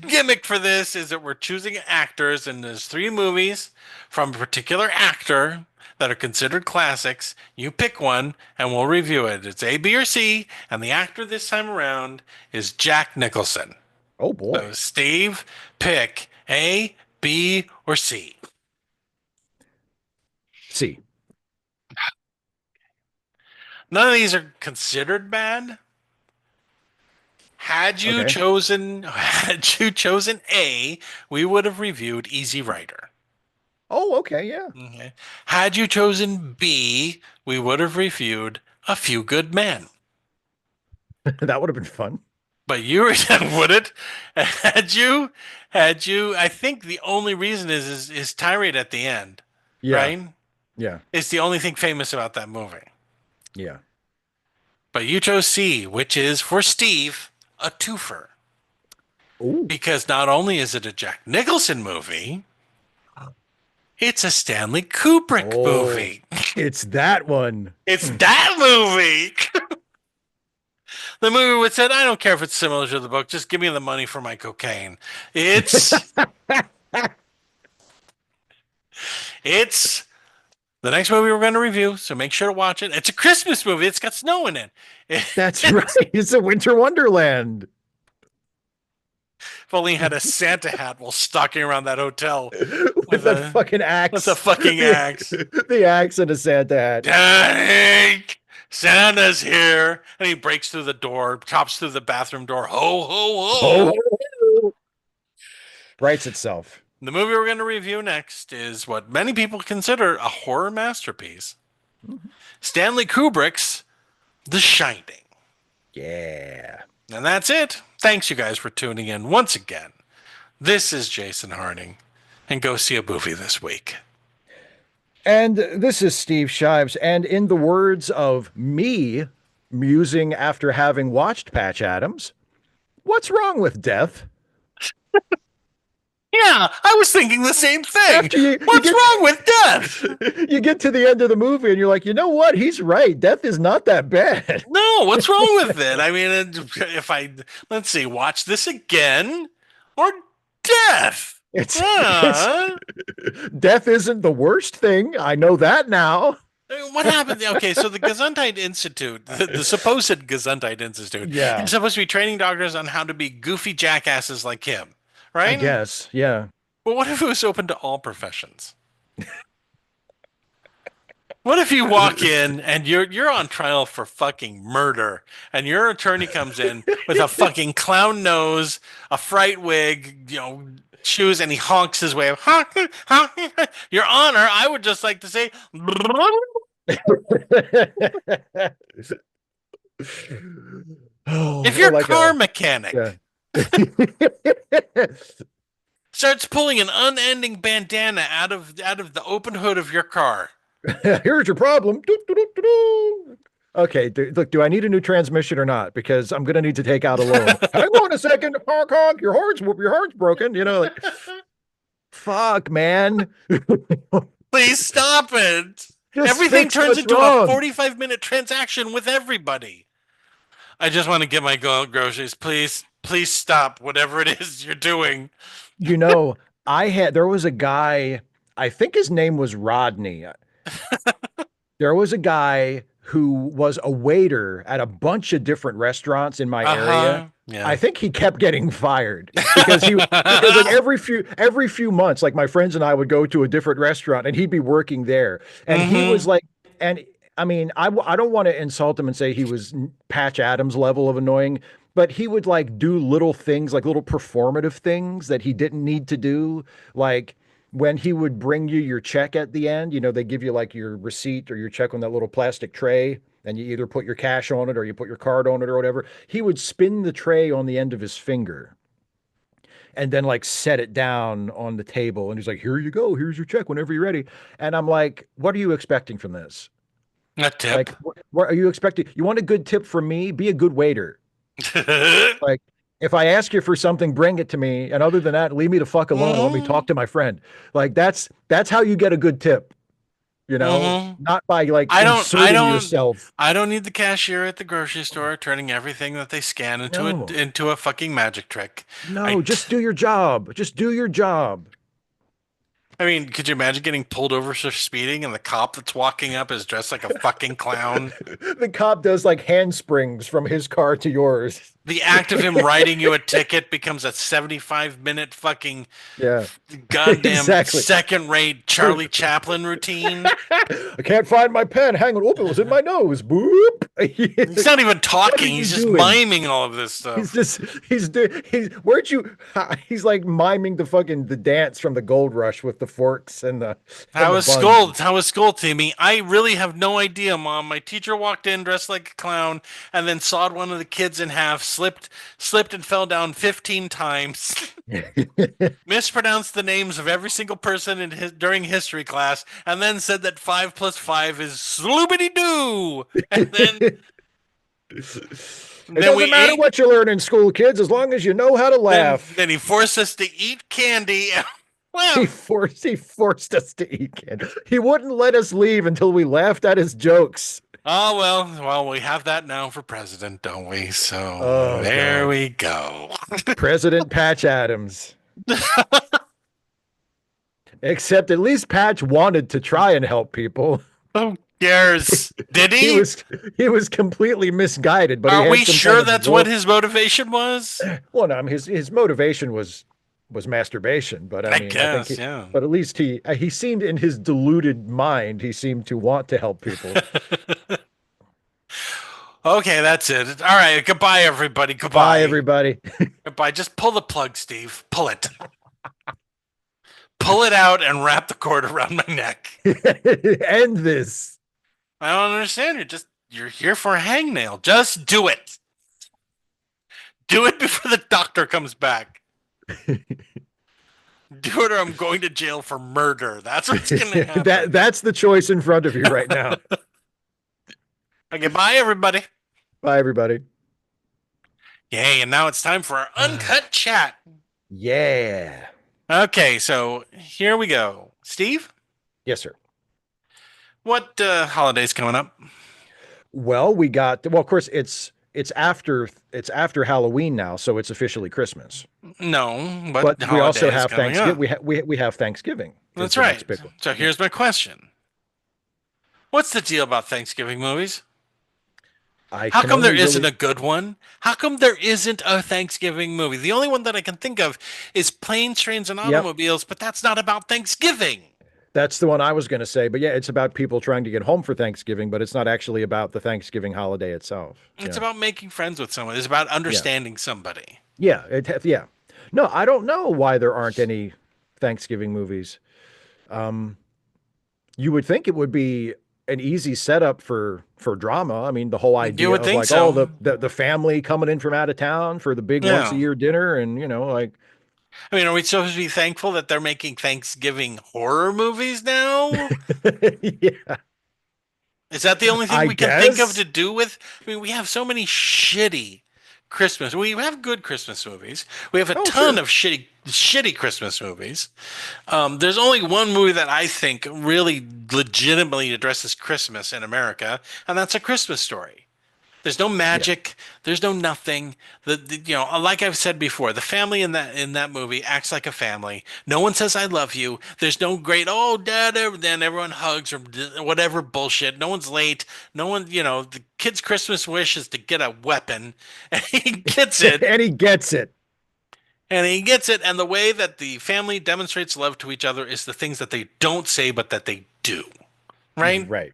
gimmick for this is that we're choosing actors, and there's 3 movies from a particular actor that are considered classics. You pick one, and we'll review it. It's A, B, or C, and the actor this time around is Jack Nicholson. Oh, boy. So, Steve, pick A, B, or C. C. None of these are considered bad. Had you chosen A, we would have reviewed Easy Rider. Oh, okay, yeah. Okay. Had you chosen B, we would have reviewed A Few Good Men. That would have been fun. But you wouldn't. Had you, I think the only reason is tirade at the end. Yeah. Right? Yeah. It's the only thing famous about that movie. Yeah. But you chose C, which is, for Steve, a twofer. Ooh. Because not only is it a Jack Nicholson movie, it's a Stanley Kubrick movie. It's that one. It's that movie. The movie which said, I don't care if it's similar to the book, just give me the money for my cocaine. It's the next movie we're going to review, so make sure to watch it. It's a Christmas movie. It's got snow in it. That's right. It's a Winter Wonderland. If only he had a Santa hat while stalking around that hotel. With a fucking axe. With a fucking axe. The axe and a Santa hat. Dank! Santa's here. And he breaks through the door, chops through the bathroom door. Ho, ho, ho. Oh. Writes itself. The movie we're going to review next is what many people consider a horror masterpiece. Mm-hmm. Stanley Kubrick's The Shining. Yeah. And that's it. Thanks, you guys, for tuning in once again. This is Jason Harding, and go see a movie this week. And this is Steve Shives, and in the words of me, musing after having watched Patch Adams, what's wrong with death? Yeah, I was thinking the same thing. What's wrong with death? You get to the end of the movie and you're like, you know what? He's right. Death is not that bad. No, what's wrong with it? I mean, let's see, watch this again or death. Death isn't the worst thing. I know that now. What happened? Okay, so the Gesundheit Institute, the supposed Gesundheit Institute, is supposed to be training doctors on how to be goofy jackasses like him. Right? I guess, yeah. But what if it was open to all professions? What if you walk in and you're on trial for fucking murder, and your attorney comes in with a fucking clown nose, a fright wig, shoes, and he honks his way of, Your Honor, I would just like to say, if you're a car mechanic. Yeah. Starts pulling an unending bandana out of the open hood of your car. Here's your problem. Okay, look, do I need a new transmission or not? Because I'm gonna need to take out a loan. Hang on a second, honk honk. Your heart's broken. fuck, man? Please stop it. Just Everything fix turns what's into wrong. a 45-minute transaction with everybody. I just want to get my groceries. Please stop whatever it is you're doing. You know, there was a guy, I think his name was Rodney. There was a guy who was a waiter at a bunch of different restaurants in my area. Yeah. I think he kept getting fired because like every few months, like my friends and I would go to a different restaurant and he'd be working there. And he was like, and I mean, I don't want to insult him and say he was Patch Adams level of annoying, but he would like do little things, like little performative things that he didn't need to do. Like when he would bring you your check at the end, they give you like your receipt or your check on that little plastic tray, and you either put your cash on it or you put your card on it or whatever. He would spin the tray on the end of his finger and then like set it down on the table. And he's like, here you go. Here's your check whenever you're ready. And I'm like, what are you expecting from this? A tip. Like, what are you expecting? You want a good tip from me? Be a good waiter. Like, if I ask you for something, bring it to me. And other than that, leave me the fuck alone. Let me talk to my friend. Like that's how you get a good tip. Not by like inserting yourself. I don't need the cashier at the grocery store turning everything that they scan into a fucking magic trick. No, just do your job. Just do your job. I mean, could you imagine getting pulled over for speeding and the cop that's walking up is dressed like a fucking clown? The cop does like handsprings from his car to yours. The act of him writing you a ticket becomes a 75-minute fucking goddamn second-rate Charlie Chaplin routine. I can't find my pen. Hang on. Oh, it was in my nose. Boop. He's not even talking. He's just miming all of this stuff. He's like miming the dance from the Gold Rush with the forks and the. How was school, Timmy? I really have no idea, Mom. My teacher walked in dressed like a clown and then sawed one of the kids in half, slipped and fell down 15 times. Mispronounced the names of every single person during history class, and then said that 5 + 5 is sloobity-doo. And then it doesn't matter what you learn in school, kids, as long as you know how to laugh. Then he forced us to eat candy. Well, he forced us to eat candy. He wouldn't let us leave until we laughed at his jokes. Oh, well, we have that now for president, don't we? So there we go. President Patch Adams. Except at least Patch wanted to try and help people. Who cares? Did he? He was completely misguided. But are we sure that's what his motivation was? Well, no, his motivation was masturbation, but I guess, but at least he seemed, in his deluded mind, he seemed to want to help people. Okay, that's it. All right, goodbye, everybody. Goodbye, everybody. Goodbye. Just pull the plug, Steve. Pull it. Pull it out and wrap the cord around my neck. End this. I don't understand. You're here for a hangnail. Just do it. Do it before the doctor comes back. Do it or I'm going to jail for murder. That's what's going to happen. That's the choice in front of you right now. Okay, bye, everybody. Bye, everybody. Yay, and now it's time for our Uncut chat. Yeah. Okay, so here we go. Steve? Yes, sir. What holiday's coming up? Well, of course, it's after Halloween now, so it's officially Christmas. No, but we also have Thanksgiving. We have Thanksgiving. That's right. So here's my question: what's the deal about Thanksgiving movies? How come there isn't a good one? How come there isn't a Thanksgiving movie? The only one that I can think of is Planes, Trains, and Automobiles, but that's not about Thanksgiving. That's the one I was going to say. But yeah, it's about people trying to get home for Thanksgiving, but it's not actually about the Thanksgiving holiday itself. It's about making friends with someone. It's about understanding somebody. Yeah. No, I don't know why there aren't any Thanksgiving movies. You would think it would be an easy setup for drama. I mean, the whole idea of like the family coming in from out of town for the big once a year dinner, and like. I mean, are we supposed to be thankful that they're making Thanksgiving horror movies now? Yeah. Is that the only thing we can think of to do with? I mean, we have so many shitty Christmas. We have good Christmas movies. We have a ton of shitty Christmas movies. There's only one movie that I think really legitimately addresses Christmas in America, and that's A Christmas Story. There's no magic. Yeah. There's no nothing. Like I've said before, the family in that movie acts like a family. No one says "I love you." There's no great "oh, Dad," then everyone hugs or whatever bullshit. No one's late. No one, the kid's Christmas wish is to get a weapon, and he gets it. And he gets it. And he gets it. And the way that the family demonstrates love to each other is the things that they don't say, but that they do. Right? Right.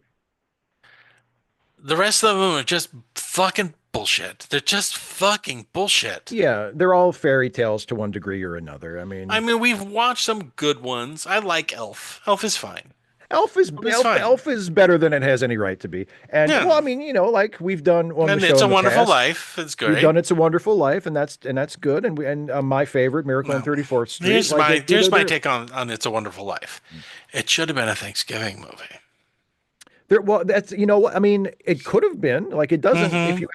The rest of them are just fucking bullshit. They're just fucking bullshit. Yeah, they're all fairy tales to one degree or another. I mean, we've watched some good ones. I like Elf. Elf is fine. Elf is better than it has any right to be. And well, I mean, like we've done on the show It's a in the Wonderful past, Life. It's good. We've done It's a Wonderful Life, and that's good. And my favorite, Miracle on 34th Street. Here's my take on It's a Wonderful Life. It should have been a Thanksgiving movie. Well, that's what I mean. It could have been like it doesn't. If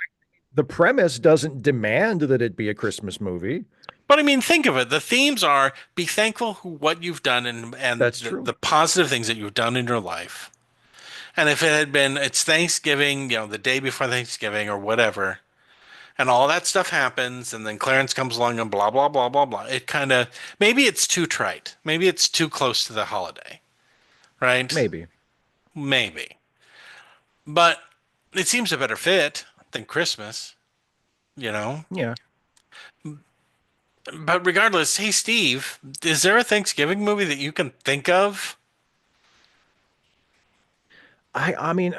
the premise doesn't demand that it be a Christmas movie. But I mean, think of it. The themes are be thankful for what you've done and that's true. The positive things that you've done in your life. And if it had been it's Thanksgiving, the day before Thanksgiving or whatever, and all that stuff happens, and then Clarence comes along and blah blah blah blah blah. It kind of maybe it's too trite. Maybe it's too close to the holiday, right? Maybe. But it seems a better fit than Christmas, Yeah. But regardless, hey, Steve, is there a Thanksgiving movie that you can think of? I mean,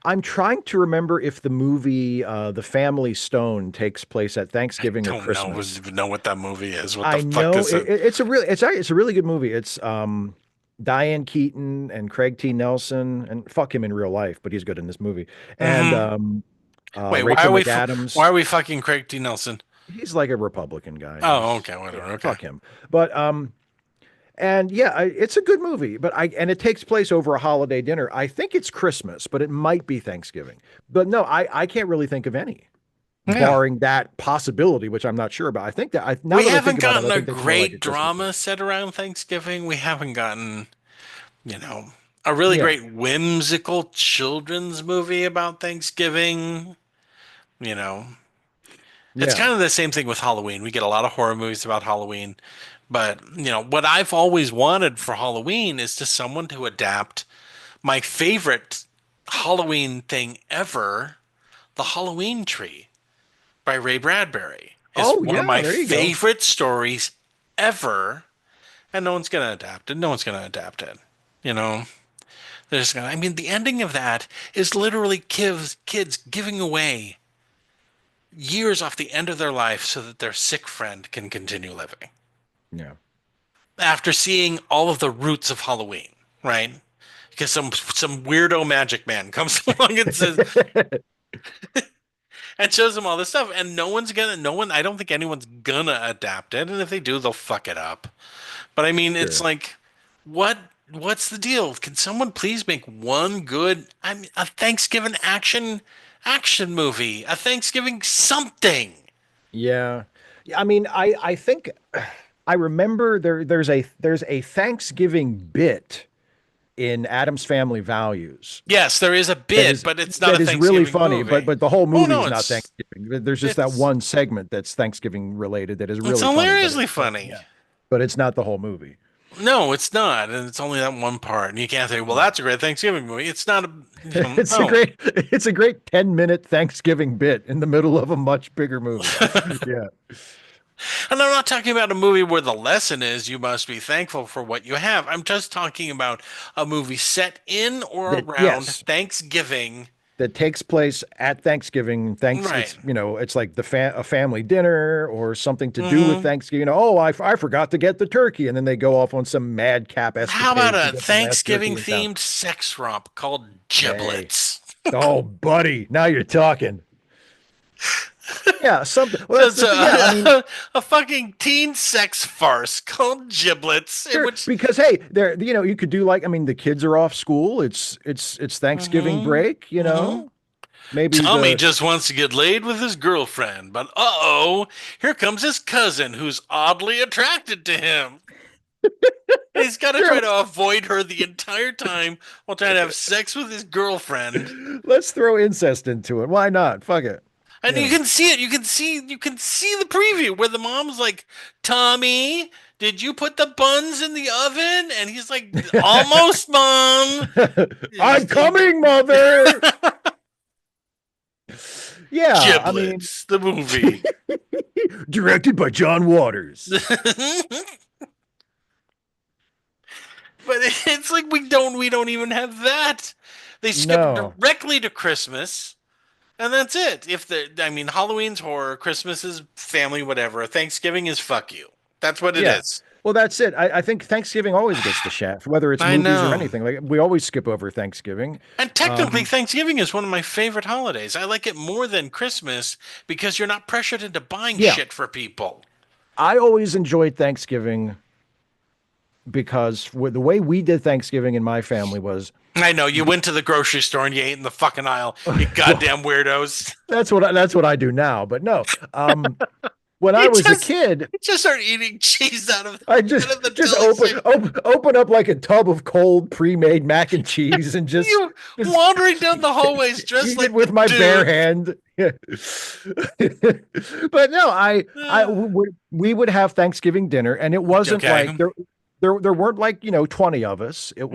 I'm trying to remember if the movie The Family Stone takes place at Thanksgiving or Christmas. I don't know what that movie is. What I the fuck know is it? It's a really good movie. It's Diane Keaton and Craig T. Nelson, and fuck him in real life, but he's good in this movie. And wait, Rachel McAdams. Why are we fucking Craig T. Nelson? He's like a Republican guy. Oh, okay, whatever. Yeah, okay. Fuck him. But and yeah, it's a good movie. But and it takes place over a holiday dinner. I think it's Christmas, but it might be Thanksgiving. But no, I can't really think of any. Barring that possibility, which I'm not sure about. I think that we haven't gotten a great drama set around Thanksgiving. We haven't gotten, a really great whimsical children's movie about Thanksgiving. It's kind of the same thing with Halloween. We get a lot of horror movies about Halloween, but what I've always wanted for Halloween is someone to adapt my favorite Halloween thing ever, The Halloween Tree by Ray Bradbury. It's one of my favorite stories ever, and no one's going to adapt it. The ending of that is literally kids giving away years off the end of their life so that their sick friend can continue living. Yeah. After seeing all of the roots of Halloween, right? Because some weirdo magic man comes along and says and shows them all this stuff, and I don't think anyone's gonna adapt it, and if they do, they'll fuck it up. But I mean, it's like, what's the deal? Can someone please make one good, a Thanksgiving action movie, a Thanksgiving something? Yeah. I mean, I think I remember there's a Thanksgiving bit in Addams Family Values. Yes, there is a bit, but it's not a Thanksgiving really funny. movie. But the whole movie is not Thanksgiving. There's just that one segment that's Thanksgiving related that is really hilariously funny. But it's not the whole movie. No, it's not, and it's only that one part. And you can't say, "Well, that's a great Thanksgiving movie." It's not a. It's a great 10-minute Thanksgiving bit in the middle of a much bigger movie. Yeah. And I'm not talking about a movie where the lesson is you must be thankful for what you have. I'm just talking about a movie set in or around Thanksgiving. That takes place at Thanksgiving. It's like a family dinner or something to do with Thanksgiving. I forgot to get the turkey. And then they go off on some madcap escapade. How about a Thanksgiving-themed sex romp called Giblets? Hey. Oh, buddy. Now you're talking. Yeah, something. Well, a fucking teen sex farce called Giblets. Sure, because hey, you could do the kids are off school. It's Thanksgiving break. maybe Tommy just wants to get laid with his girlfriend, but here comes his cousin who's oddly attracted to him. He's got to try to avoid her the entire time while trying to have sex with his girlfriend. Let's throw incest into it. Why not? Fuck it. And you can see it. You can see the preview where the mom's like, Tommy, did you put the buns in the oven? And he's like, almost, Mom. I'm coming, Mother. Yeah, Giblets, the movie. Directed by John Waters. But it's like we don't even have that. They skip directly to Christmas, and that's it. Halloween's horror, Christmas is family, whatever. Thanksgiving is fuck you. That's what it is. Well, that's it. I think Thanksgiving always gets the shaft, whether it's movies or anything. Like we always skip over Thanksgiving. And technically, Thanksgiving is one of my favorite holidays. I like it more than Christmas because you're not pressured into buying shit for people. I always enjoyed Thanksgiving because the way we did Thanksgiving in my family was. I know you went to the grocery store and you ate in the fucking aisle. You goddamn weirdos. That's what I do now. But no. When I was a kid, you just start eating cheese out of. I just open up like a tub of cold pre-made mac and cheese and just you wandering down the hallways just like with my bare hand. Yeah. But no, we would have Thanksgiving dinner, and it wasn't like there weren't like 20 of us. It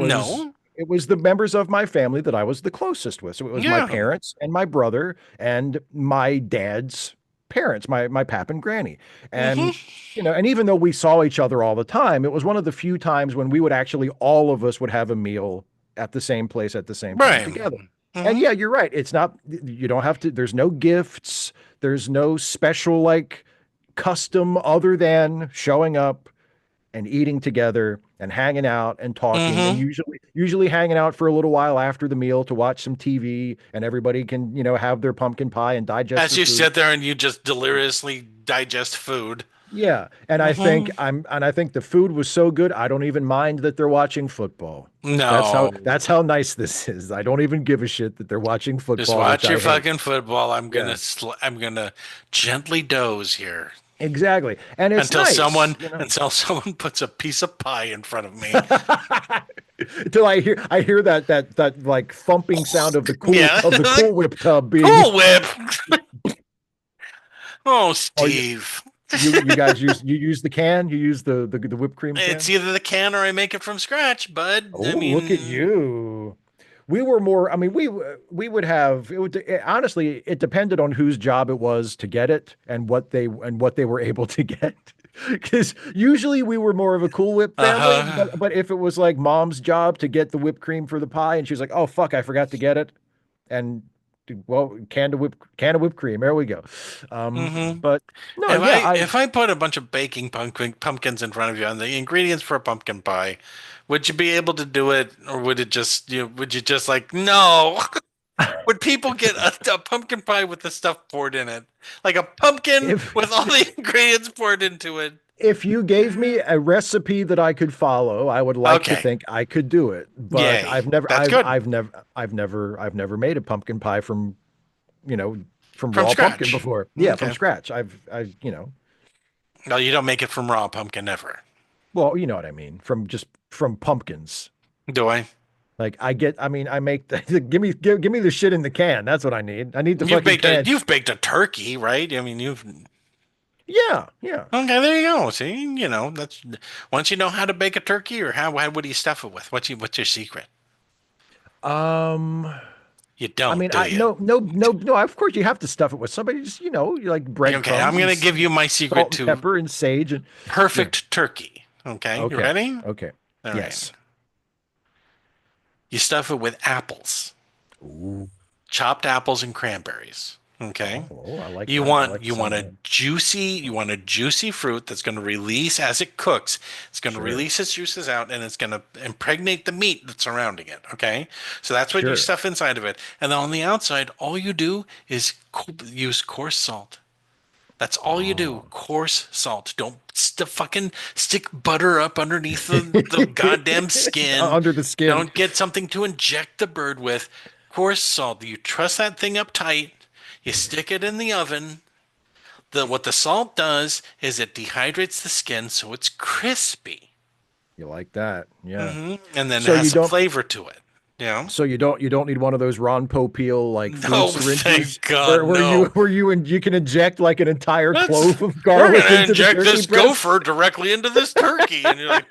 was the members of my family that I was the closest with. So it was my parents and my brother and my dad's parents, my pap and granny. And and even though we saw each other all the time, it was one of the few times when we would actually all of us would have a meal at the same place at the same time together. And yeah, you're right. It's not, you don't have to, there's no gifts, there's no special like custom other than showing up and eating together and hanging out and talking, and usually hanging out for a little while after the meal to watch some TV, and everybody can, have their pumpkin pie and digest as you sit there and you just deliriously digest food. Yeah. And I think the food was so good, I don't even mind that they're watching football. No. That's how nice this is. I don't even give a shit that they're watching football. Just watch your fucking football. I'm gonna gently doze here. Exactly. And it's until someone puts a piece of pie in front of me. Until I hear that like thumping sound of the Cool Whip tub being Cool Whip. Oh, Steve. You guys use the can? You use the whipped cream can? It's either the can or I make it from scratch, bud. Oh, look at you. We were more, we would have, honestly, it depended on whose job it was to get it and what they were able to get. Because usually we were more of a Cool Whip family, but if it was like mom's job to get the whipped cream for the pie and she's like, oh fuck, I forgot to get it, and can of whipped cream, there we go. But no, if I put a bunch of baking pumpkins in front of you and the ingredients for a pumpkin pie, would you be able to do it, or would you just like, no? Would people get a pumpkin pie with the stuff poured in it? Like a pumpkin with all the ingredients poured into it? If you gave me a recipe that I could follow, I would like to think I could do it. But I've never made a pumpkin pie from raw scratch. Pumpkin before. Yeah, from scratch. No, you don't make it from raw pumpkin ever. Well, you know what I mean. From pumpkins. Do I? Like I make give me the shit in the can. That's what I need. I need the fucking can. You've baked a turkey, right? Yeah. Okay, there you go. See, that's once you know how to bake a turkey, or what do you stuff it with? What's your secret? You don't. No. Of course, you have to stuff it with somebody. Just you like bread. Okay, I'm going to give you my secret too. Pepper and sage and perfect turkey. Okay, you ready? Okay. All yes. Right. You stuff it with apples. Ooh. Chopped apples and cranberries. Okay. Oh, I like. You want a juicy fruit that's going to release as it cooks. It's going to release its juices out, and it's going to impregnate the meat that's surrounding it. Okay. So that's what you stuff inside of it, and then on the outside, all you do is use coarse salt. That's all you do. Coarse salt. Don't fucking stick butter up underneath the goddamn skin. Under the skin. Don't get something to inject the bird with. coarse salt. You truss that thing up tight. You stick it in the oven. What the salt does is it dehydrates the skin so it's crispy. You like that, yeah. Mm-hmm. And then so it has some flavor to it. Yeah. So you don't need one of those Ron Popeil like no, syringes, thank God, where you can inject like an entire clove of garlic into inject the this gopher directly into this turkey, and you're like,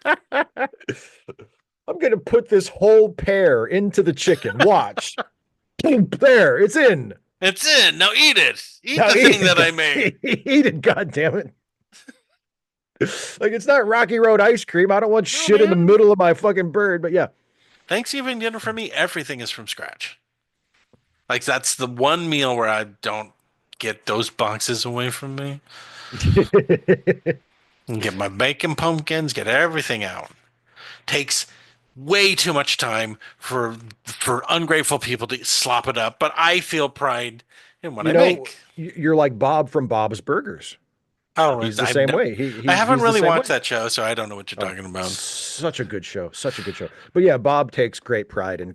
I'm gonna put this whole pear into the chicken. Watch, boom, there, it's in. It's in. Now eat it. Eat the thing that I made. Eat it, goddammit. Like, it's not Rocky Road ice cream. I don't want shit in the middle of my fucking bird, but yeah. Thanksgiving dinner for me, everything is from scratch. Like, that's the one meal where I don't get those boxes away from me. And get my bacon pumpkins, get everything out. Takes way too much time for ungrateful people to slop it up, but I feel pride in what I make. You're like Bob from Bob's Burgers. Oh, he's the same way. I haven't really watched that show, so I don't know what you're talking about. Such a good show. But yeah, Bob takes great pride in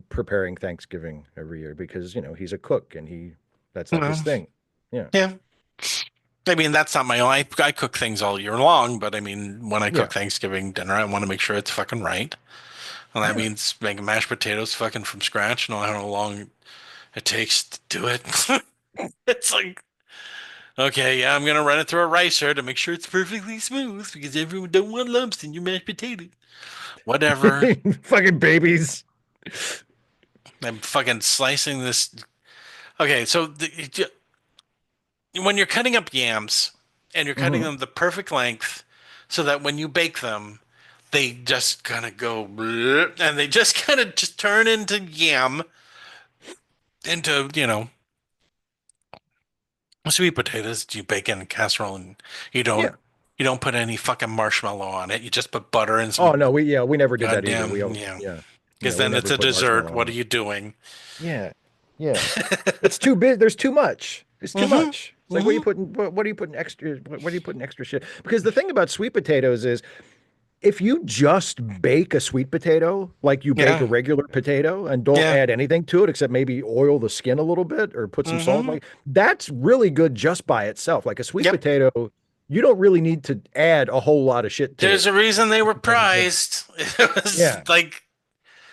preparing Thanksgiving every year because, he's a cook and that's like his thing. Yeah. Yeah. I mean, that's not my own. I cook things all year long, but I mean, when I cook Thanksgiving dinner, I want to make sure it's fucking right. And that means making mashed potatoes fucking from scratch and how long it takes to do it. It's like, okay, yeah, I'm going to run it through a ricer to make sure it's perfectly smooth because everyone don't want lumps in your mashed potato. Whatever. Fucking babies. I'm fucking slicing this. Okay, so when you're cutting up yams and you're cutting them the perfect length so that when you bake them, they just kind of go bleh, and they just kind of just turn into yam, into, sweet potatoes. You bake in a casserole and you don't put any fucking marshmallow on it. You just put butter and some. Oh no, we never did that either. Because then it's a dessert. What are you doing? Yeah. It's too big. There's too much. It's too much. It's like, what are you putting extra shit? Because the thing about sweet potatoes is, if you just bake a sweet potato, like you bake a regular potato and don't add anything to it except maybe oil the skin a little bit or put some salt, like, that's really good just by itself. Like a sweet potato, you don't really need to add a whole lot of shit to it. There's a reason they were prized. It was like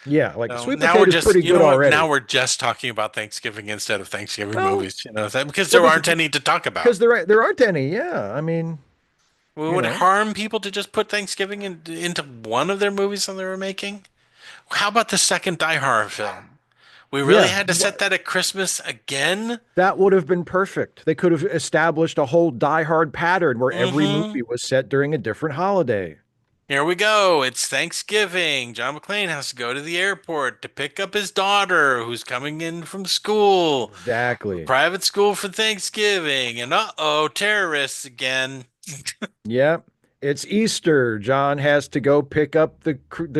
sweet potato is pretty good already. Now we're just talking about Thanksgiving instead of Thanksgiving movies, because there aren't any to talk about. Because there aren't any. Yeah, I mean. Would it harm people to just put Thanksgiving into one of their movies that they were making? How about the second Die Hard film? We really had to set that at Christmas again? That would have been perfect. They could have established a whole Die Hard pattern where every movie was set during a different holiday. Here we go. It's Thanksgiving. John McClane has to go to the airport to pick up his daughter who's coming in from school. Exactly. Private school for Thanksgiving. And terrorists again. Yep. It's Easter. John has to go pick up the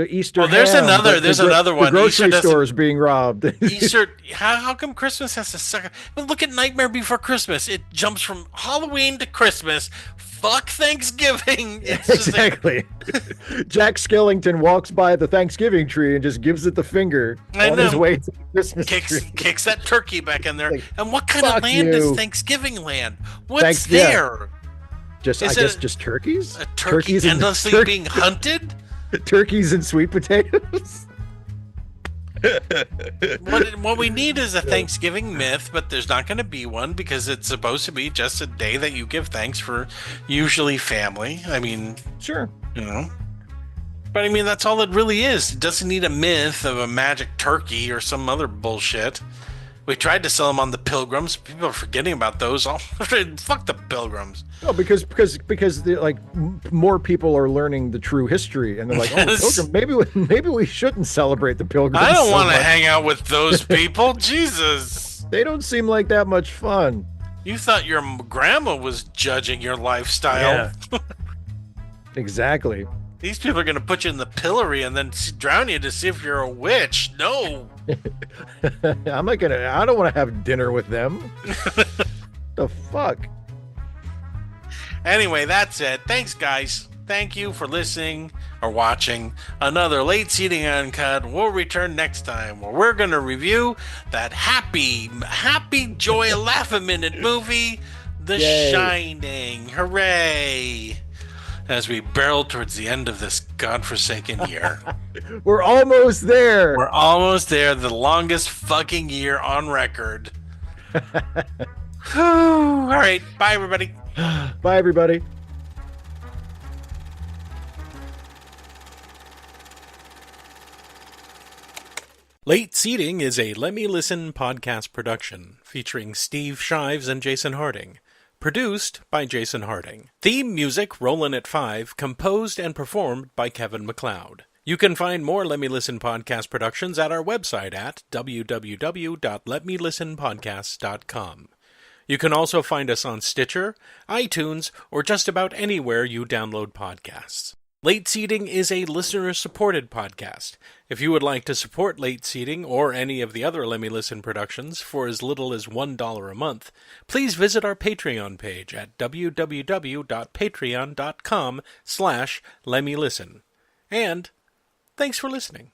Easter. There's ham, another one. The grocery store is being robbed. Easter. How come Christmas has to suck? But look at Nightmare Before Christmas. It jumps from Halloween to Christmas. Fuck Thanksgiving. It's exactly. Jack Skellington walks by the Thanksgiving tree and just gives it the finger on his way to the Christmas tree. Kicks that turkey back in there. And what kind of land is Thanksgiving land? What's there? Just turkeys? Turkeys endlessly being hunted? Turkeys and sweet potatoes? What we need is a Thanksgiving myth, but there's not going to be one because it's supposed to be just a day that you give thanks for, usually family. I mean, sure. But I mean, that's all it really is. It doesn't need a myth of a magic turkey or some other bullshit. We tried to sell them on the Pilgrims. People are forgetting about those. Fuck the Pilgrims. No, because more people are learning the true history, and they're like, "Oh, Pilgrim, maybe we shouldn't celebrate the Pilgrims." I don't want to hang out with those people. Jesus, they don't seem like that much fun. You thought your grandma was judging your lifestyle. Yeah. Exactly. These people are going to put you in the pillory and then drown you to see if you're a witch. No. I don't want to have dinner with them. The fuck? Anyway, that's it. Thanks, guys. thank you for listening or watching another Late Seating Uncut. We'll return next time where we're going to review that happy joy laugh-a-minute movie, The Shining. Hooray! As we barrel towards the end of this godforsaken year. We're almost there. We're almost there. The longest fucking year on record. All right. Bye, everybody. Bye, everybody. Late Seating is a Let Me Listen podcast production featuring Steve Shives and Jason Harding. Produced by Jason Harding. Theme music, Rollin' at 5, composed and performed by Kevin MacLeod. You can find more Let Me Listen podcast productions at our website at www.letmelistenpodcasts.com. You can also find us on Stitcher, iTunes, or just about anywhere you download podcasts. Late Seating is a listener-supported podcast. If you would like to support Late Seating or any of the other Let Me Listen productions for as little as $1 a month, please visit our Patreon page at www.patreon.com/LetMeListen. And thanks for listening.